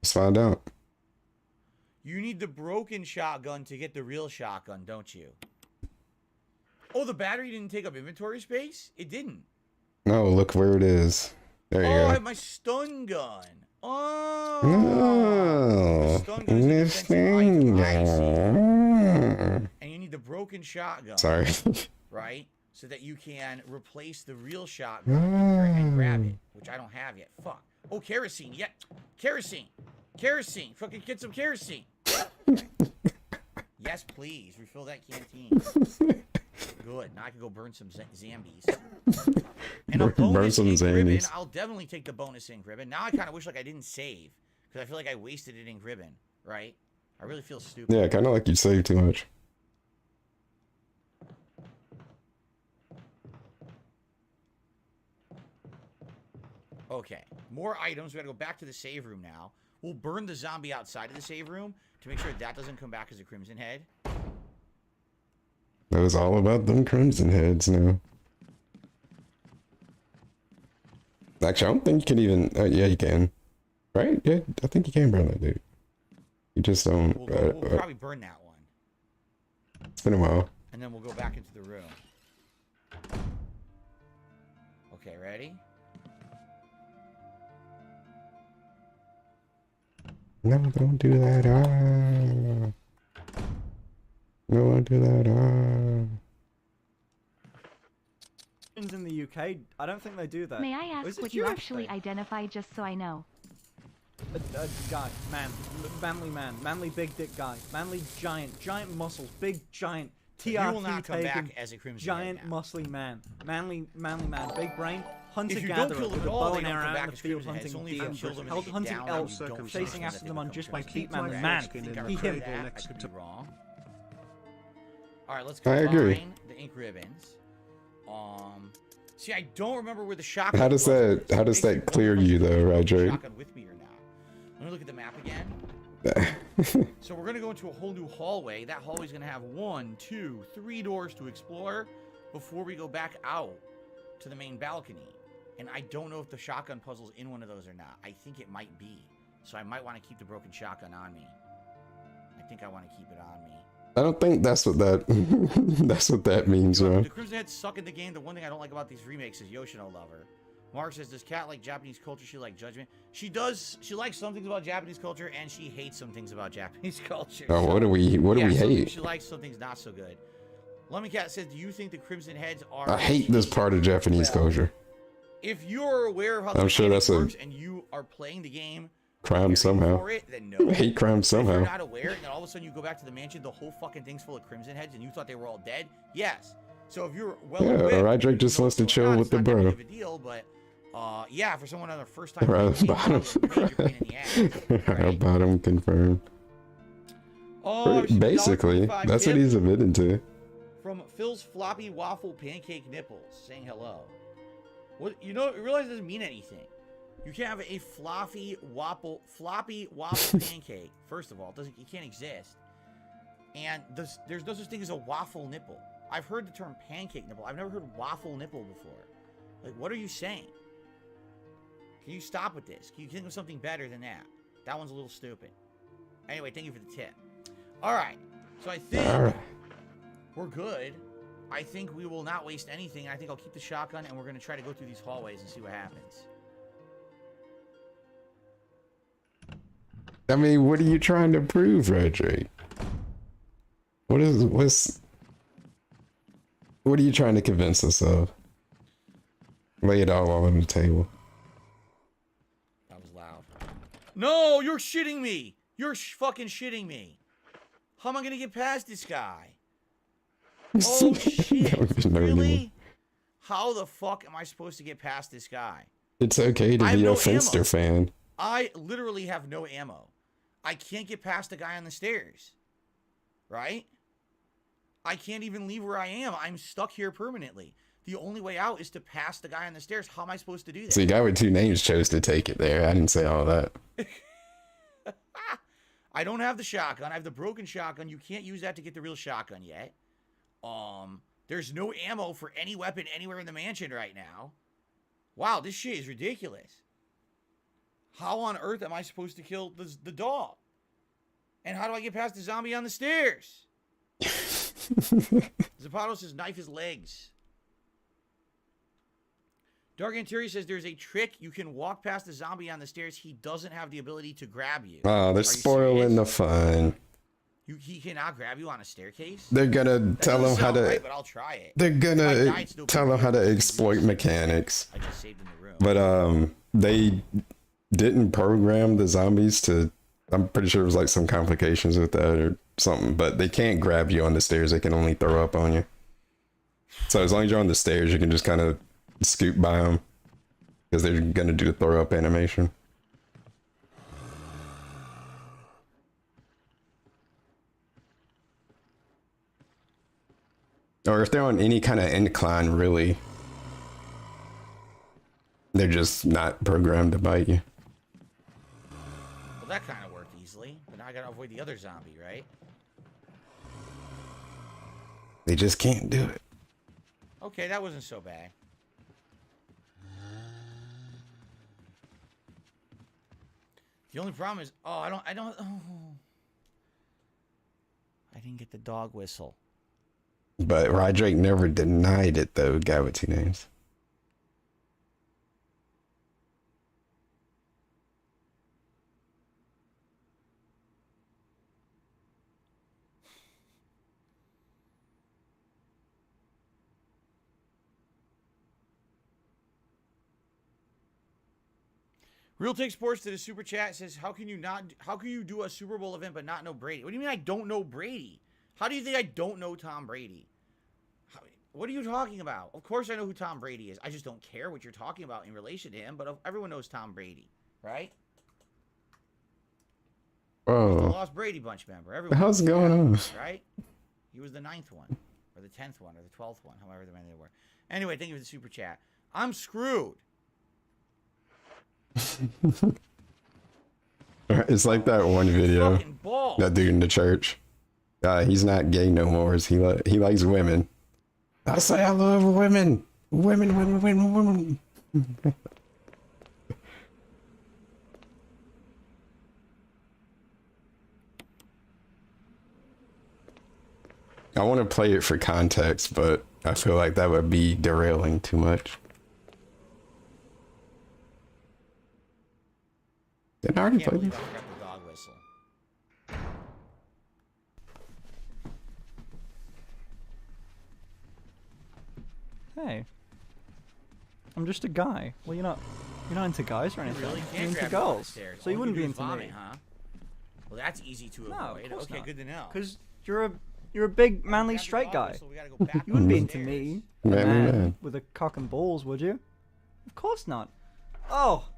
Let's find out. You need the broken shotgun to get the real shotgun, don't you? Oh, the battery didn't take up inventory space? It didn't. No, look where it is. There you Oh, go. I have my stun gun. Oh. Oh, Stun gun is a defensive item. I see. And you need the broken shotgun. Sorry. Right? So that you can replace the real shotgun and grab it, which I don't have yet. Fuck. Oh, kerosene. Yeah. Kerosene. Kerosene. Fucking get some kerosene. Yes, please. Refill that canteen. Good. Now I can go burn some zombies. And a Burn bonus some ink ribbon. zombies. I'll definitely take the bonus ink ribbon. Now I kind of wish like I didn't save. Because I feel like I wasted an ink ribbon. Right? I really feel stupid. Yeah, kind of like you saved too much. Okay, more items. We gotta go back to the save room now. We'll burn the zombie outside of the save room to make sure that doesn't come back as a Crimson Head. That was all about them Crimson Heads now. Actually, I don't think you can even... yeah, you can. Right? Yeah, I think you can burn that dude. You just don't... We'll probably burn that one. It's been a while. And then we'll go back into the room. Okay, ready? No, don't do that. No, don't do that. In the UK, I don't think they do that. May I Or is ask it what you US actually though? identify, just so I know? A guy, man, manly big dick guy, manly giant muscles, big giant You will not TRT come back taking as a Crimson giant Head now. muscly man, manly man, big brain, hunter If you don't gatherer kill them with at a all, bow they and don't arrow come out back in the as field Crimson Heads. hunting Only if you deer, kill them and they get hunting down elk, and you don't chasing kill after them on just my Crimson feet, Heads. man. Correct. Man, I think he I him. read that. I could be wrong. All right, let's I combine agree. the ink ribbons. See, I don't remember where the shotgun How does was. that clear you though, Roger? Shotgun with me or not? Let me look at the map again. So we're gonna go into a whole new hallway. That hallway's gonna have 1, 2, 3 doors to explore before we go back out to the main balcony. And I don't know if the shotgun puzzle's in one of those or not. I think it might be. So I might want to keep the broken shotgun on me. I think I want to keep it on me. I don't think that's what that that's what that means, bro. The Crimson Heads suck in the game. The one thing I don't like about these remakes is Yoshino Lover. Mark says, does Kat like Japanese culture? She like Judgment? She does. She likes some things about Japanese culture, and she hates some things about Japanese culture. Oh, what do we hate? She likes some things not so good. Lummy Cat says, do you think the Crimson Heads are... I hate this part of Japanese culture. If you're aware of how the I'm sure that's works and you are playing the game... Crime somehow. For it, then no. Hate crime somehow. If you're not aware, and then all of a sudden you go back to the mansion, the whole fucking thing's full of Crimson Heads, and you thought they were all dead? Yes. So if you're well aware... Right, Drake just wants to chill with the bro. It's not that big of a deal, but... yeah, for someone on their first time... Bottom confirmed. Oh, basically, that's what he's admitting to. From Phil's floppy waffle pancake nipples, saying hello. What you realize it doesn't mean anything. You can't have a floppy waffle pancake. First of all, it can't exist. And there's no such thing as a waffle nipple. I've heard the term pancake nipple. I've never heard waffle nipple before. Like, what are you saying? Can you stop with this? Can you think of something better than that? That one's a little stupid. Anyway, thank you for the tip. All right. So I think we're good. I think we will not waste anything. I think I'll keep the shotgun, and we're going to try to go through these hallways and see what happens. I mean, what are you trying to prove, Rodrigue? What are you trying to convince us of? Lay it all on the table. That was loud. No, you're shitting me. You're fucking shitting me. How am I going to get past this guy? Oh, shit. Really? How the fuck am I supposed to get past this guy? It's okay to be a Finster fan. I literally have no ammo. I can't get past the guy on the stairs. Right? I can't even leave where I am. I'm stuck here permanently. The only way out is to pass the guy on the stairs. How am I supposed to do that? See, guy with 2 names chose to take it there. I didn't say all that. I don't have the shotgun. I have the broken shotgun. You can't use that to get the real shotgun yet. There's no ammo for any weapon anywhere in the mansion right now. Wow, this shit is ridiculous. How on earth am I supposed to kill the dog? And how do I get past the zombie on the stairs? Zapato says knife his legs. Dark Interior says there's a trick. You can walk past the zombie on the stairs. He doesn't have the ability to grab you. Oh, they're spoiling the fun. He cannot grab you on a staircase? They're gonna tell him how to... Right, but I'll try it. They're gonna tell him how to exploit mechanics. I just saved in the room. But they didn't program the zombies to... I'm pretty sure it was like some complications with that or something. But they can't grab you on the stairs. They can only throw up on you. So as long as you're on the stairs, you can just kind of scoot by them. Because they're gonna do the throw up animation. Or if they're on any kind of incline, really, they're just not programmed to bite you. Well, that kind of worked easily. But now I gotta avoid the other zombie, right? They just can't do it. Okay, that wasn't so bad. The only problem is, I didn't get the dog whistle. But Rodrigue never denied it, though, guy with 2 names. Real Take Sports to the super chat says, how can you do a Super Bowl event but not know Brady? What do you mean I don't know Brady? How do you think I don't know Tom Brady? What are you talking about? Of course I know who Tom Brady is. I just don't care what you're talking about in relation to him, but everyone knows Tom Brady, right? Whoa. The Lost Brady Bunch member. Everyone How's going on? Right? He was the 9th one, or the 10th one, or the 12th one, however many they were. Anyway, thank you for the super chat. I'm screwed. It's like that one video. Fucking ball. That dude in the church. He's not gay no more. He likes women. I say I love women. Women, women, women, women. I want to play it for context, but I feel like that would be derailing too much. Didn't I already Can't play believe this? I forgot the dog whistle. Hey. I'm just a guy. Well, you're not into guys or You anything. really You're can't into grab me on the girls. stairs. So you All wouldn't do be is into vomit, me. huh? Well, that's easy to No, avoid. of course Okay, not. good to know. Because you're a big manly Grab the straight dog guy. whistle, we gotta go back You wouldn't be up into the me, stairs. a Manly man man. with a cock and balls, would you? Of course not. Oh,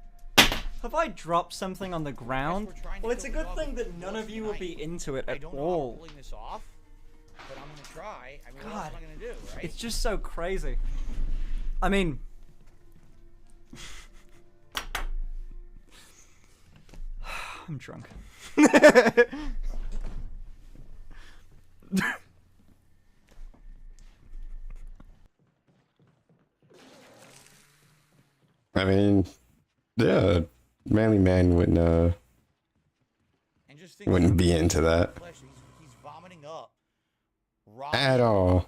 have I dropped something on the ground? we're trying to Well, it's a kill the good dog thing with that the none of you will knife. be into it I at don't know how I'm all. pulling this off, but I'm gonna try. I mean, what else God. am I gonna do, right? It's just so crazy. I mean, I'm drunk. I mean, yeah, manly man And just think wouldn't be into that flesh, he's vomiting up raw, at all.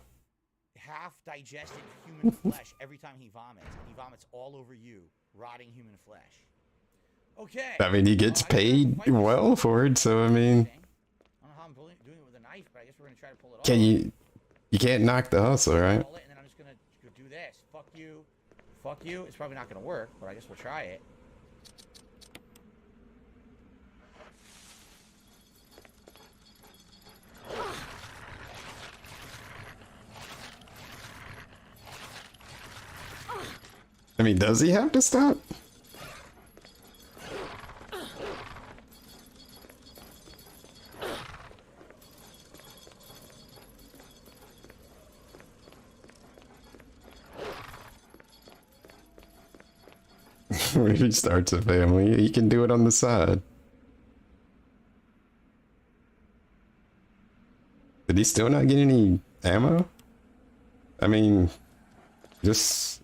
half digested human flesh every time he vomits. And he vomits all over you, rotting human flesh. Okay. I mean, he gets I guess we're gonna paid fight this well out. for it, so I mean, I don't know how I'm doing it with a knife, but I guess we're gonna try to pull it off. can you can't knock the hustle, right? Roll it, and then I'm just gonna do this. Fuck you. Fuck you. It's probably not gonna work, but I guess we'll try it. I mean, does he have to stop? What if he starts a family? He can do it on the side. Did he still not get any ammo? I mean, just...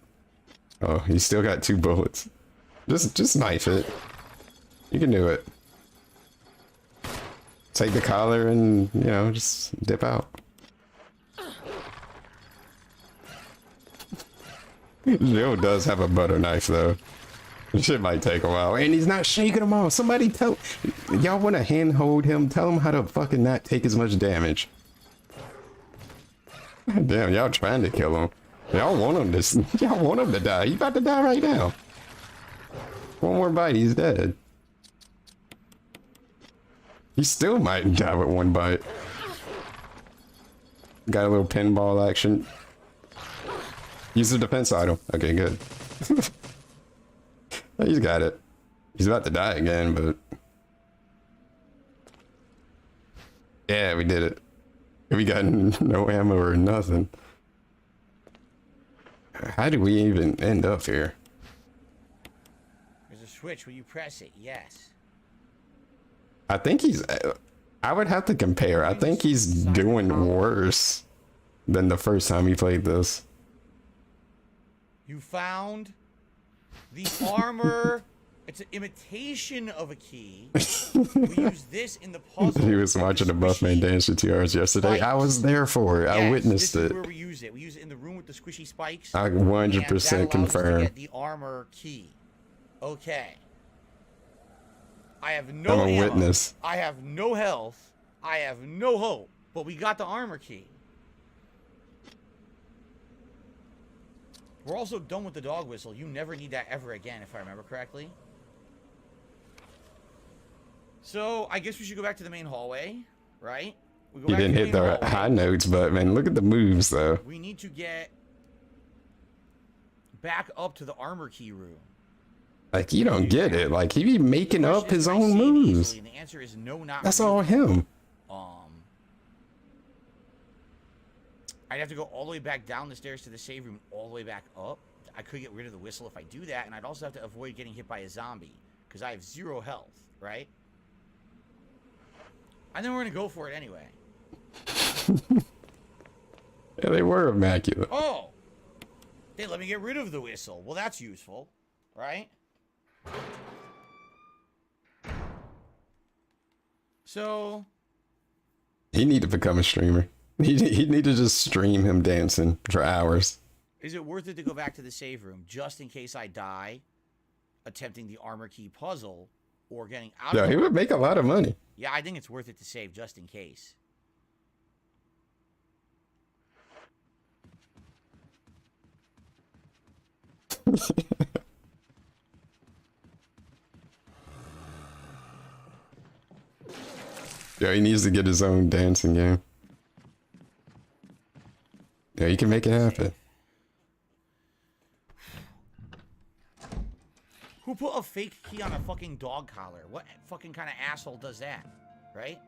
Oh, he still got 2 bullets. Just knife it. You can do it. Take the collar and, you know, just dip out. Joe does have a butter knife, though. Shit might take a while. And he's not shaking them off. Somebody tell... Y'all want to handhold him? Tell him how to fucking not take as much damage. Damn, y'all trying to kill him. Y'all want him to... Y'all want him to die. He's about to die right now. One more bite, he's dead. He still might die with 1 bite. Got a little pinball action. Use the defense item. Okay, good. He's got it. He's about to die again, but... Yeah, we did it. We got no ammo or nothing. How did we even end up here? There's a switch. Will you press it? Yes. I think he's... I would have to compare. I think he's doing worse than the first time he played this. You found the armor. It's an imitation of a key. We use this in the puzzle. He was watching the Buffman squishy dance for 2 hours yesterday. I was there for it. I Yes, witnessed this is it. where we use it. We use it in the room with the squishy spikes. I and that 100% allows us to confirm. get the armor key. Okay. I have no I'm a ammo. witness. I have no health. I have no hope. But we got the armor key. We're also done with the dog whistle. You never need that ever again, if I remember correctly. So, I guess we should go back to the main hallway, right? We go He back to didn't hit main the hallway. high notes, but man, look at the moves though. We need to get back up to the armor key room. Like, you don't get it. Like, he be making The up question is, his can I own save moves. easily? And the answer is no, not That's really. all him. I'd have to go all the way back down the stairs to the save room, all the way back up. I could get rid of the whistle if I do that, and I'd also have to avoid getting hit by a zombie, because I have 0 health, right? I think we're gonna go for it anyway. Yeah, they were immaculate. Oh! They let me get rid of the whistle. Well, that's useful, right? So... He need to become a streamer. He'd need to just stream him dancing for hours. Is it worth it to go back to the save room just in case I die attempting the armor key puzzle or getting out Yeah, of he it? would make a lot of money. Yeah, I think it's worth it to save just in case. Yeah, he needs to get his own dancing game. Yeah, he can make it happen. Who put a fake key on a fucking dog collar? What fucking kind of asshole does that? Right?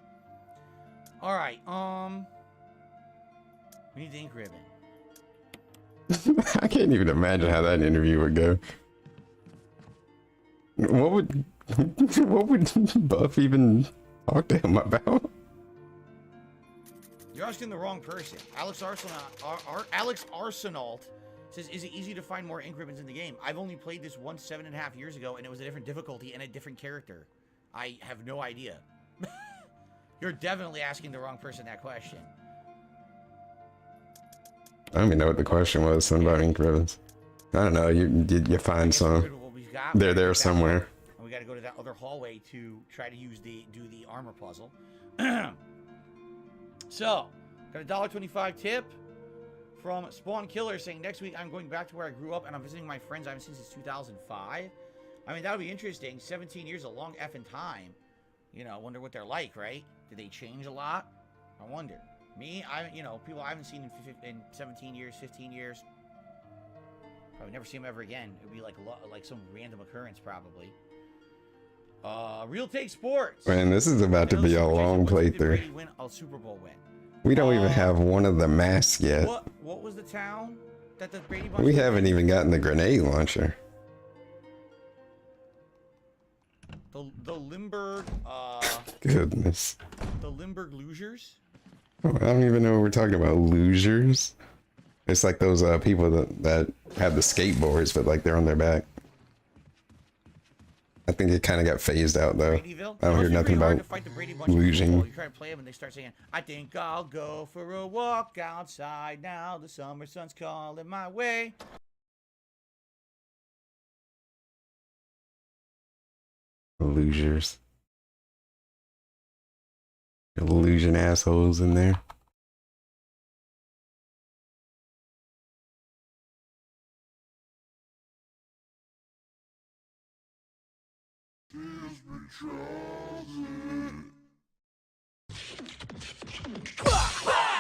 Alright, we need the ink ribbon. I can't even imagine how that interview would go. What would Buff even talk to him about? You're asking the wrong person. Alex Arsenault says, is it easy to find more ink ribbons in the game? I've only played this once 7.5 years ago, and it was a different difficulty and a different character. I have no idea. You're definitely asking the wrong person that question. I don't even know what the question was. Something about ink ribbons. I don't know. You find some. They're there somewhere. And we got to go to that other hallway to try to do the armor puzzle. So, got a $1.25 tip from Spawn Killer saying, next week I'm going back to where I grew up and I'm visiting my friends I haven't seen since 2005. I mean, that would be interesting. 17 years, a long effing time. You know, wonder what they're like, right? Did they change a lot? I wonder. Me, people I haven't seen in 17 years, 15 years. Probably never see them ever again. It would be like some random occurrence, probably. Real Take Sports. Man, this is about to be a long playthrough. Win a Super Bowl win. We don't even have one of the masks yet. What was the town that the Brady Bunch? We haven't even gotten the grenade launcher. The Limburg. Goodness. The Limburg Losers. I don't even know what we're talking about. Losers. It's like those people that have the skateboards, but like they're on their back. I think it kind of got phased out though. Bradyville? I don't hear nothing about losing. You try to play them and they start saying, I think I'll go for a walk outside now. The summer sun's calling my way. Losers. Illusion assholes in there.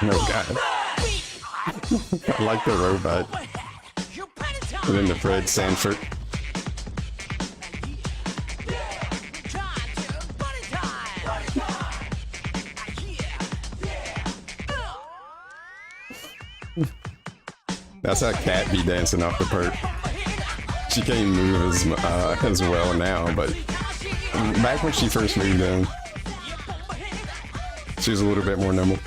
Oh god. I like the robot. And then the Fred Sanford. That's how Cat be dancing off the perk. She can't move as well now, but back when she first moved in, she was a little bit more nimble.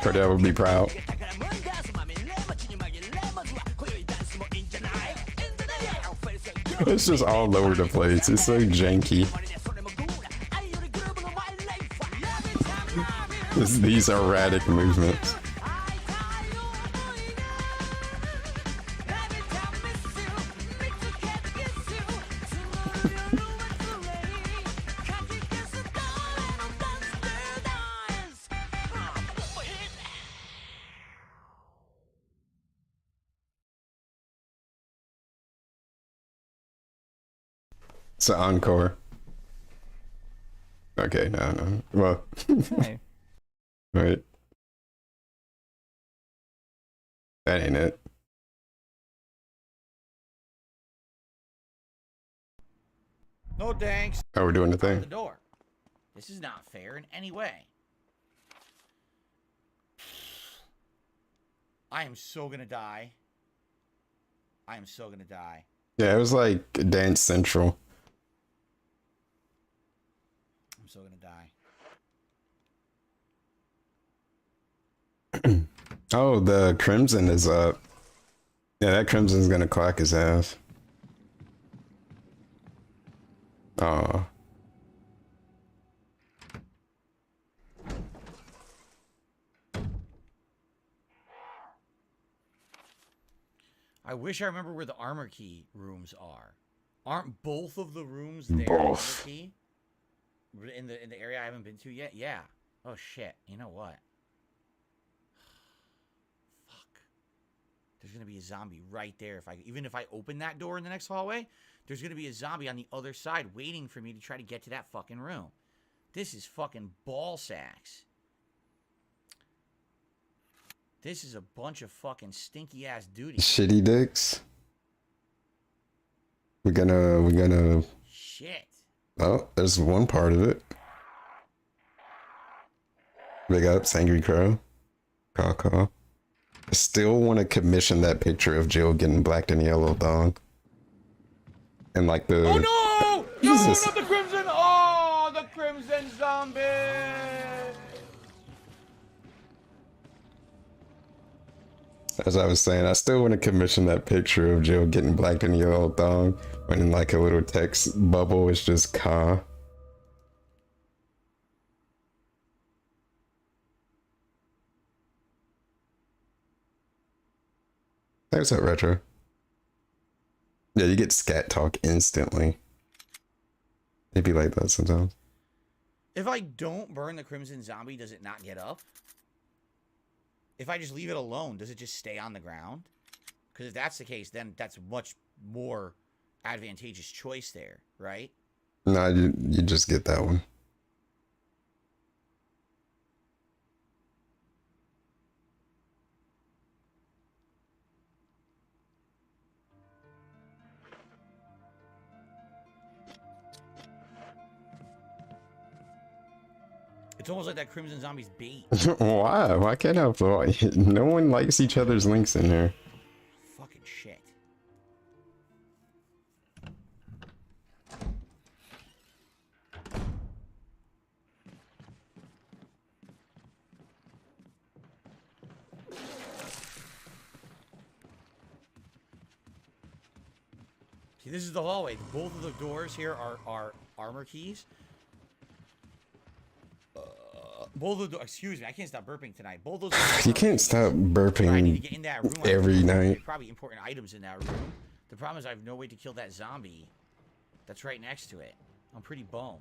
Cordell would be proud. It's just all over the place. It's so janky. These erratic movements. It's an encore. Okay, no. Well, Hey. right. That ain't it. No thanks. Oh, we're doing the Out the thing. door. This is not fair in any way. I am so gonna die. I am so gonna die. Yeah, it was like Dance Central. I'm so gonna die. Oh, the Crimson is up. Yeah, that Crimson's gonna clock his ass. Oh. I wish I remember where the armor key rooms are. Aren't both of the rooms there? Both. Armor key? In the area I haven't been to yet? Yeah. Oh shit. You know what? Fuck. There's gonna be a zombie right there. Even if I open that door in the next hallway, there's gonna be a zombie on the other side waiting for me to try to get to that fucking room. This is fucking ball sacks. This is a bunch of fucking stinky ass duties. Shitty dicks. We're gonna. Shit. Oh, there's one part of it. Big ups, Angry Crow. Caw. I still want to commission that picture of Jill getting blacked and yellow dog. And like the. Oh no! Jesus. No, not the Crimson! Oh, the Crimson Zombie! As I was saying, I still want to commission that picture of Jill getting blacked and yellow dog. When in like a little text bubble, it's just Ka. There's that retro. Yeah, you get scat talk instantly. It'd be like that sometimes. If I don't burn the Crimson Zombie, does it not get up? If I just leave it alone, does it just stay on the ground? Because if that's the case, then that's a much more advantageous choice there, right? Nah, you just get that one. It's almost like that Crimson Zombie's bait. Why? Why can't I? No one likes each other's links in here. Fucking shit. See, this is the hallway. Both of the doors here are armor keys. Both of the excuse me, I can't stop burping tonight. Both those. You can't stop I need to burping get in that room. every night. There's probably important items in that room. The problem is I have no way to kill that zombie that's right next to it. I'm pretty boned.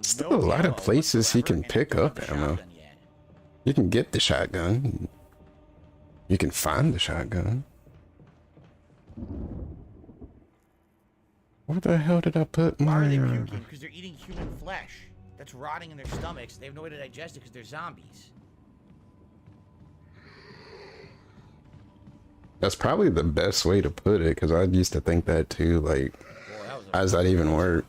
Still No a lot of ammo places he whatsoever, can and I pick don't up have the ammo. shotgun yet. You can get the shotgun. You can find the shotgun. Where the hell did I put Why are they my... puking? Because they're eating human flesh that's rotting in their stomachs. They have no way to digest it because they're zombies. That's probably the best way to put it, because I used to think that too, like, Boy, that was how does that even work?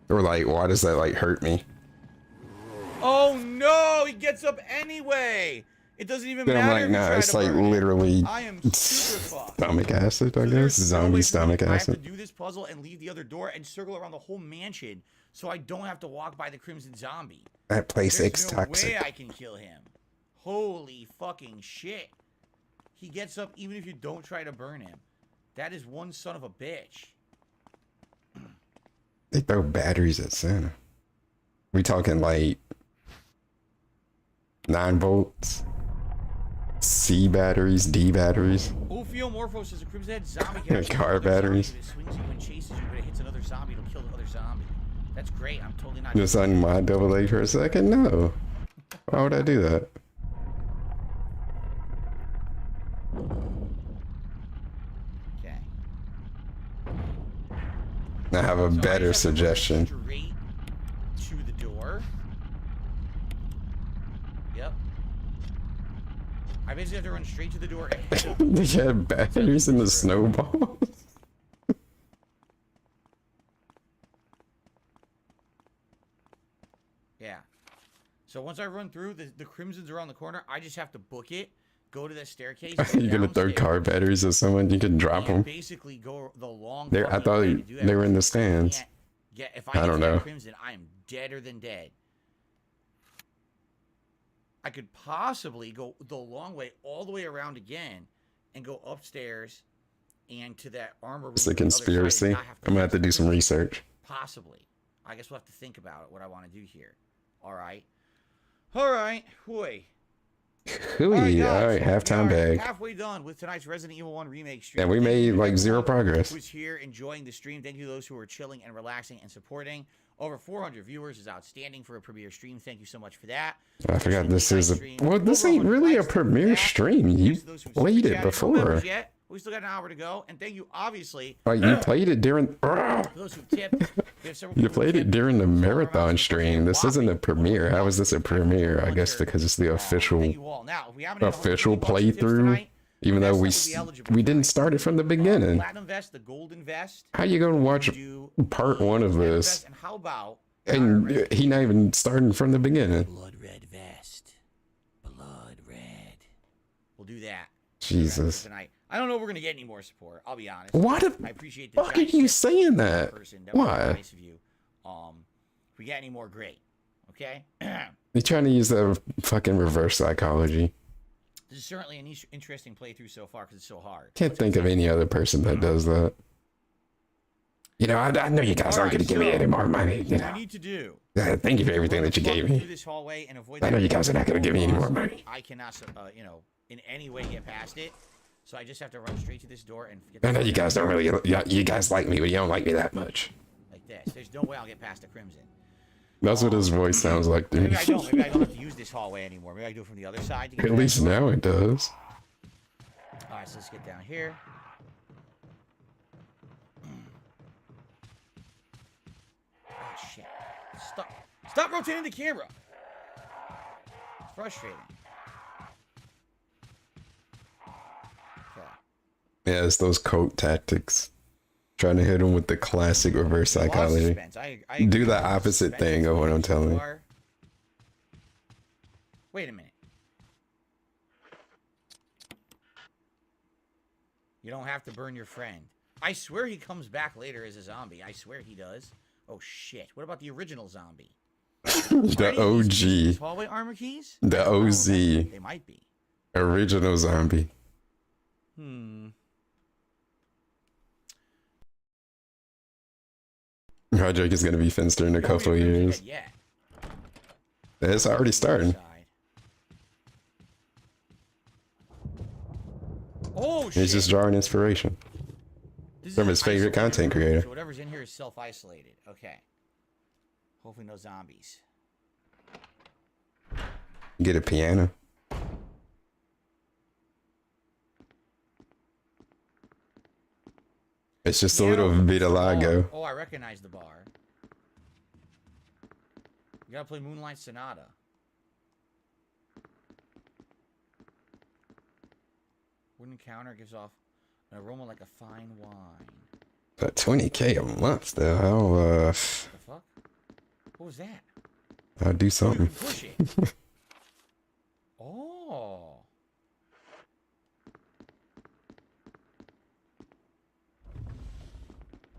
Or like, why does that like hurt me? Oh no! He gets up anyway. It doesn't even Then matter. I'm like, if you nah, try it's to like burn it. literally I am super fucked. stomach acid, I So guess. there's no Zombie way for me- stomach I have to acid. do this puzzle and leave the other door and circle around the whole mansion so I don't have to walk by the Crimson Zombie. That place There's X no way toxic. I can kill him. Holy fucking shit. He gets up even if you don't try to burn him. That is one son of a bitch. They throw batteries at Santa. We talking like 9 volts, C batteries, D batteries. Ophiomorphos is a Crimson Head zombie. Yeah, car batteries. It swings you and chases you, but it hits another zombie. It'll kill the other zombie. That's great. I'm totally not. Just on my double leg for a second? No. Why would I do that? Okay. I have a So I better just have to run suggestion. Straight to the door. Yep. I basically have to run straight to the door. They had batteries in the snowballs. Yeah. So once I run through, the Crimson's around the corner. I just have to book it, go to the staircase. You gonna throw car batteries at someone? You can drop them. Basically, go the long. There, I thought they were in the stands. If I don't know. Crimson, I am deader than dead. I could possibly go the long way all the way around again and go upstairs and to that armor room. It's a on the other side and conspiracy. not have to I'm gonna have to do some Crimson. research. Possibly. I guess we'll have to think about it, what I want to do here. All right. All right. Hooey. Hooey, all right, guys, halftime we are bag. halfway done with tonight's Resident Evil 1 remake stream. And we Thank made you to like zero everyone progress. Who's here enjoying the stream. Thank you to those who are chilling and relaxing and supporting. Over 400 viewers is outstanding for a premiere stream. Thank you so much for that. I forgot this is a Stream. well. This Over ain't 100 really a likes. Thank you for premiere that. stream. You Thanks to those who played super it chatted. No members before. yet. We still got an hour to go. And thank you, obviously, Oh, you played it during. for those who tipped. We have several You people who played it tipped. during the All around marathon people stream. This isn't a whopping premiere. How is this a premiere? I guess volunteer. because it's the Thank official you all. Now, if we haven't hit official 150 bucks tips playthrough. tonight, Even the though best that would be eligible we for didn't tonight. start it from the beginning. Platinum vest, the golden vest. How you gonna watch Do part one of platinum this vest, and how about and he not even starting from the beginning? blood red vest? Blood red. We'll do that Jesus. tonight. I don't know if we're gonna get any more support. I'll be honest. Why the I appreciate the fuck are giant you tip saying that? person. That was Why? nice of you. If we get any more, great. Okay. You're trying to use the fucking reverse psychology. This is certainly an interesting playthrough so far because it's so hard. Can't think of any other person that does that. You know, I know you guys aren't going to give me any more money. You What know, we need to do. thank you for everything We're that you gonna gave walk me. through this hallway and avoid I know that you guys are not going to give me any more boss. money. I cannot, in any way get past it. So I just have to run straight to this door and get I know the you guys don't really. You guys like me, but you don't like me that much. like this. There's no way I'll get past the Crimson. That's what his voice sounds like to me. Maybe I don't. Maybe I don't have to use this hallway anymore. Maybe I do it from the other side. To get At to that least door. now it does. All right, so let's get down here. Oh shit! Stop rotating the camera. It's frustrating. Okay. Yeah, it's those coat tactics. Trying to hit him with the classic reverse A lot of psychology. suspense. I agree. Do the Suspense opposite is thing of what I'm telling you. are- Wait a minute. You don't have to burn your friend. I swear he comes back later as a zombie. I swear he does. Oh shit! What about the original zombie? The Are any of these keys OG. hallway armor keys? The I don't know. OZ. They might be. Original zombie. Project is gonna be Finster in a couple of years. Yeah. It's already starting. Oh shit! He's just drawing inspiration. This from is his favorite isolated content room, creator. So whatever's in here is self-isolated. Okay. Hopefully no zombies. Get a piano. It's just a Piano little with bit of the bar. Lago. Oh, I recognize the bar. You gotta play Moonlight Sonata. Wooden counter gives off an aroma like a fine wine. But 20K a month though. The fuck? What was that? I'll do Oh, you something. can push it. Oh.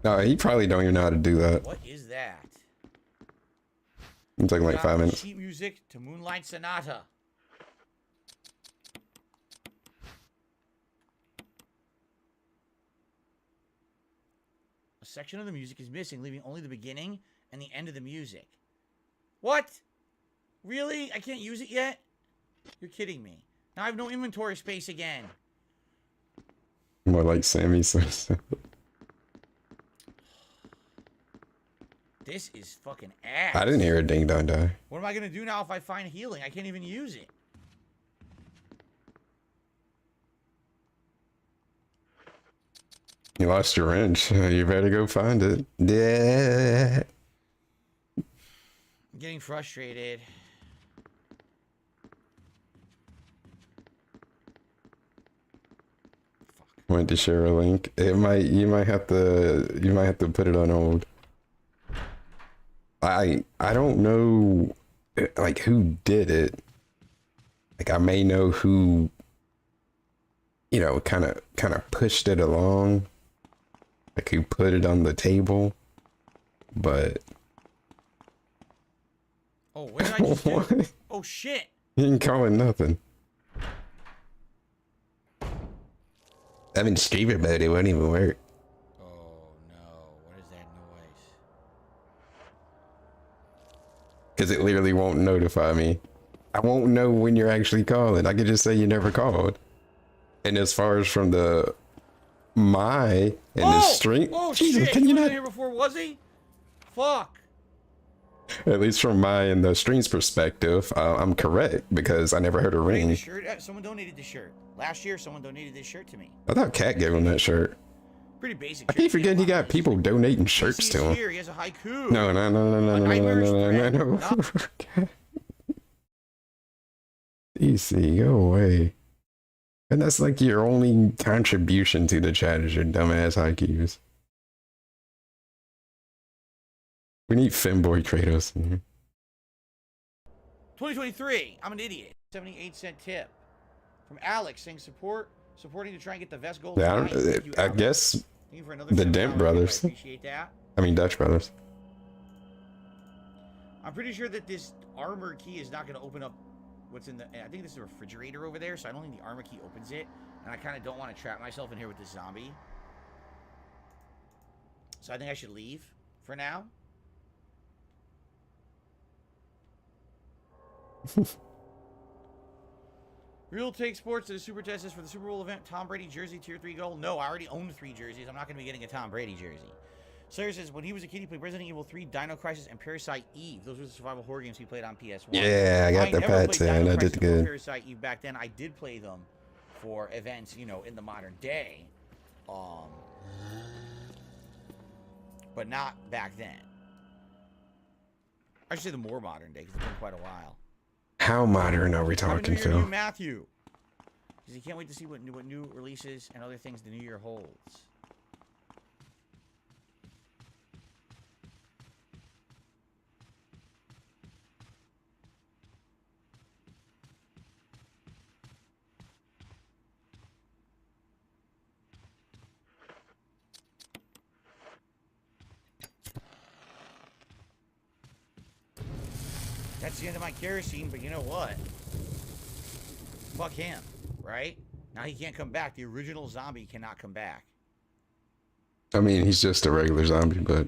No, he probably don't even know how to do that. What is that? It's taking like 5 minutes. Sheet music to Moonlight Sonata. A section of the music is missing, leaving only the beginning and the end of the music. What? Really? I can't use it yet? You're kidding me. Now I have no inventory space again. More like Sammy Sosa. This is fucking ass. I didn't hear a ding dong die. What am I gonna do now if I find healing? I can't even use it. You lost your wrench. You better go find it. Yeah. I'm getting frustrated. Want to share a link? You might have to put it on hold. I don't know like who did it. Like I may know who, you know, kind of pushed it along, like who put it on the table, but Oh, what did I just do? what? Oh shit! You didn't call it nothing. I mean, screaming about it won't even work. Oh no! What is that noise? Because it literally won't notify me. I won't know when you're actually calling. I could just say you never called. And as far as from the my and the string, Oh Jesus, shit! can He you wasn't not? here before, was he? Fuck! At least from my and the stream's perspective, I'm correct because I never heard a The ring. shirt. Someone donated the shirt. Last year, someone donated this shirt to me. I thought Cat gave him that shirt. Pretty basic. I keep forgetting he got people donating shirts to him. Here, he has a haiku. No, no, no, no, no, no, no, no, no, no, no. DC, go away. And that's like your only contribution to the chat is your dumbass haikus. We need Femboy Kratos in here. 2023. I'm an idiot. 78-cent tip from Alex saying supporting to try and get the Vest Gold. Yeah, Thank you, I Alex. guess Thank you for another the $7. Dent brothers. I appreciate that. I mean Dutch brothers. I'm pretty sure that this armor key is not going to open up what's in the. I think this is a refrigerator over there, so I don't think the armor key opens it. And I kind of don't want to trap myself in here with this zombie. So I think I should leave for now. Real Take Sports to the Super Test is for the Super Bowl event. Tom Brady jersey, tier 3 gold. No, I already own 3 jerseys. I'm not going to be getting a Tom Brady jersey. Slayer says, when he was a kid, he played Resident Evil 3, Dino Crisis, and Parasite Eve. Those were the survival horror games he played on PS1. Yeah, I got the never pats played in. Dino I did Crisis or good. Parasite Eve back then. I did play them for events, you know, in the modern day. But not back then. I should say the more modern day, because it's been quite a while. How modern are we Happy New talking, Year to Phil? you, Matthew. Because he can't wait to see what new releases and other things the new year holds. That's the end of my kerosene, but you know what? Fuck him, right? Now he can't come back. The original zombie cannot come back. I mean, he's just a regular zombie, but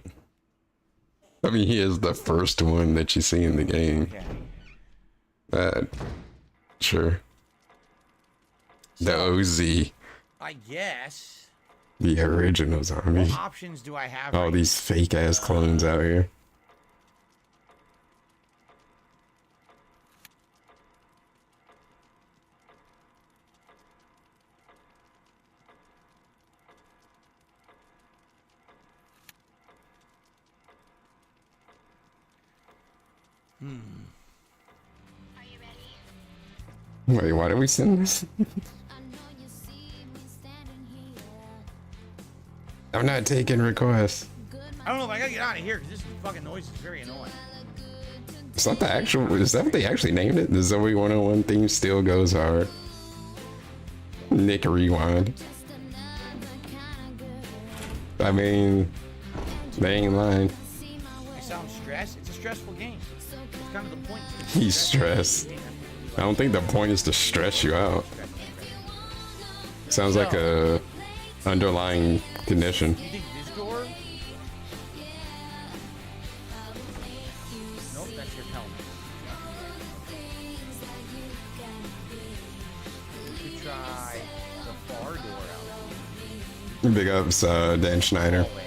I mean, he is the first one that you see in the game. Okay. Sure. The OZ, I guess. the original zombie. What options do I have? All right these fake ass clones out here. Are you ready? Wait, why did we send this? I know you see me standing here. I'm not taking requests. I don't know if I gotta get out of here because this fucking noise is very annoying. It's not the actual. Is that what they actually named it? The Zoe 101 theme still goes hard. Nick Rewind. I mean, they ain't lying. I sound stressed. It's a stressful game. It's kind of the point. He's stressed. I don't think the point is to stress you out. Sounds like a underlying condition. You think this door? Nope, that's your helmet. You could try the far door out Big ups, Dan Schneider. hallway.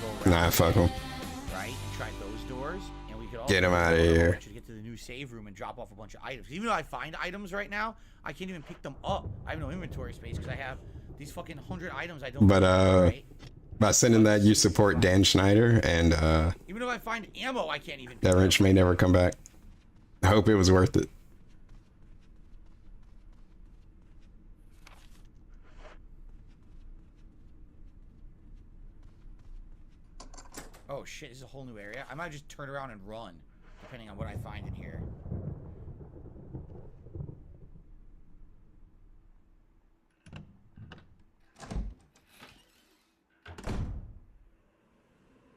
Go around, Nah, fuck him. right? You try those doors, and we could also Get him outta go here. to get to the new save room and drop off a bunch of items. Even though I find items right now, I can't even pick them up. I have no inventory space because I have these fucking 100 items I don't. But, need, right? By sending that, you support Dan Schneider, and Even if I find ammo, I can't even. that wrench may never come back. I hope it was worth it. Oh shit! This is a whole new area. I might just turn around and run. depending on what I find in here.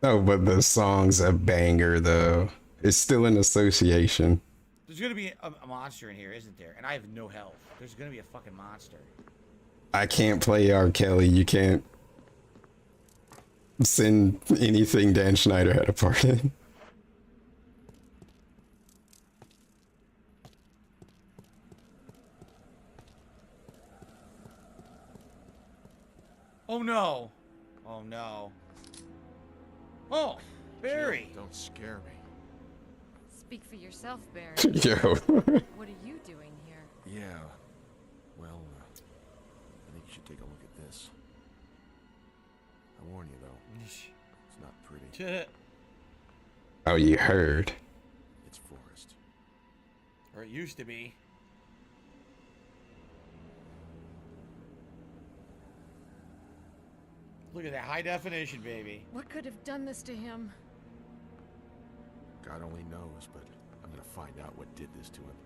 Oh, but the song's a banger though. It's still an association. There's gonna be a monster in here, isn't there? And I have no health. There's gonna be a fucking monster. I can't play R. Kelly. You can't send anything Dan Schneider had a part in. Oh no! Oh no! Oh, Barry! Don't scare me. Speak for yourself, Barry. Yo. What are you doing here? Yeah. Well, I think you should take a look at this. I warn you, though. It's not pretty. Oh, you heard. It's forest. Or it used to be. Look at that high definition, baby. What could have done this to him? God only knows, but I'm gonna find out what did this to him.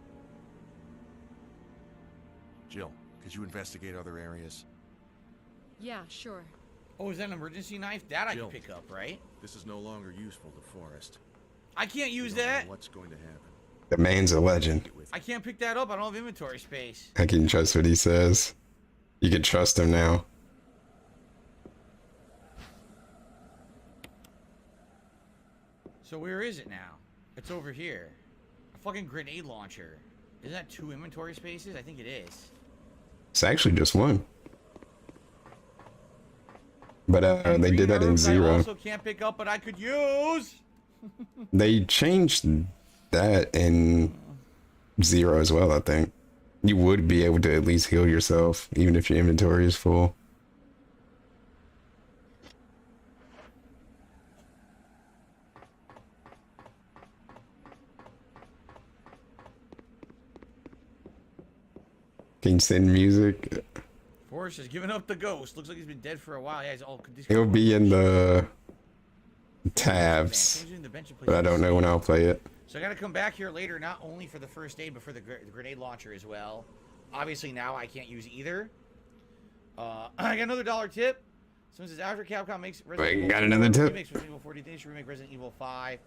Jill, could you investigate other areas? Yeah, sure. Oh, is that an emergency knife? That I Jill. can pick up, right? This is no longer useful to Forrest. I can't use You don't know that. What's going to happen? The man's a legend. Get with I can't pick that up. I don't have inventory space. I can trust what he says. You can trust him now. So where is it now? It's over here. A fucking grenade launcher. Isn't that 2 inventory spaces? I think it is. It's actually just one. But And they 3 did that in herbs I Zero. also can't pick up, but I could use. They changed that in Zero as well, I think. You would be able to at least heal yourself, even if your inventory is full. Can you send music? Forrest has given up the ghost. Looks like he's been dead for a while. Yeah, he's all. It'll be in the tabs, but I don't know when I'll play it. So I got to come back here later, not only for the first aid, but for the grenade launcher as well. Obviously now I can't use either. I got another $1 tip. Someone says after Capcom makes Resident Evil got another tip. Remakes Resident Evil 4, do you think they should remake Resident Evil 5?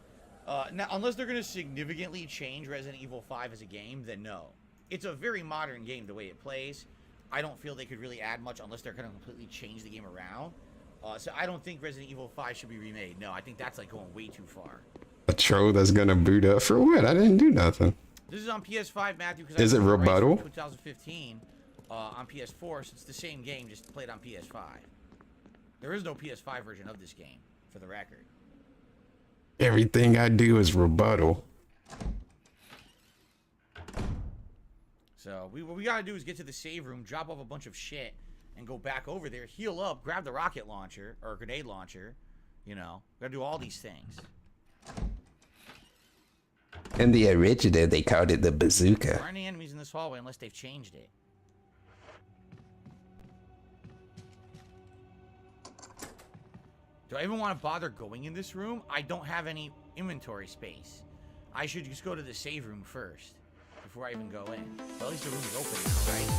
Now, unless they're going to significantly change Resident Evil 5 as a game, then no. It's a very modern game the way it plays. I don't feel they could really add much unless they're going to completely change the game around. So I don't think Resident Evil 5 should be remade. No, I think that's like going way too far. A troll that's gonna boot up for what? I didn't do nothing. This is on PS5, Matthew. Is it rebuttal? 2015 on PS4, so it's the same game, just played on PS5. There is no PS5 version of this game, for the record. Everything I do is rebuttal. So what we gotta do is get to the save room, drop off a bunch of shit, and go back over there, heal up, grab the rocket launcher or grenade launcher. You know, we gotta do all these things. In the original, they called it the bazooka. There aren't any enemies in this hallway unless they've changed it. Do I even want to bother going in this room? I don't have any inventory space. I should just go to the save room first before I even go in. But at least the room is open now, right?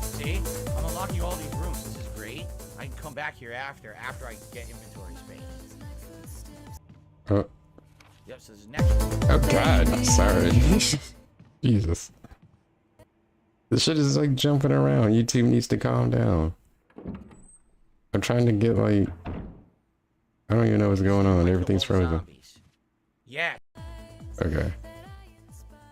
See? I'm unlocking all these rooms. This is great. I can come back here after I get inventory space. Oh, Yep, so this is next room. oh God, sorry. Jesus. This shit is like jumping around. YouTube needs to calm down. I'm trying to get like, I don't even know what's going on. Everything's All the frozen. zombies. Yeah, Okay.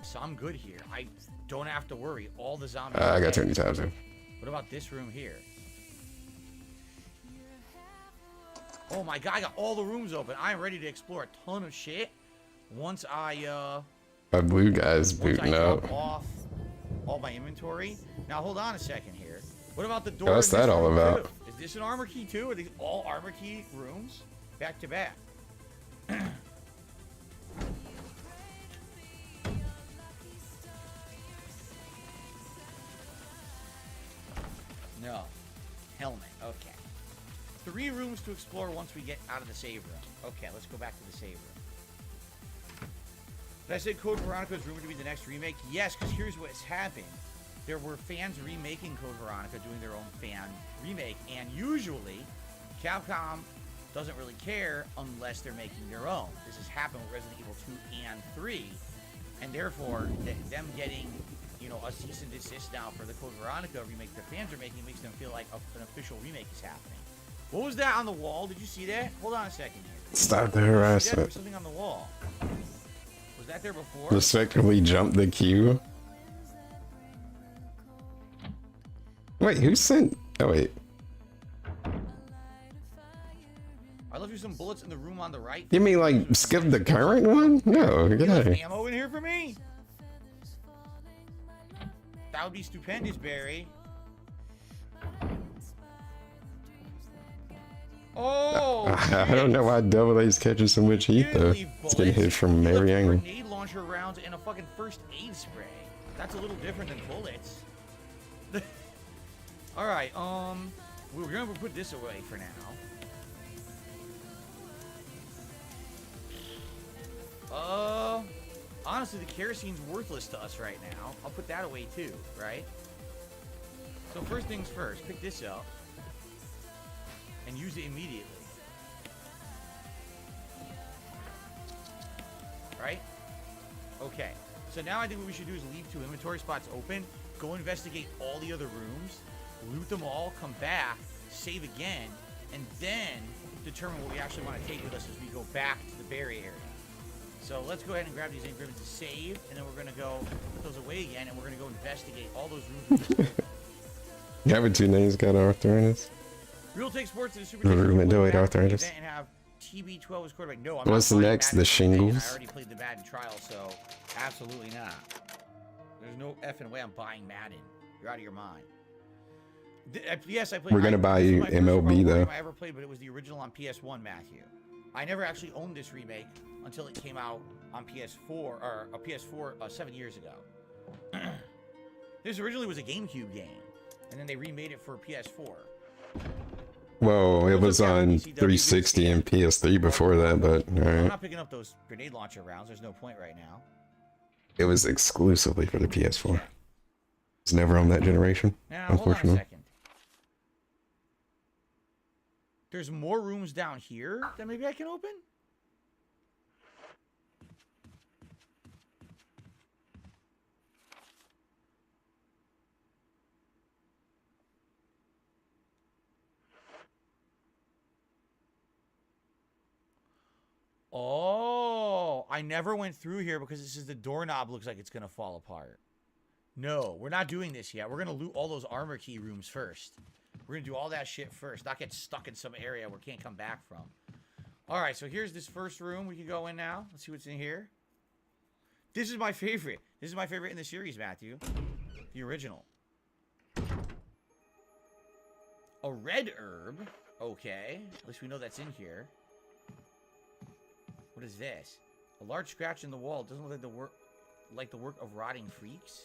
so I'm good here. I don't have to worry. All the zombies. I are got dead. 20 tabs in. What about this room here? Oh my god, I got all the rooms open. I'm ready to explore a ton of shit. Once I My blue guy's once I booting drop up. off all my inventory. Now hold on a second here. What about the door? What's in this that all room, about? too? Is this an armor key too? Are these all armor key rooms? Back to back. No. Helmet. Okay. 3 rooms to explore once we get out of the save room. Okay, let's go back to the save room. Did I say Code Veronica is rumored to be the next remake? Yes, because here's what's happened. There were fans remaking Code Veronica, doing their own fan remake, and usually Capcom doesn't really care unless they're making their own. This has happened with Resident Evil 2 and 3, and therefore them getting, you know, a cease and desist now for the Code Veronica remake the fans are making makes them feel like an official remake is happening. What was that on the wall? Did you see that? Hold on a second here. Stop the There was harassment. something on the wall. Was that there before? Respectively jump the queue. Wait, who sent? Oh wait, I left you some bullets in the room on the right. you mean like skip the current one? No, You get out left of here. ammo in here for me? That would be stupendous, Barry. Oh, I don't know why Double A's catching so much heat though. It's getting hit from You every left angle. Grenade launcher rounds and a fucking first aid spray. That's a little different than bullets. All right, we're gonna put this away for now. Honestly, the kerosene's worthless to us right now. I'll put that away too, right? So first things first, pick this up and use it immediately. Right? Okay. So now I think what we should do is leave 2 inventory spots open, go investigate all the other rooms, loot them all, come back, save again, and then determine what we actually want to take with us as we go back to the Barry area. So let's go ahead and grab these increments to save, and then we're going to go put those away again, and we're going to go investigate all those rooms. Gavin 2 names got arthritis. Real Take Sports to the Super Rheumatoid arthritis. And have TB12 as quarterback. No, I'm What's not buying next? Madden The today, and shingles? I already played the Madden trial, so absolutely not. There's no effing way I'm buying Madden. You're out of your mind. Yes, I played. We're gonna buy this was you my first MLB World War though. game I ever played, but it was the original on PS1, Matthew. I never actually owned this remake until it came out on PS4 or a PS4 7 years ago. This originally was a GameCube game, and then they remade it for PS4. Well, it was on 360 and PS3 before that, but I'm alright. not picking up those grenade launcher rounds. There's no point right now. It was exclusively for the PS4. It's never on that generation, Now, hold on a unfortunately. second. There's more rooms down here that maybe I can open? Oh, I never went through here because this is the doorknob looks like it's going to fall apart. No, we're not doing this yet. We're going to loot all those armor key rooms first. We're going to do all that shit first, not get stuck in some area where we can't come back from. All right, so here's this first room we can go in now. Let's see what's in here. This is my favorite. This is my favorite in the series, Matthew. The original. A red herb. Okay. At least we know that's in here. What is this? A large scratch in the wall. Doesn't look like the work of rotting freaks.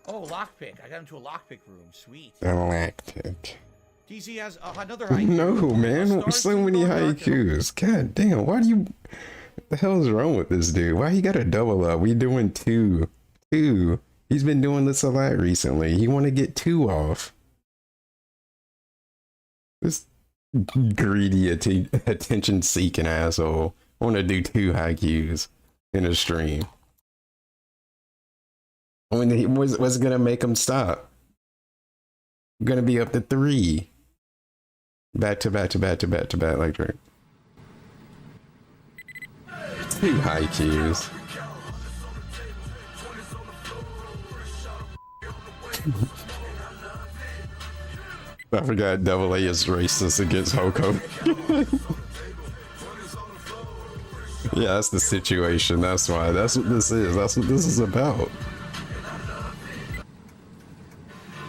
Oh, lockpick. I got into a lockpick room. Sweet. Galactic. DC has another haiku. No, man. Stars So Twinkle many in the Dark. haikus. God damn. Why do you... What the hell is wrong with this dude? Why he got a double up? We doing 2. 2. He's been doing this a lot recently. He want to get 2 off. This greedy attention-seeking asshole want to do 2 haikus in a stream. When he what's gonna make him stop? Gonna be up to 3. Back to back to back to back to back like Drake. 2 haikus. I forgot Double A is racist against Hulk Hogan. Yeah, that's the situation. That's why. That's what this is. That's what this is about.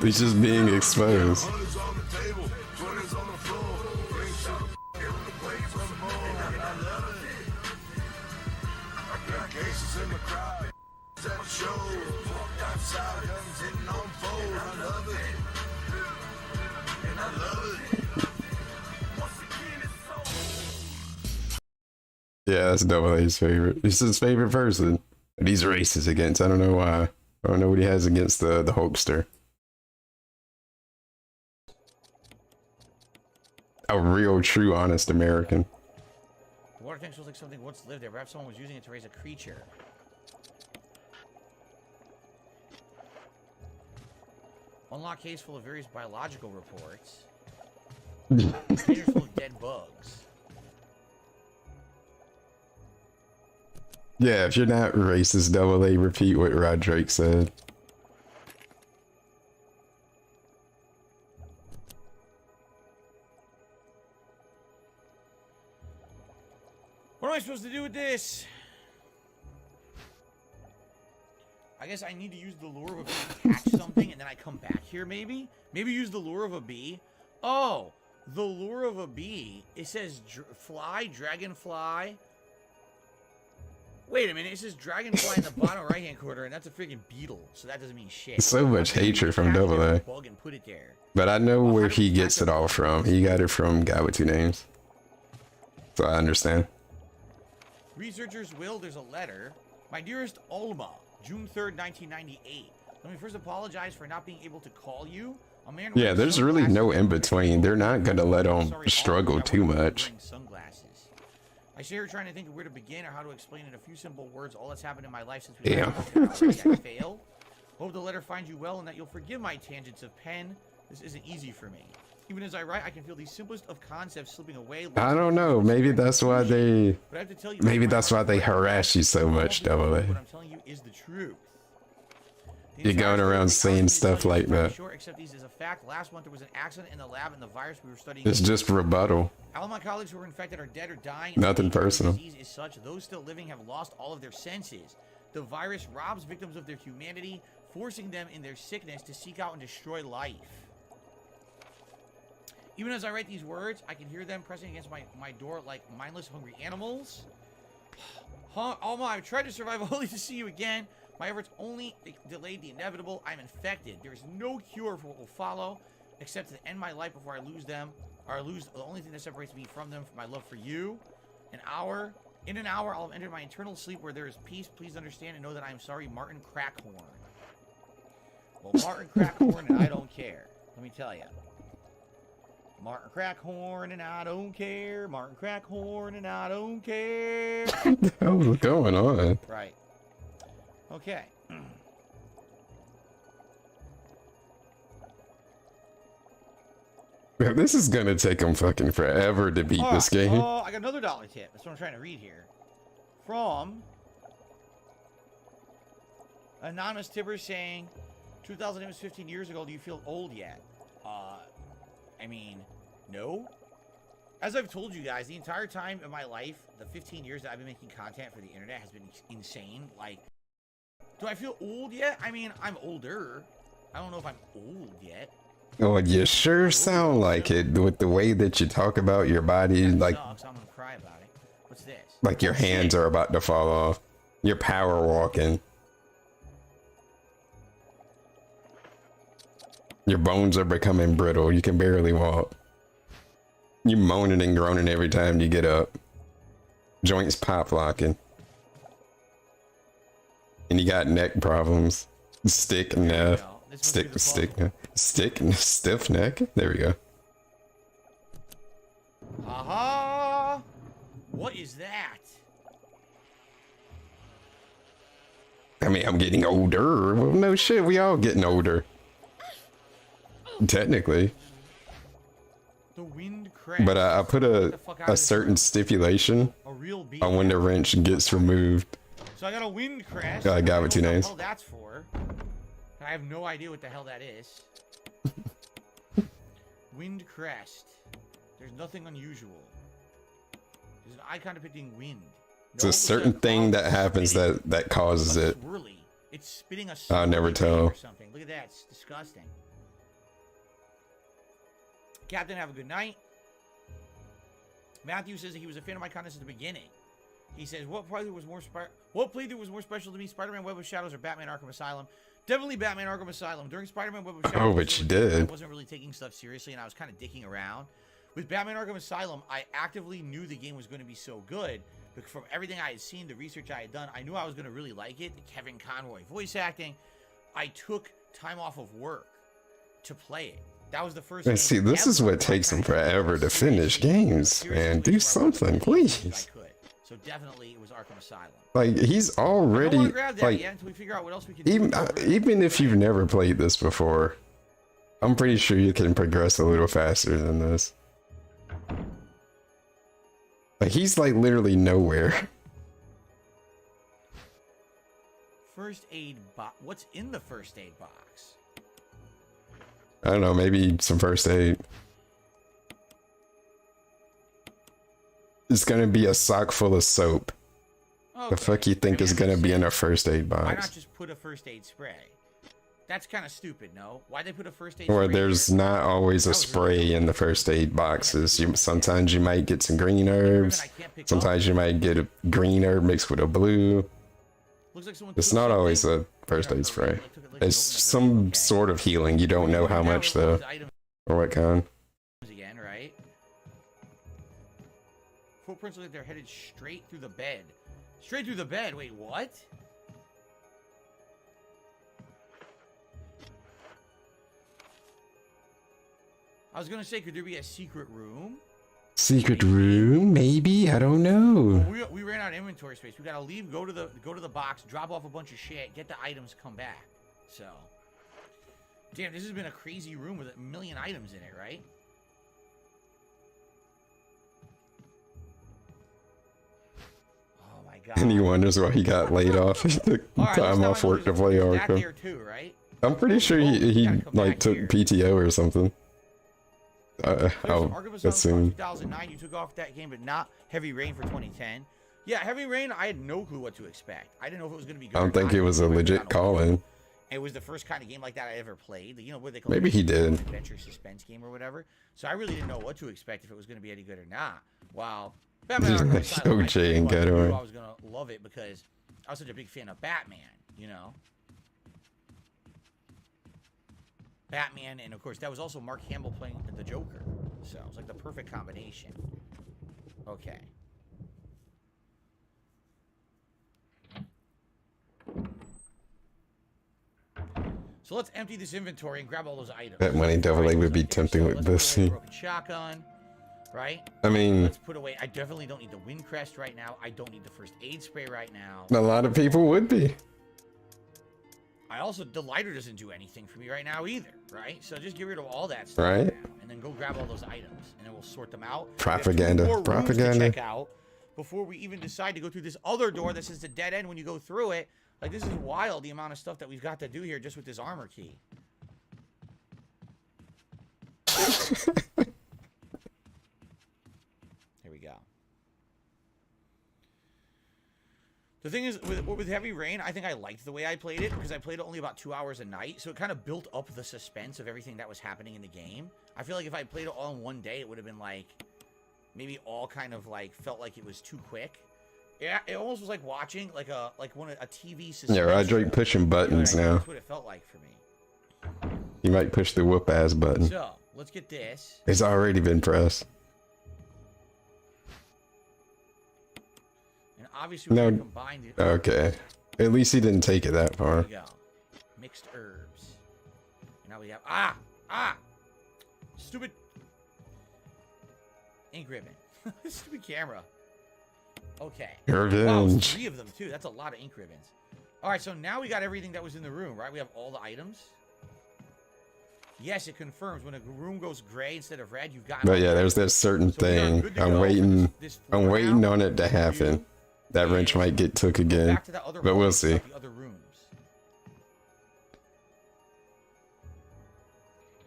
He's just being exposed. Yeah, that's Double A's favorite. He's his favorite person. But he's racist against. I don't know why. I don't know what he has against the Hulkster. A real, true, honest American. The water tank smells like something once lived there. Perhaps someone was using it to raise a creature. Unlock case full of various biological reports. Containers full of dead bugs. Yeah, if you're not racist, Double A, repeat what Rod Drake said. What am I supposed to do with this? I guess I need to use the lure of a bee to catch something, and then I come back here, maybe? Maybe use the lure of a bee? Oh, the lure of a bee. It says fly, dragonfly. Wait a minute, it says dragonfly in the bottom right-hand corner, and that's a freaking beetle, so that doesn't mean shit. So much hatred from Double A. Bug and put it there. But I know where he gets it all from. He got it from Guy with Two Names. So I understand. Researchers will, there's a letter. My dearest Olma, June 3rd, 1998. Let me first apologize for not being able to call you. A man Yeah, wearing there's really no sunglasses- in between. They're not gonna let him Sorry, struggle Olma, too I wasn't much. wearing sunglasses. I sit here trying to think of where to begin or how to explain in a few simple words all that's happened in my life since we Damn. I failed. Hope the letter finds you well and that you'll forgive my tangents of pen. This isn't easy for me. Even as I write, I can feel the simplest of concepts slipping away. I don't know. Maybe that's why they. But I have to tell you, Maybe that's why they harass you so much, Double A. What I'm telling you is the truth. The You're entire going story around of the saying company stuff is like pretty that. short, except these is a fact. Last month there was an accident in the lab and the virus we were studying. It's just rebuttal. All of my colleagues who were infected are dead or dying. and Nothing the nature of the personal. disease is such those still living have lost all of their senses. The virus robs victims of their humanity, forcing them in their sickness to seek out and destroy life. Even as I write these words, I can hear them pressing against my door like mindless, hungry animals. Alma, I've tried to survive only to see you again. My efforts only delayed the inevitable. I'm infected. There is no cure for what will follow, except to end my life before I lose them, or I lose the only thing that separates me from them, my love for you. In an hour, I'll have entered my eternal sleep where there is peace. Please understand and know that I am sorry, Martin Crackhorn. Well, Martin Crackhorn, and I don't care. Let me tell you. Martin Crackhorn, and I don't care. Martin Crackhorn, and I don't care. What the hell is going on? Right. Okay. Man, this is gonna take him fucking forever to beat this game. Oh, I got another dollar tip. That's what I'm trying to read here. From anonymous tipper saying, 2008 was 15 years ago. Do you feel old yet? I mean, no. As I've told you guys, the entire time of my life, the 15 years that I've been making content for the internet has been insane. Like, do I feel old yet? I mean, I'm older. I don't know if I'm old yet. Oh, you sure sound like it with the way that you talk about your body, That like sucks. I'm gonna cry about it. What's this? like your hands are about to fall off. You're power walking. Your bones are becoming brittle. You can barely walk. You moaning and groaning every time you get up. Joints pop locking. And you got neck problems. Stiff neck. Stiff neck. There we go. Aha! What is that? I mean, I'm getting older. Well, no shit, we all getting older. Technically. The wind crashed. But I put a certain stipulation A real beat. on when the wrench gets removed. So I got a wind crash. I got what you know what names. the hell that's for. I have no idea what the hell that is. Wind crest. There's nothing unusual. There's an icon depicting wind. It's a certain thing that happens that causes it. Swirly. It's spitting a I'll never swirly tell. or something. Look at that. It's disgusting. Captain, have a good night. Matthew says that he was a fan of my content since the beginning. He says, what playthrough was more special to me, Spider-Man Web of Shadows or Batman Arkham Asylum? Definitely Batman Arkham Asylum. During Spider-Man Web of Shadows, Oh, but you did. I wasn't really taking stuff seriously, and I was kind of dicking around. With Batman Arkham Asylum, I actively knew the game was going to be so good, from everything I had seen, the research I had done, I knew I was going to really like it. The Kevin Conroy voice acting. I took time off of work to play it. That was the first. And see, this is what takes them forever to finish games, man. Do something, please. So definitely it was Arkham Asylum. Like, he's I don't already, want to grab that like, yet until we figure out what else we can do. even if you've never played this before, I'm pretty sure you can progress a little faster than this. Like, he's like literally nowhere. First aid box. What's in the first aid box? I don't know, maybe some first aid. It's gonna be a sock full of soap. Okay. The fuck you think is gonna be in a first aid Why not box? just put a first aid spray? That's kind of stupid, no? Why'd they put a first aid Or spray there's here? not always a That was really spray in the first aid boxes. Sometimes you might get some green herbs. Sometimes you might get a green herb mixed with a blue. Looks like someone It's took not something, always a first aid or spray. like took it like It's an opening. some Okay. sort of healing. You don't know how Now much we're though, those items or what kind. again, right? Footprints look like they're headed straight through the bed. Straight through the bed. Wait, what? I was gonna say, could there be a secret room? Secret room, maybe. I don't know. We ran out of inventory space. We gotta leave, go to the box, drop off a bunch of shit, get the items, come back. So, damn, this has been a crazy room with a million items in it, right? Oh my god. And he wonders why he got laid off. He took All right, time off work to play that Arkham. there too, right? I'm pretty sure he gotta come like back took here. PTO or something. So I'll Arkham Asylum assume. 2009, you took off that game, but not Heavy Rain for 2010. Yeah, Heavy Rain, I had no clue what to expect. I didn't know if it was going to be good. I don't think it was a legit call-in. It was the first kind of game like that I ever played. You know, what they call Maybe it, he did. adventure suspense game or whatever. So I really didn't know what to expect, if it was going to be any good or not. Wow. Batman Just Arkham like Asylum, I OJ tell you and what, I knew Getaway. I was going to love it because I was such a big fan of Batman, you know. Batman, and of course that was also Mark Hamill playing the Joker, so it was like the perfect combination. Okay. So let's empty this inventory and grab all those items. That money definitely would be tempting with let's this. put away the broken shotgun, right? I mean, Let's put away. I definitely don't need the Windcrest right now. I don't need the first aid spray right now. a lot of people would be. I also, the lighter doesn't do anything for me right now either, right? So just get rid of all that stuff Right. now, and then go grab all those items, and then we'll sort them out. We have two Propaganda, more rooms to propaganda. check out before we even decide to go through this other door that says the dead end when you go through it. Like, this is wild, the amount of stuff that we've got to do here just with this armor key. Here we go. The thing is, with Heavy Rain, I think I liked the way I played it because I played it only about 2 hours a night, so it kind of built up the suspense of everything that was happening in the game. I feel like if I played it all in one day, it would have been like, maybe all kind of like, felt like it was too quick. Yeah, it almost was like watching like a TV suspense. Yeah, Roderick pushing buttons You know what I mean? now. That's what it felt like for me. You might push the whoop ass button. So, let's get this. It's already been pressed. And obviously, we're No. going to combine it. Okay. At least he didn't take it that There far. we go. Mixed herbs. And now we have stupid ink ribbon. Stupid camera. Okay. Wow, Revenge. 3 of them too. That's a lot of ink ribbons. All right, so now we got everything that was in the room, right? We have all the items. Yes, it confirms when a room goes gray instead of red, you've got. But yeah, there's that certain So we are thing. good to I'm go for waiting. this floor I'm waiting now. on it to happen. That wrench might get took again, Back to that other but hall we'll and see. check The other rooms.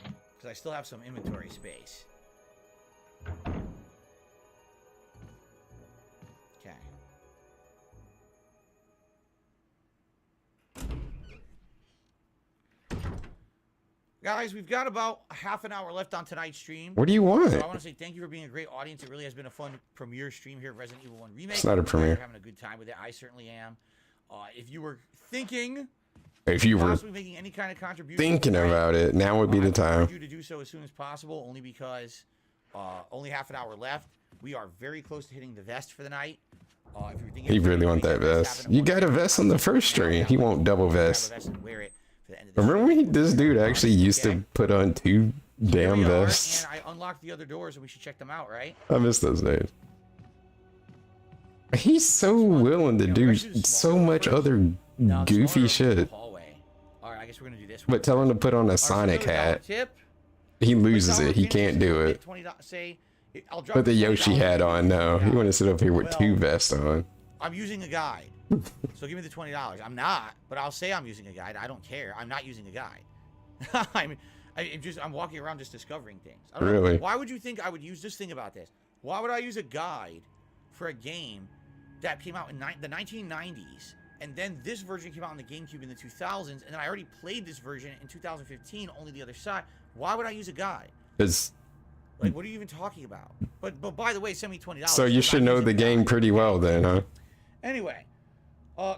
Because I still have some inventory space. Okay. Guys, we've got about a half an hour left on tonight's stream. What do you want? So I want to say thank you for being a great audience. It really has been a fun premiere stream here of Resident Evil 1 Remake. It's not a premiere. We're having a good time with it. I certainly am. If you were thinking If you were possibly making any kind of contribution, thinking about it, now would be I the would urge time. you to do so as soon as possible, only because only half an hour left. We are very close to hitting the vest for the night. If you're thinking He of really doing want that it, that's vest. happened You once got a or vest on twice. the first stream. He won't double Grab a vest. and wear it for the end of the Remember stream. when this dude actually used to put on 2 Here damn we are, vests? and I unlocked the other doors, and we should check them out, right? I miss those days. He's so willing to do so much other No, the goofy smaller shit. hallway. All right, I guess we're gonna do this one. But tell him to put on a All right, so Sonic another dollar hat. Tip. He loses Like, it. He can't do it. Say, I'll drop Put the $20 Yoshi hat on. No, he want to sit up here with 2 vests on. I'm using a guide, so give me the $20. I'm not, but I'll say I'm using a guide. I don't care. I'm not using a guide. I'm walking around just discovering things. I don't know. Really? Why would you think I would use this? Thing about this. Why would I use a guide for a game that came out in the 1990s, and then this version came out on the GameCube in the 2000s, and then I already played this version in 2015, only the other side? Why would I use a guide? Because Like, what are you even talking about? But by the way, send me $20. so you I'm should not know using the a game guide. pretty well then, huh? Anyway,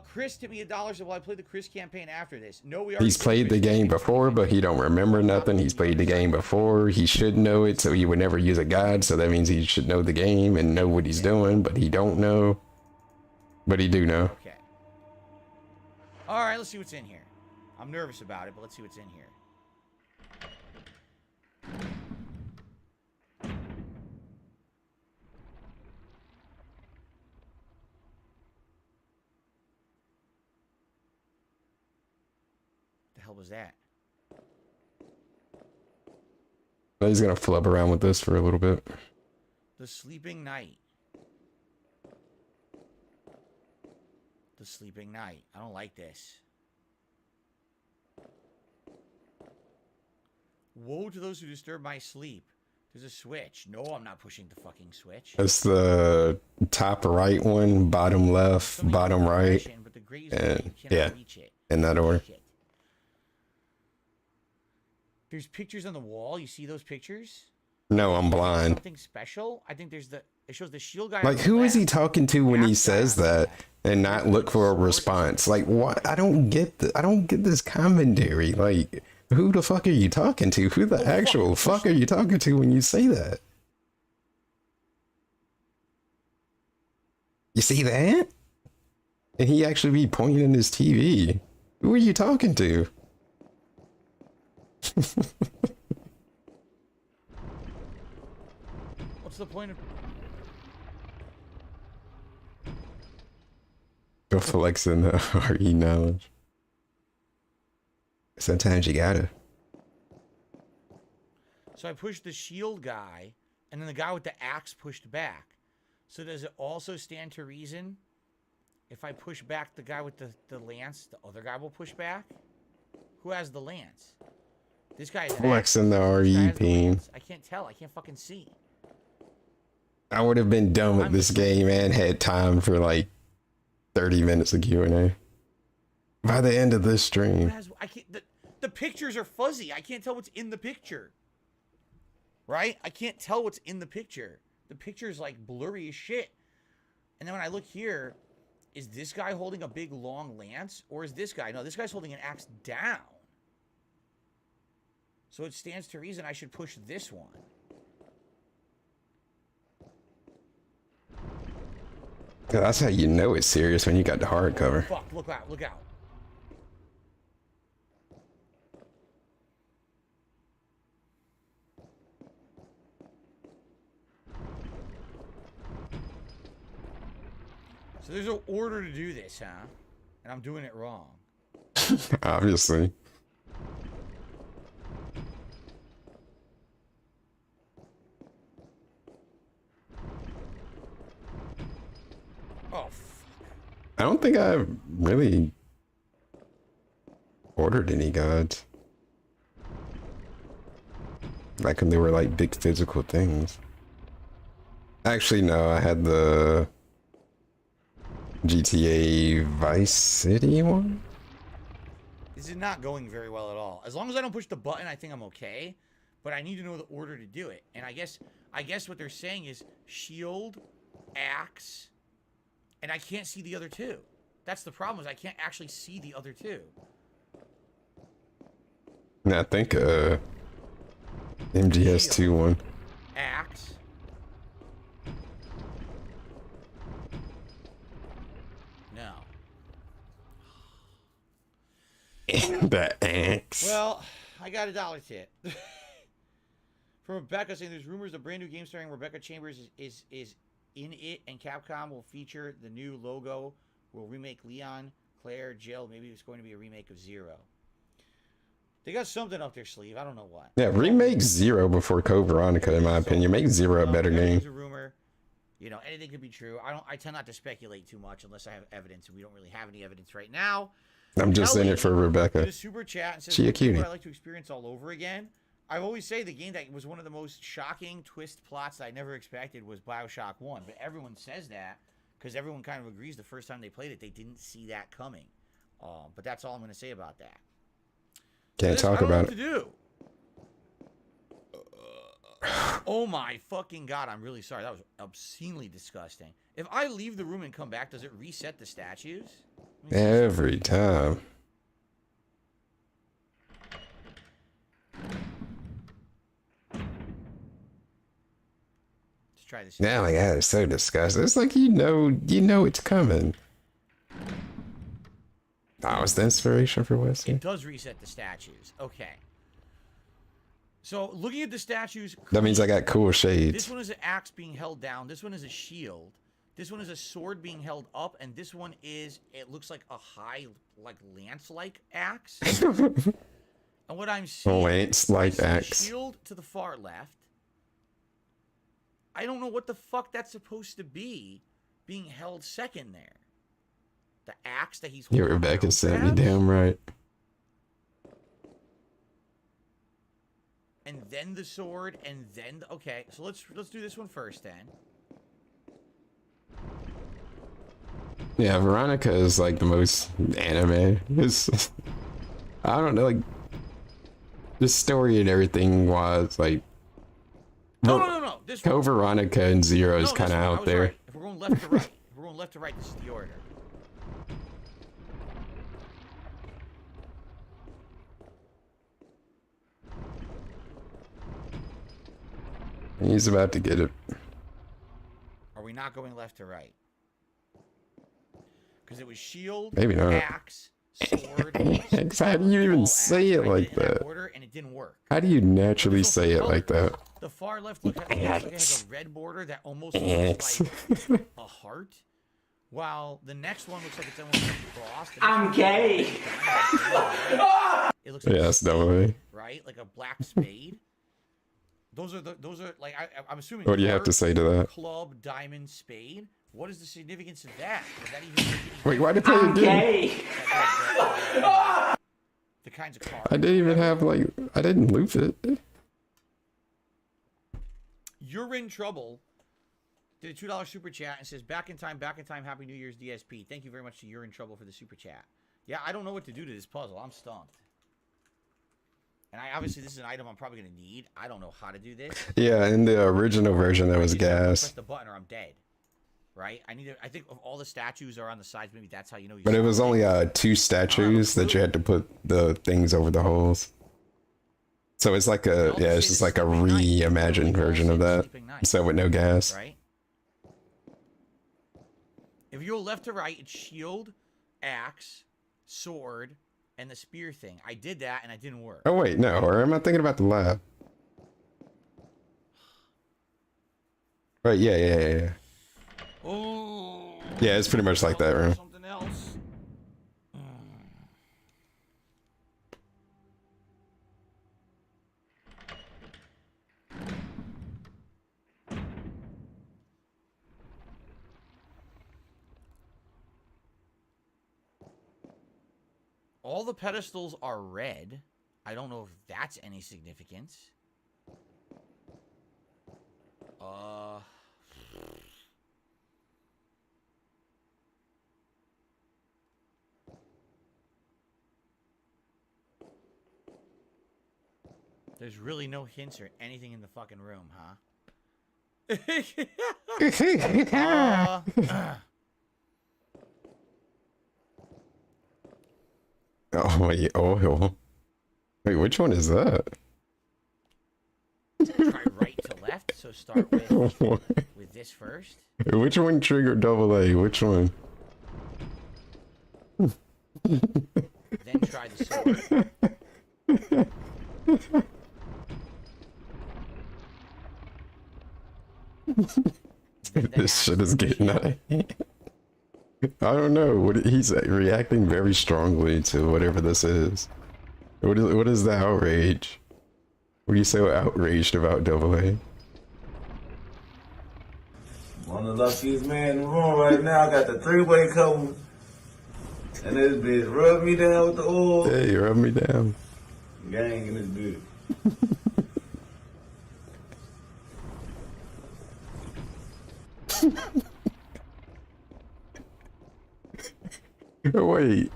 Chris tipped me $1, so will I play the Chris campaign after this? No, we already He's did played the Chris game campaign. before, but he don't remember nothing. He's played the game before. He should know it, so he would never use a guide. So that means he should know the game and know what he's doing, but he don't know. But he do know. Okay. All right, let's see what's in here. I'm nervous about it, but let's see what's in here. The hell was that? He's gonna flub around with this for a little bit. The Sleeping Knight. The Sleeping Knight. I don't like this. Woe to those who disturb my sleep. There's a switch. No, I'm not pushing the fucking switch. That's the top right one, bottom left, Something bottom like right, depression, but the grays and you cannot yeah, reach it. in that order. Shit. There's pictures on the wall. You see those pictures? No, I'm blind. Something special. I think there's the. It shows the shield guy. Like, on the who is he left. talking to when he Ask guy says on the that left. and not look for a response? Like, what? I don't get I don't get this commentary. Like, who the fuck are you talking to? Who the actual fuck are you talking to when you say that? You see that? And he actually be pointing in his TV. Who are you talking to? What's the point of? Go flexing the RE knowledge. Sometimes you gotta. So I pushed the shield guy, and then the guy with the axe pushed back. So does it also stand to reason if I push back the guy with the lance, the other guy will push back? Who has the lance? This guy has an axe. Flexing the This guy RE has the team. lance. I can't tell. I can't fucking see. I would have been done with this game and had time for like 30 minutes of Q&A. By the end of this stream. I can't. The pictures are fuzzy. I can't tell what's in the picture. Right? I can't tell what's in the picture. The picture's like blurry as shit. And then when I look here, is this guy holding a big long lance? Or is this guy? No, this guy's holding an axe down. So it stands to reason I should push this one. That's how you know it's serious when you got the hardcover. Fuck, look out, look out. So there's an order to do this, huh? And I'm doing it wrong. Obviously. Oh, fuck. I don't think I really ordered any gods. Like when they were like big physical things. Actually, no, I had the GTA Vice City one. This is not going very well at all. As long as I don't push the button, I think I'm okay. But I need to know the order to do it. And I guess what they're saying is shield, axe, and I can't see the other two. That's the problem, is I can't actually see the other two. And I think MGS2 one. Axe. No. The axe. Well, I got a dollar tip. From Rebecca saying there's rumors a brand new game starring Rebecca Chambers is in it, and Capcom will feature the new logo. Will remake Leon, Claire, Jill. Maybe it's going to be a remake of Zero. They got something up their sleeve. I don't know what. Yeah, remake Zero before Code Veronica, in my opinion. Make Zero a better game. It's a rumor. You know, anything could be true. I tend not to speculate too much unless I have evidence, and we don't really have any evidence right now. I'm just in it for Rebecca. The super chat and says, She a cutie. I'd like to experience all over again. I always say the game that was one of the most shocking twist plots that I never expected was BioShock 1, but everyone says that because everyone kind of agrees the first time they played it, they didn't see that coming. But that's all I'm going to say about that. Can't talk about it. I don't know what to do. Oh my fucking god, I'm really sorry. That was obscenely disgusting. If I leave the room and come back, does it reset the statues? Every time. Let's try this. Yeah, like that is so disgusting. It's like you know it's coming. That was the inspiration for Wesley. It does reset the statues. Okay. So, looking at the statues... That means I got cool This shades. one is an axe being held down. This one is a shield. This one is a sword being held up. And this one is... It looks like a high, like, lance-like axe. And what I'm seeing... Lance-like I see axe. the shield to the far left. I don't know what the fuck that's supposed to be being held second there. The axe that he's holding. Yeah, Rebecca sent me perhaps? damn right. And then the sword, and then okay. So let's do this one first then. Yeah, Veronica is like the most anime. It's, I don't know, like the story and everything was like. No. This one. Code Veronica and Zero is No, kind of this one, I out was there. right. If we're going left to right, if we're going left to right, this is the order. He's about to get it. Are we not going left to right? Because it was shield, Maybe not. axe, sword. Axe, how do you even all say axe. it I like did in that? Order, and it didn't work. How do you naturally say it like that? The far left looks like it has a red border that almost Axe. looks like a heart, while the next one looks like it's almost like a cross. I'm gay. It looks like Yes, definitely. right, like a black spade. Those are like I'm assuming. What do you have to heart, say to that? Club, diamond, spade. What is the significance of that? Is that even Wait, why did I play I'm again? gay. the kinds of cards? I didn't even have like I didn't loop it. You're in trouble. Did a $2 super chat and says back in time, happy New Year's DSP. Thank you very much to You're in Trouble for the super chat. Yeah, I don't know what to do to this puzzle. I'm stumped. And obviously this is an item I'm probably gonna need. I don't know how to do this. Yeah, in the original version there was I press gas. the button or I'm dead. Right? I think of all the statues are on the sides, maybe that's how you know you But it was only 2 statues that you had to put the things over the holes. So it's like a it's just like a reimagined version of that. Except with no gas. Right? If you go left to right, it's shield, axe, sword, and the spear thing. I did that and it didn't work. Oh wait, no, or am I thinking about the lab? Right, yeah. Oh. Yeah, it's pretty much like that, right? Something else. All the pedestals are red. I don't know if that's any significance. There's really no hints or anything in the fucking room, huh? Oh wait, oh. Wait, which one is that? Try right to left, so start with this first. Which one triggered double A? Which one? Then try the sword. Then This shit is axe the getting out of hand. I don't know. He's reacting very strongly to whatever this is. What is the outrage? What are you so outraged about, Double A? One of the luckiest man in the room right now. I got the three-way cover. And this bitch rubbed me down with the oil. Hey, rub me down. Gang in this bitch. Wait.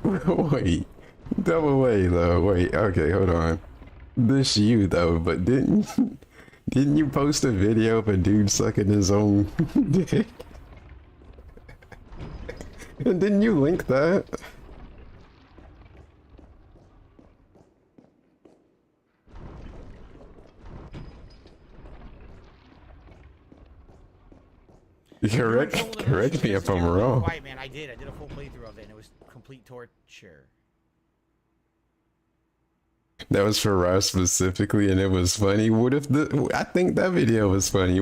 Double A though. Wait, okay, hold on. This you though, but didn't you post a video of a dude sucking his own dick? And didn't you link that? Correct me if I'm wrong. Quiet, man. I did a full playthrough of it, and it was complete torture. That was for Ross specifically, and it was funny. What if I think that video was funny.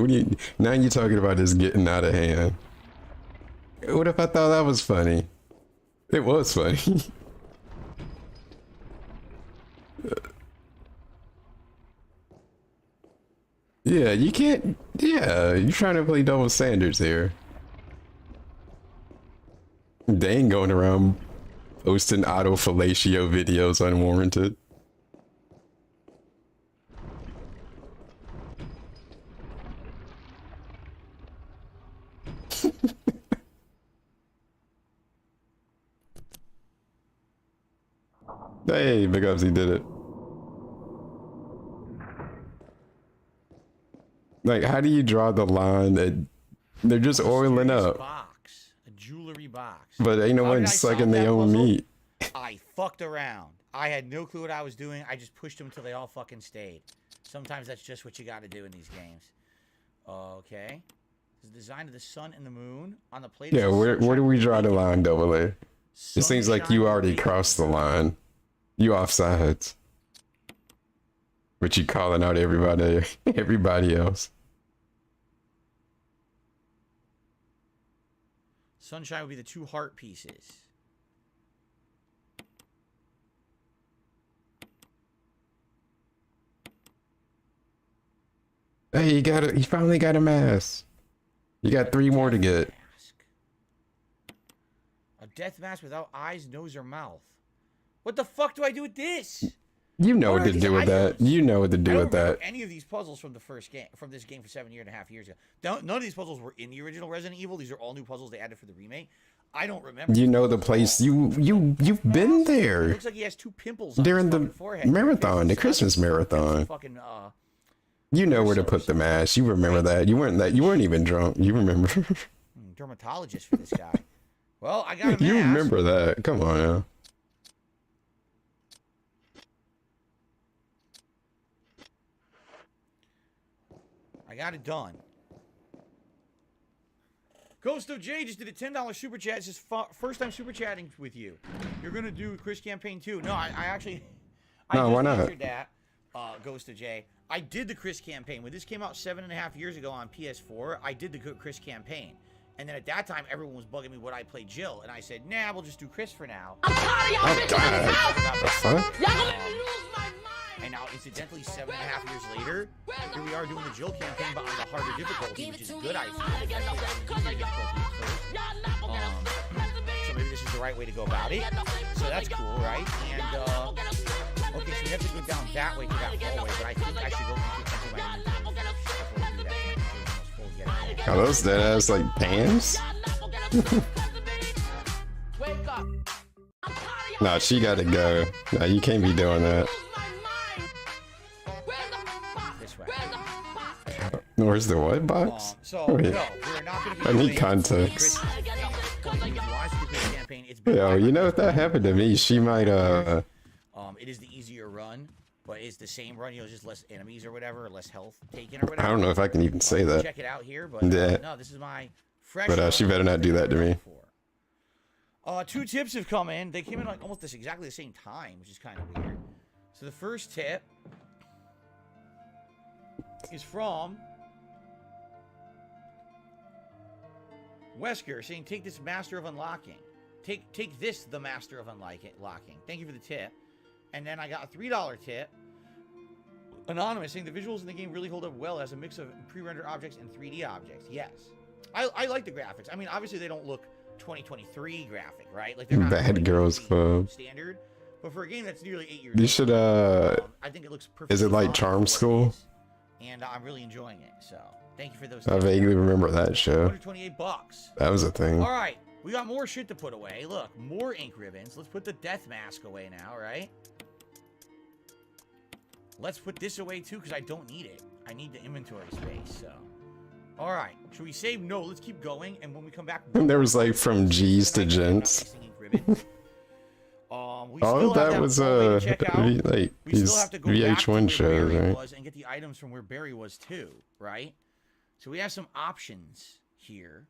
Now you're talking about this getting out of hand. What if I thought that was funny? It was funny. Yeah, you can't. Yeah, you're trying to play double standards here. They ain't going around posting auto fellatio videos unwarranted. Hey, Big Ups, he did it. Like, how do you draw the line that they're just oiling up? Box, a jewelry box. But ain't no How one did I sucking solve their that own puzzle? meat. I fucked around. I had no clue what I was doing. I just pushed them until they all fucking stayed. Sometimes that's just what you got to do in these games. Okay. The design of the sun and the moon on the plate. Yeah, where do we draw the line, Double A? It seems like you already crossed the line. You offsides. But you calling out everybody else. Sunshine would be the two heart pieces. Hey, he finally got a mask. You got 3 more to get. Mask. A death mask without eyes, nose, or mouth. What the fuck do I do with this? You know What what are to these do with that. items? You know what to I do don't with that. remember any of these puzzles from the first game, from this game for 7.5 years ago. None of these puzzles were in the original Resident Evil. These are all new puzzles they added for the remake. I don't remember. You these know the puzzles place. at all. You've been It there looks like he has 2 pimples on during his the fucking forehead. marathon, the It's Christmas marathon. Fucking You know where to put the mask. You remember that. You weren't even drunk. You remember. dermatologist for this guy. Well, I got a mask. You remember that. Come on now. I got it done. Ghost of J just did a $10 super chat. It's his first time super chatting with you. You're gonna do Chris campaign too. No, I actually. No, why not? Answered that. Ghost of J. I did the Chris campaign when this came out 7.5 years ago on PS4. I did the Chris campaign, and then at that time everyone was bugging me would I play Jill, and I said, nah, we'll just do Chris for now. Oh God. The fuck? And now, incidentally, 7.5 years later, here we are doing the Jill campaign, but on the harder difficulty, which is good, I feel. I played on the easier difficulty at first. So maybe this is the right way to go about it. So that's cool, right? And, okay, so we have to go down that way to that hallway, but I think I should go into my inventory before we do that. My inventory is almost full yet. Are those dead ass like pants? Nah, she gotta go. Nah, you can't be doing that. This way. Where's the what box? So, Wait. no, we're not going to be I need doing context. Chris- if you want us to do Chris campaign, it's been Yo, you know if that happened to me, she might it is the easier run, but it's the same run, just less enemies or whatever, or less health taken or whatever. I don't know if I can even say that. Check it out here, but Yeah. no, this is my fresh. But she better not do that to me. 2 tips have come in. They came in like almost exactly the same time, which is kind of weird. So the first tip is from Wesker saying, "Take this Master of Unlocking. Take this, the Master of Unlocking. Thank you for the tip." And then I got a $3 tip. Anonymous saying the visuals in the game really hold up well as a mix of pre-rendered objects and 3D objects. Yes, I like the graphics. I mean, obviously they don't look 2023 graphic, right? Like they're not Bad Girls Club. standard, but for a game that's nearly 8 years You old, should I think it looks perfect. is it like Charm School? And I'm really enjoying it. So thank you for those. I vaguely remember that show. $128. That was a thing. All right, we got more shit to put away. Look, more ink ribbons. Let's put the death mask away now, right? Let's put this away too, because I don't need it. I need the inventory space, so. All right, should we save? No, let's keep going, and when we come back... There was like from G's to Gents. Oh, that was like these VH1 shows, right? And get the items from where Barry was too, right? So we have some options here.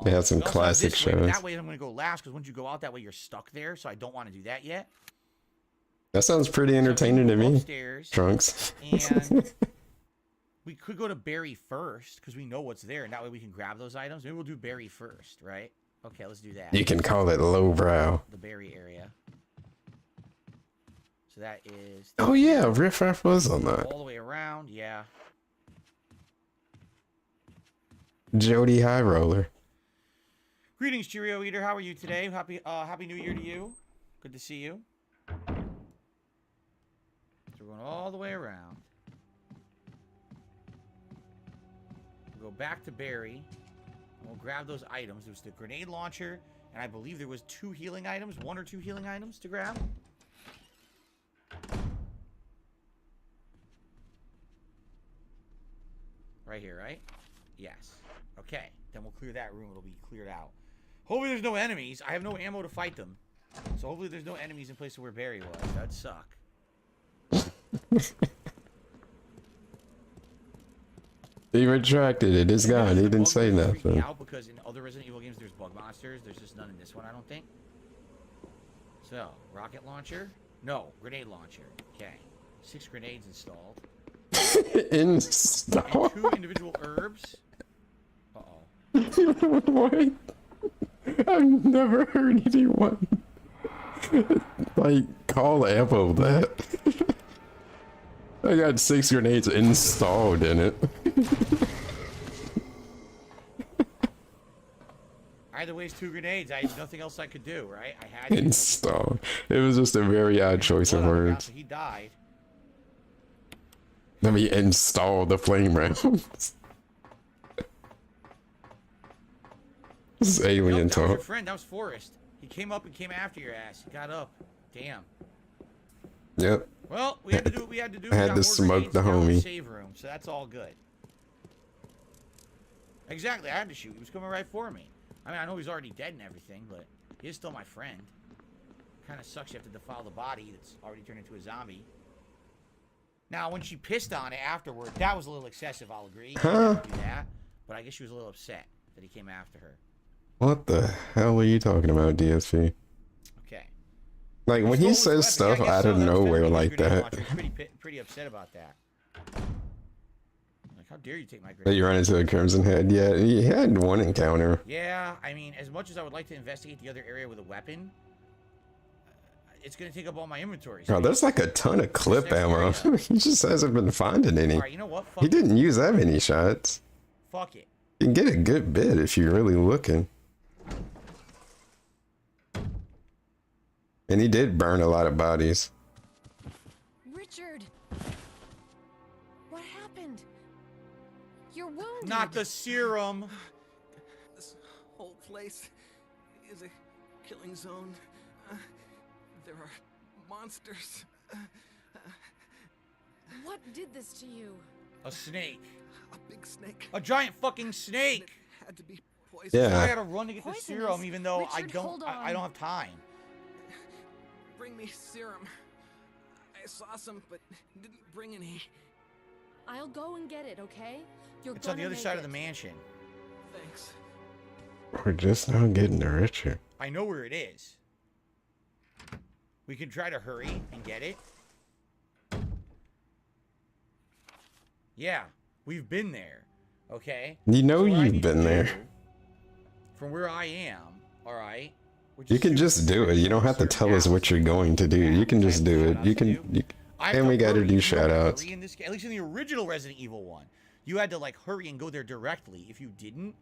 They had some we also have classic this way, but shows. that way I'm going to go last, because once you go out that way, you're stuck there, so I don't want to do that yet. That sounds pretty entertaining to me. Upstairs, Trunks. and we could go to Barry first, because we know what's there, and that way we can grab those items. Maybe we'll do Barry first, right? Okay, let's do that. You can call it lowbrow. The Barry area. So that is... Oh yeah, Riff Raff was on that. all the way around, yeah. Jody High Roller. Greetings, Cheerio Eater. How are you today? Happy New Year to you. Good to see you. So we're going all the way around. We'll go back to Barry. We'll grab those items. There was the grenade launcher, and I believe there was 2 healing items, 1 or 2 healing items to grab. Right here, right? Yes. Okay. Then we'll clear that room. It'll be cleared out. Hopefully there's no enemies. I have no ammo to fight them. So hopefully there's no enemies in places where Barry was. That'd suck. He retracted it. It's gone. He didn't say nothing. Out because in other Resident Evil games there's bug monsters. There's just none in this one, I don't think. So, rocket launcher? No, grenade launcher. Okay. 6 grenades installed. Install. And 2 individual herbs. Uh-oh. What? I've never heard anyone like call ammo that. I got 6 grenades installed in it. Either way, it's 2 grenades. I had nothing else I could do, right? I had to. Installed. It was just a very odd choice of words. So he died. Let me install the flame rounds. This is alien Nope, that was your talk. friend. That was Forrest. He came up and came after your ass. He got up. Damn. Yep. Well, we had to do what we had to do. I had We got to more smoke grenades the down homie. Save room, so that's all good. Exactly. I had to shoot. He was coming right for me. I mean, I know he's already dead and everything, but he is still my friend. Kind of sucks you have to defile the body that's already turned into a zombie. Now, when she pissed on it afterward, that was a little excessive, I'll agree. You can't do that, but I guess she was a little upset that he came after her. What the hell are you talking about, DSP? Okay. Like when he says stuff out of nowhere like that. Pretty upset about that. Like, how dare you take my That grenade? you run into a Crimson Head. Yeah, he had one encounter. Yeah, I mean, as much as I would like to investigate the other area with a weapon, it's going to take up all my inventory. Oh, there's like a ton of clip ammo. He just hasn't been finding any. Alright, you know what? Fuck He didn't use that many shots. Fuck it. You can get a good bit if you're really looking. And he did burn a lot of bodies. Richard! What happened? You're wounded. Not the serum. This whole place is a killing zone. There are monsters. What did this to you? A snake. A big snake. A giant fucking snake. It had to be poisonous. Yeah. I gotta run to get the Poisonous? serum, even though Richard, hold I don't have time. Bring me serum. I saw some, but didn't bring any. I'll go and get it, okay? You're It's on the gonna other make side of it. the mansion. Thanks. We're just now getting to Richard. I know where it is. We can try to hurry and get it. Yeah, we've been there. Okay? You know So what I you've need to been there. do from where I am, alright? You can just do it. You don't have to tell us what you're going to do. You can just do it. You can. And we gotta do shout outs. In this, at least in the original Resident Evil 1, you had to like hurry and go there directly. If you didn't,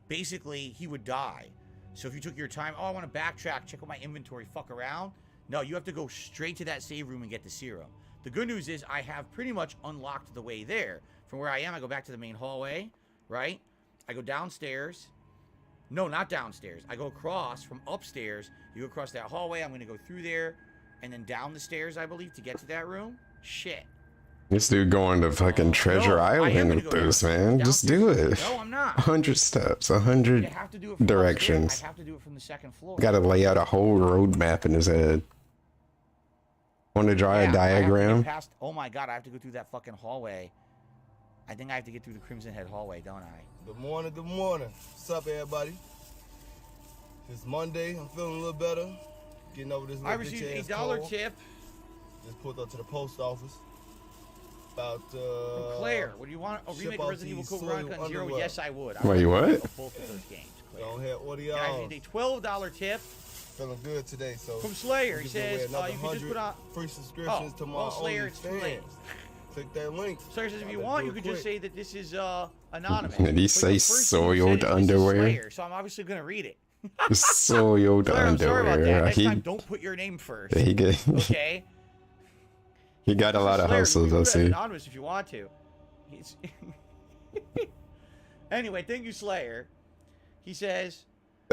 basically he would die. So if you took your time, oh, I want to backtrack, check out my inventory, fuck around. No, you have to go straight to that save room and get the serum. The good news is I have pretty much unlocked the way there. From where I am, I go back to the main hallway, right? I go downstairs. No, not downstairs. I go across from upstairs. You go across that hallway. I'm going to go through there and then down the stairs, I believe, to get to that room. Shit. This dude going to fucking Treasure No, I am Island gonna with go this, man. Just do it. No, I'm not. 100 steps, You 100 have to do it from directions. upstairs. I have to do it from the second floor. Gotta lay out a whole road map in his head. Want to draw Yeah, a I have to get diagram? past, oh my god, I have to go through that fucking hallway. I think I have to get through the Crimson Head hallway, don't I? Good morning, good morning. What's up, everybody? It's Monday. I'm feeling a little better. Getting over this I little received bitch-ass a $1 cold. tip Just pulled up to the post office. About, from Claire. Would you want a ship remake of out Resident Evil these Code soil Veronica Zero? underwear. Yes, I would. Wait, what? Both of those games, Claire. Go ahead, what are And I y'all? received a $12 tip Feeling good today, so. from Slayer. we He just gonna says wear another you can just put 100 on... free subscriptions to my well, Slayer, it's too late. OnlyFans. Click that link. Slayer says if Y'all you better want, do you it could just quick. say that this is anonymous. Did he But the say first thing you said soiled is, "This is underwear?" Slayer, so I'm obviously going to read it. Soiled Claire, I'm sorry about that. underwear. Next time, don't put your name first. He get, Okay? he got a lot of Slayer, hustles, you I can put it as see. anonymous if you want to. He's anyway, thank you, Slayer. He says,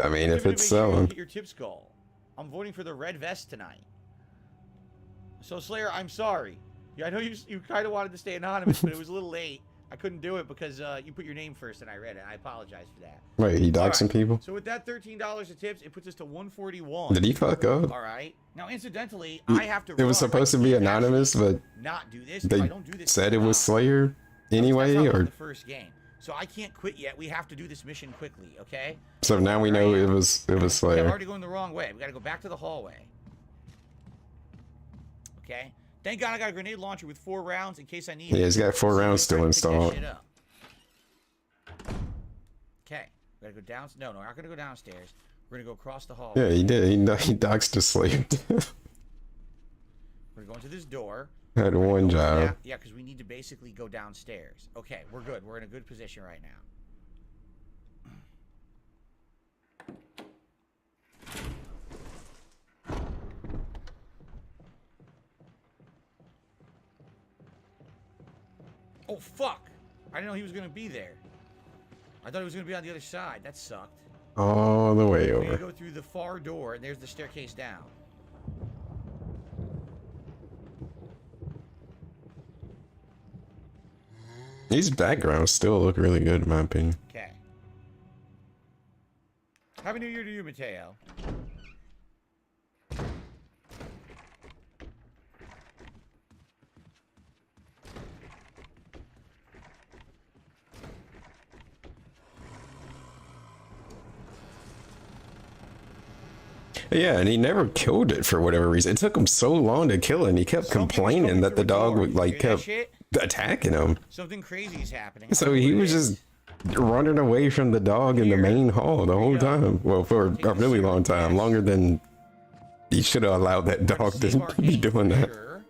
I mean, if "Typically it's make sure you selling. hit your tips goal. I'm voting for the red vest tonight." So, Slayer, I'm sorry. Yeah, I know you kind of wanted to stay anonymous, but it was a little late. I couldn't do it because you put your name first and I read it. I apologize for that. Wait, he doxed some Alright, people? So with that $13 of tips, it puts us to 141. Did he fuck up? All right. Now, incidentally, I have to. It was run. supposed I to be can't anonymous, actually but not do this. If they I don't do this, said it it's was not. Slayer anyway, That's not or the first game. So I can't quit yet. We have to do this mission quickly, okay? so now we know it was Okay, I'm Slayer. already going the wrong way. We got to go back to the hallway. Okay. Thank God I got a grenade launcher with 4 rounds in case I need it. Yeah, he's got 4 So rounds I'm still trying to pick that installed. shit up. Okay. We got to go down. No, we're not going to go downstairs. We're going to go across the hallway. Yeah, he did. He doxed a slave. We're going to go into this door. Had one job. Yeah, because we need to basically go downstairs. Okay, we're good. We're in a good position right now. Oh, fuck. I didn't know he was going to be there. I thought he was going to be on the other side. That sucked. All the way We're going to over. go through the far door, and there's the staircase down. These backgrounds still look really good in my opinion. Okay. Happy New Year to you, Mateo. Yeah, and he never killed it for whatever reason. It took him so long to kill it, and he kept Something was complaining coming that the through a dog door. would, like You hear that kept shit? attacking him. Something crazy is happening. I So don't know he what was it is. just running away from the dog in the Here. main hall the whole you go. time. Well, for Take a the really serum, long time, yes. longer than he should have allowed that dog Save to our be game doing for that. sure.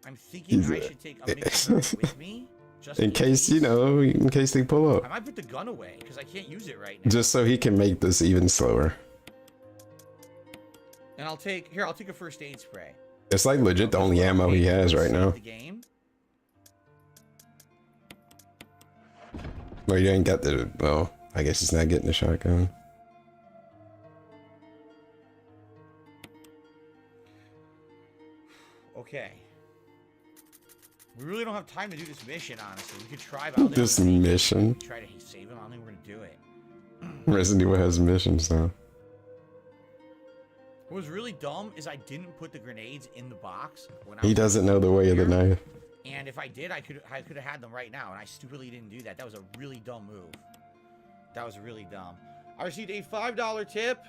I'm thinking He's I should take a mixer with me, just In case, you know, in case they pull I up. might put the gun away because I can't use it right now. Just so he can make this even slower. And I'll take a first aid spray. It's like legit the only ammo he has right now. The game. Well, you ain't got the, well, I guess he's not getting the shotgun. Okay. We really don't have time to do this mission, honestly. We could try, but I don't think This we're gonna mission. try to save him. I don't think we're gonna do it. Resident Evil has missions though. What was really dumb is I didn't put the grenades in the box. When I He was doesn't know the way of the here. knife. And if I did, I could have had them right now, and I stupidly didn't do that. That was a really dumb move. That was really dumb. I received a $5 tip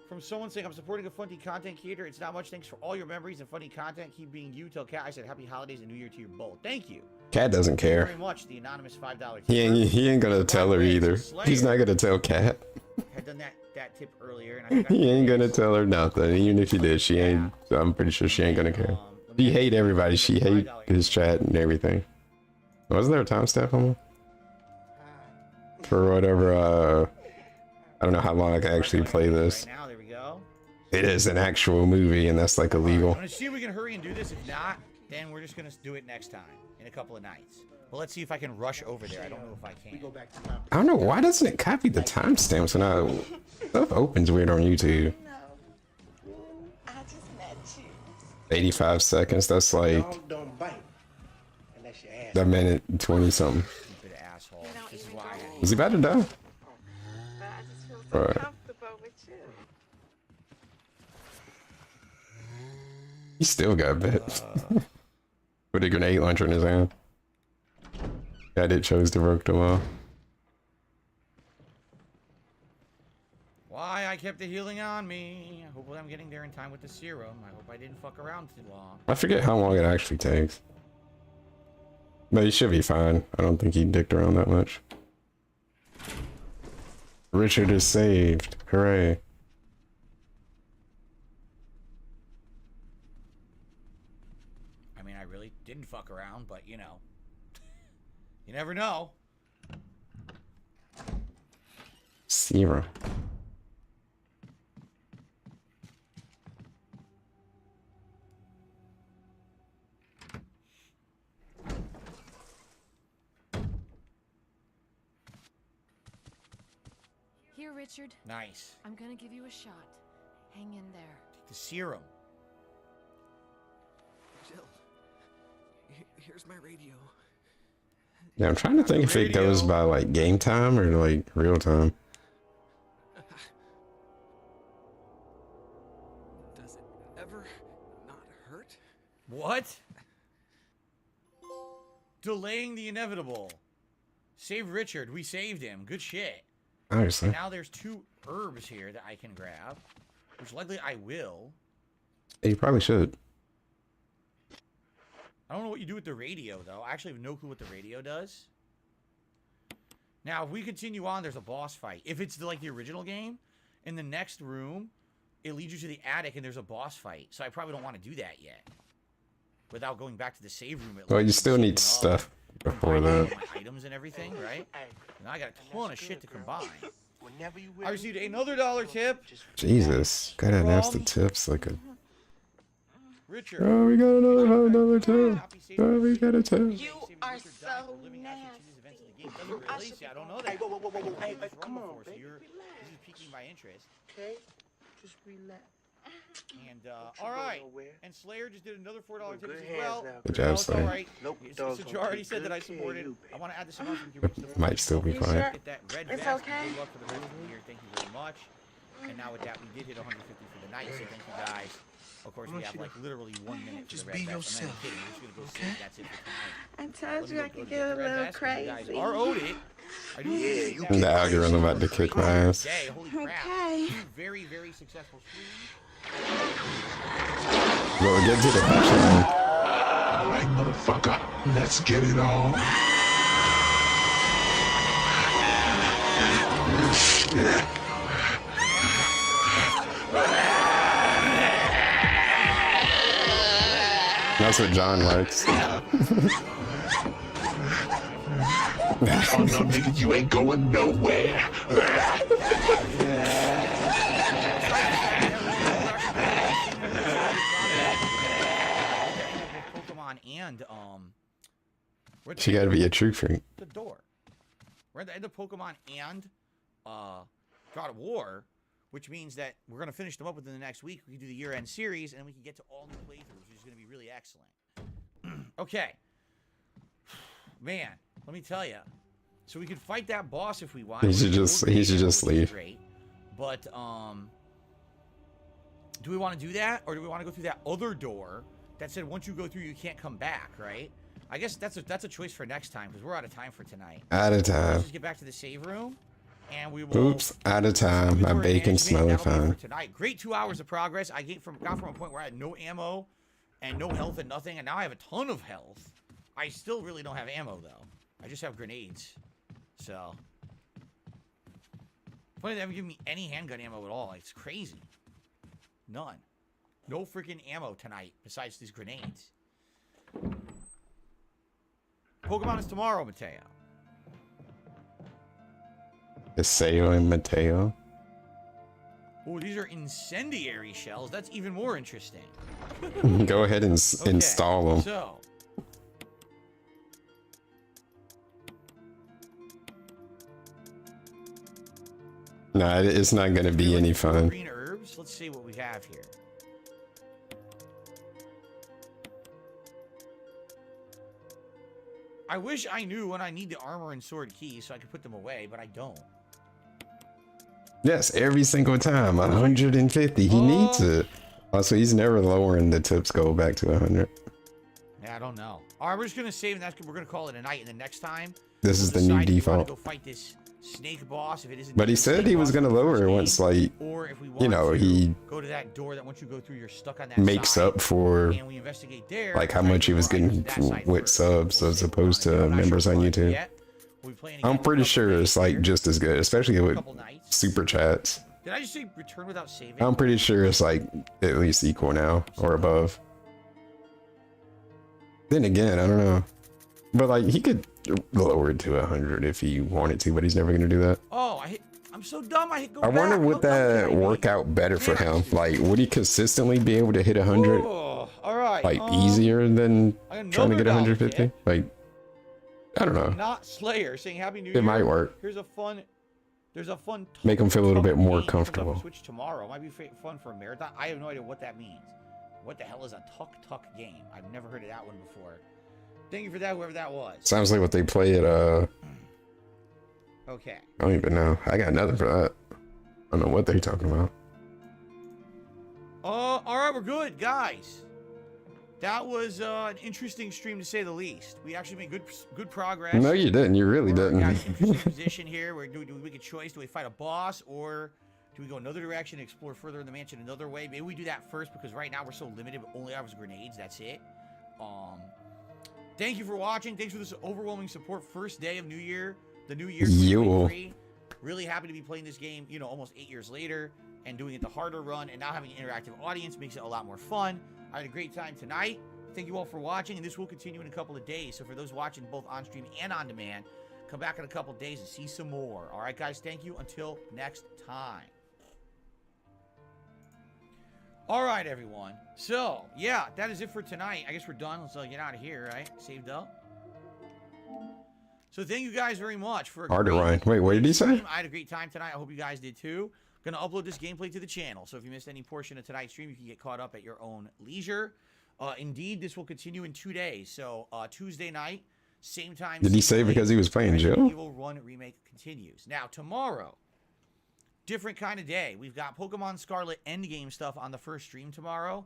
from someone saying, I'm supporting a funny content creator. It's not much. Thanks for all your memories and funny content. Keep being you. Tell Cat I said happy holidays and New Year to you both. Thank you. Cat doesn't Thank you care. very much. The anonymous $5 tip. He ain't gonna tell her either. He's not gonna tell Cat. Had done that tip earlier, and I forgot He to ain't do gonna this. tell her nothing. Even if he did, she ain't. I'm pretty sure she ain't gonna care. She hate everybody. She hate his chat and everything. Wasn't there a timestamp on it? For whatever, I don't know how long I can actually play this. Right now, there we go. It is an actual movie, and that's like illegal. I'm gonna see if we can hurry and do this. If not, then we're just gonna do it next time in a couple of nights. But let's see if I can rush over there. I don't know if I can. I don't know, why doesn't it copy the timestamps when stuff opens weird on YouTube? I just met you. 85 seconds, that's like Don't bite. Unless you ask. a minute and 20 something. Stupid asshole. This is why. Is he about to die? But I just feel so Right. comfortable with you. He still got bit. With a grenade launcher in his hand. Guy that chose to work the wall. Why I kept the healing on me. I hope I'm getting there in time with the serum. I hope I didn't fuck around too long. I forget how long it actually takes. But he should be fine. I don't think he dicked around that much. Richard is saved. Hooray. I mean, I really didn't fuck around, but you know. You never know. Zero. Here, Richard. Nice. I'm gonna give you a shot. Hang in there. Take the serum. Jill, here's my radio. Yeah, I'm trying to think if it goes by like game time or like real time. Does it ever not hurt? What? Delaying the inevitable. Save Richard. We saved him. Good shit. Obviously. And now there's 2 herbs here that I can grab, which likely I will. You probably should. I don't know what you do with the radio, though. I actually have no clue what the radio does. Now, if we continue on, there's a boss fight. If it's like the original game, in the next room, it leads you to the attic and there's a boss fight. So I probably don't want to do that yet. Without going back to the save room. Well, you still need stuff before that. My items and everything, right? And I got a ton of shit to combine. I received another $1 tip. Jesus. Gotta announce the tips like a... Richard. Oh, we got another tip. Oh, we got a tip. You are so nasty. Release, I don't know that. Hey, whoa. Hey, come on, So baby. this is piquing my interest. Okay? Just relax. And you all right. going nowhere. And Slayer just did another $4 tip Good as hands well. now, Good girl. job, It's all Slayer. right. Nope, So dog's Jar gonna already take said that I good care of supported. you, I want to add this amount so we can reach the Might still be You fine. sure? Get that red It's vest. okay. Good luck for the rest of the year. Thank you very much. And now with that, we did hit 150 for the night. So thank you guys. Of course, we have like literally 1 minute for Just the be red vest. I'm not yourself, kidding. We're just gonna go see. That's it for tonight. I told Let me you I go could to get a the red little vest, 'cause you guys crazy. are owed it. I do appreciate that. The algorithm about to kick my ass. Day, holy crap. Okay. 2 very, very successful streams. Well, get to the punchline. Alright, motherfucker, let's get it on. That's what John likes. Oh no, nigga, you ain't going nowhere. Pokemon and we're at the She gotta be a true freak. the door. We're at the end of Pokemon and God of War, which means that we're gonna finish them up within the next week. We can do the year-end series, and then we can get to all new playthroughs, which is gonna be really excellent. Okay, man, let me tell you. So we can fight that boss if we want. He should just leave. Great, but Do we want to do that, or do we want to go through that other door that said once you go through you can't come back, right? I guess that's a choice for next time because we're out of time for tonight. Out of Let's time. just get back to the save room, and we will. Oops, out of time. My bacon's smelling fine. Tonight, great 2 hours of progress. I got from a point where I had no ammo and no health and nothing, and now I have a ton of health. I still really don't have ammo though. I just have grenades. So, funny they haven't given me any handgun ammo at all. It's crazy. None. No freaking ammo tonight besides these grenades. Pokemon is tomorrow, Mateo. Iseo and Mateo. Oh, these are incendiary shells. That's even more interesting. Go ahead and install them. So, Nah, it's not gonna be any fun. green herbs. Let's see what we have here. I wish I knew when I need the armor and sword keys so I could put them away, but I don't. Yes, every single time. 150. He needs it. Also, he's never lowering the tips goal back to 100. Yeah, I don't know. All right, we're just gonna save, and we're gonna call it a night. And then next time, This is the we'll new decide if we wanna default. Go fight this snake boss if it isn't. But he said he was gonna lower it once, like, or if we you know, want to he go to that door that once you go through, you're stuck on that makes side, up for and we investigate there. like how try to much he get was more items getting to that side with first. subs We'll as see. opposed I'm to not members sure on we'll do it YouTube. yet. We'll be playing I'm again in a pretty couple sure days it's like here. just as good, especially with Couple nights. super chats. Did I just say return without saving? I'm pretty sure it's like at least equal now or above. Then again, I don't know. But like he could lower it to 100 if he wanted to, but he's never gonna do that. Oh, I'm so dumb. I hit go I wonder back. would How dumb can that I be? work out better for Yeah. him? Like would he consistently be able to hit 100 Oh, all right. like easier than I got trying to another get 150? dollar Like I don't know. Not Slayer saying Happy New Year. It might work. There's a fun. Make him feel a little bit more game that comes up on comfortable. Switch tomorrow. Might be fun for a marathon. I have no idea what that means. What the hell is a Tuk Tuk game? I've never heard of that one before. Thank you for that, whoever that was. Sounds like what they play at Okay. I don't even know. I got nothing for that. I don't know what they're talking about. All right, we're good, guys. That was an interesting stream to say the least. We actually made good progress. No, you didn't. You really We're in didn't. an interesting position here. Do we make a choice? Do we fight a boss, or do we go another direction, explore further in the mansion another way? Maybe we do that first because right now we're so limited. We only have grenades. That's it. Thank you for watching. Thanks for this overwhelming support. First day of New Year, the New Year. 2023. Really happy to be playing this game. You know, almost 8 years later, and doing it the harder run, and now having an interactive audience makes it a lot more fun. I had a great time tonight. Thank you all for watching, and this will continue in a couple of days. So for those watching both on stream and on demand, come back in a couple of days and see some more. All right, guys, thank you. Until next time. All right, everyone. So, yeah, that is it for tonight. I guess we're done. Let's get out of here, right? Saved up. So thank you guys very much for a Harder great Ryan. Wait, what did he say? stream. I had a great time tonight. I hope you guys did too. Gonna upload this gameplay to the channel, so if you missed any portion of tonight's stream, you can get caught up at your own leisure. Indeed, this will continue in 2 days. So Tuesday night, same time. Did he same say place, because he was playing Resident Jill? Evil 1 remake continues. Now tomorrow, different kind of day. We've got Pokemon Scarlet Endgame stuff on the first stream tomorrow.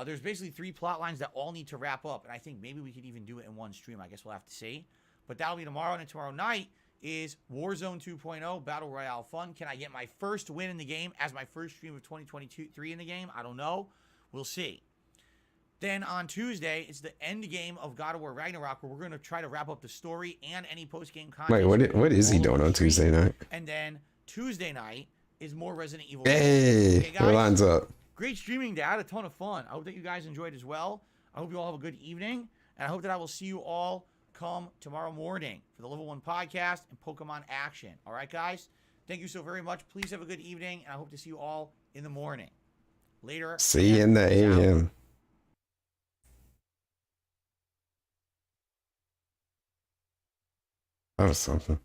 There's basically 3 plot lines that all need to wrap up, and I think maybe we could even do it in one stream. I guess we'll have to see. But that'll be tomorrow, and then tomorrow night is Warzone 2.0 Battle Royale Fun. Can I get my first win in the game as my first stream of 2023 in the game? I don't know. We'll see. Then on Tuesday, it's the end game of God of War Ragnarok, where we're going to try to wrap up the story and any post-game content. Wait, what is he doing on Tuesday night? And then Tuesday night is more Resident Evil. Hey, Okay, it guys? lines up. Great streaming day. I had a ton of fun. I hope that you guys enjoyed as well. I hope you all have a good evening. And I hope that I will see you all come tomorrow morning for the Level 1 podcast and Pokemon action. All right, guys? Thank you so very much. Please have a good evening. And I hope to see you all in the morning. Later. See you in the AM. That was something.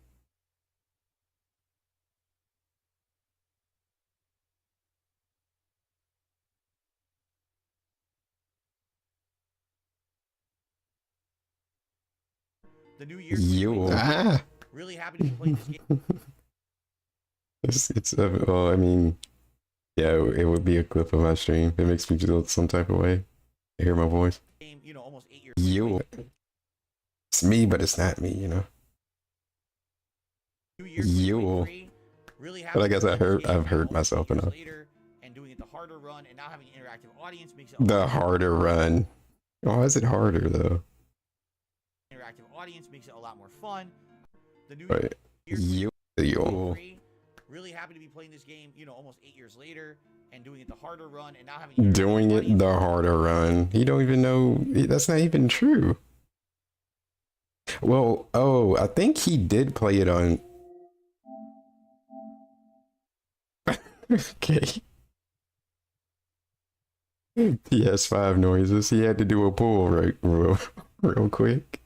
The new year. You. Ah. Really happy to be playing this game. It's well, I mean, Yeah, it would be a clip of my stream. It makes me feel some type of way. You hear my voice? game, almost 8 years. You. It's me, but it's not me, 2 years. You. Really But I guess I've heard almost 8 myself years enough. later, and doing it the harder run, and now having an interactive audience makes it The harder run. Why is it harder though? interactive audience makes it a lot more fun. The new Right. You. really happy to be playing this game, almost 8 years later, and doing it the harder run, and now having an interactive Doing it audience. the harder run. He don't even know. That's not even true. Well, oh, I think he did play it on. Okay. PS5 noises. He had to do a pull real quick.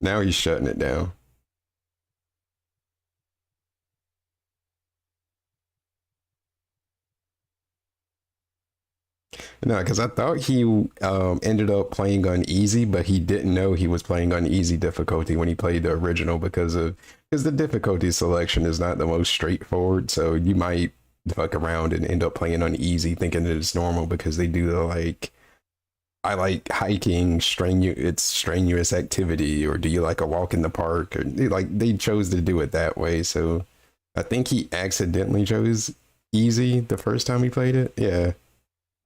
Now he's shutting it down. No, because I thought he ended up playing on easy, but he didn't know he was playing on easy difficulty when he played the original because the difficulty selection is not the most straightforward. So you might fuck around and end up playing on easy thinking that it's normal because they do the I like hiking, it's strenuous activity, or do you like a walk in the park? Or they chose to do it that way. So I think he accidentally chose easy the first time he played it. Yeah.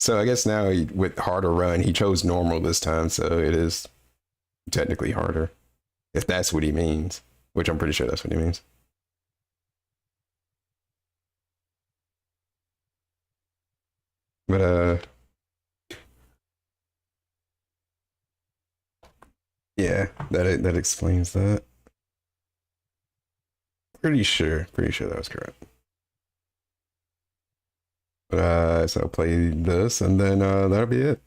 So I guess now with harder run, he chose normal this time, so it is technically harder. If that's what he means, which I'm pretty sure that's what he means. But yeah, that explains that. Pretty sure that was correct. But so I'll play this and then that'll be it.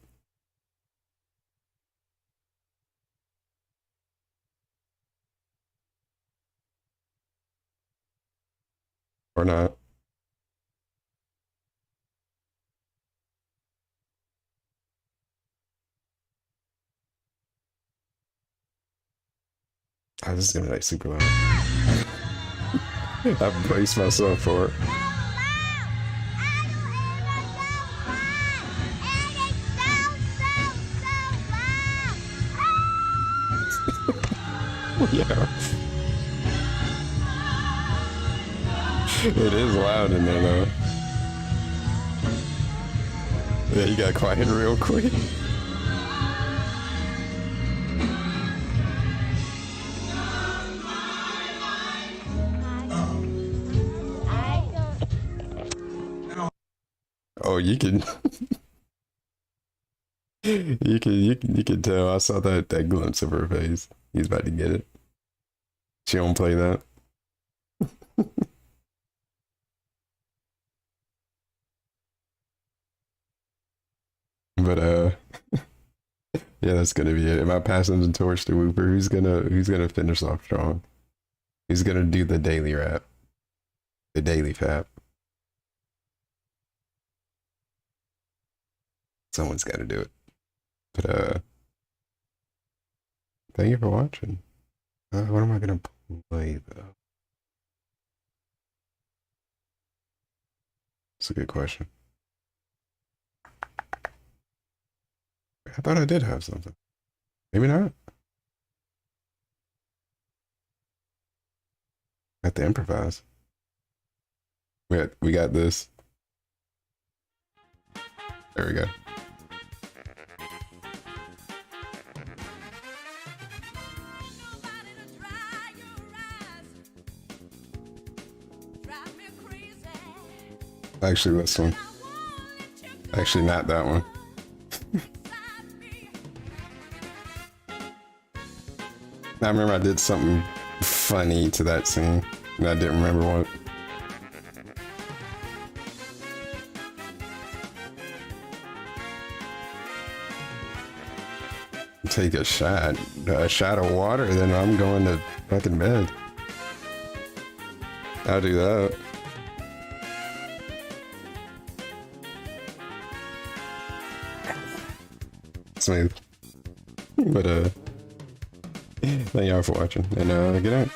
Or not. Oh, this is gonna be super loud. I've braced myself for it. Yeah. It is loud in there though. Yeah, you got quiet real quick. Oh, you can you can tell. I saw that glimpse of her face. He's about to get it. She don't play that. But yeah, that's gonna be it. Am I passing the torch to Whooper? Who's gonna finish off strong? Who's gonna do the daily rap? The daily fap. Someone's gotta do it. But thank you for watching. What am I gonna play though? That's a good question. I thought I did have something. Maybe not. I have to improvise. We got this. There we go. Actually, this one. Actually, not that one. I remember I did something funny to that scene, and I didn't remember what. Take a shot of water, then I'm going to fucking bed. I'll do that. Smooth. But thank y'all for watching, and good night.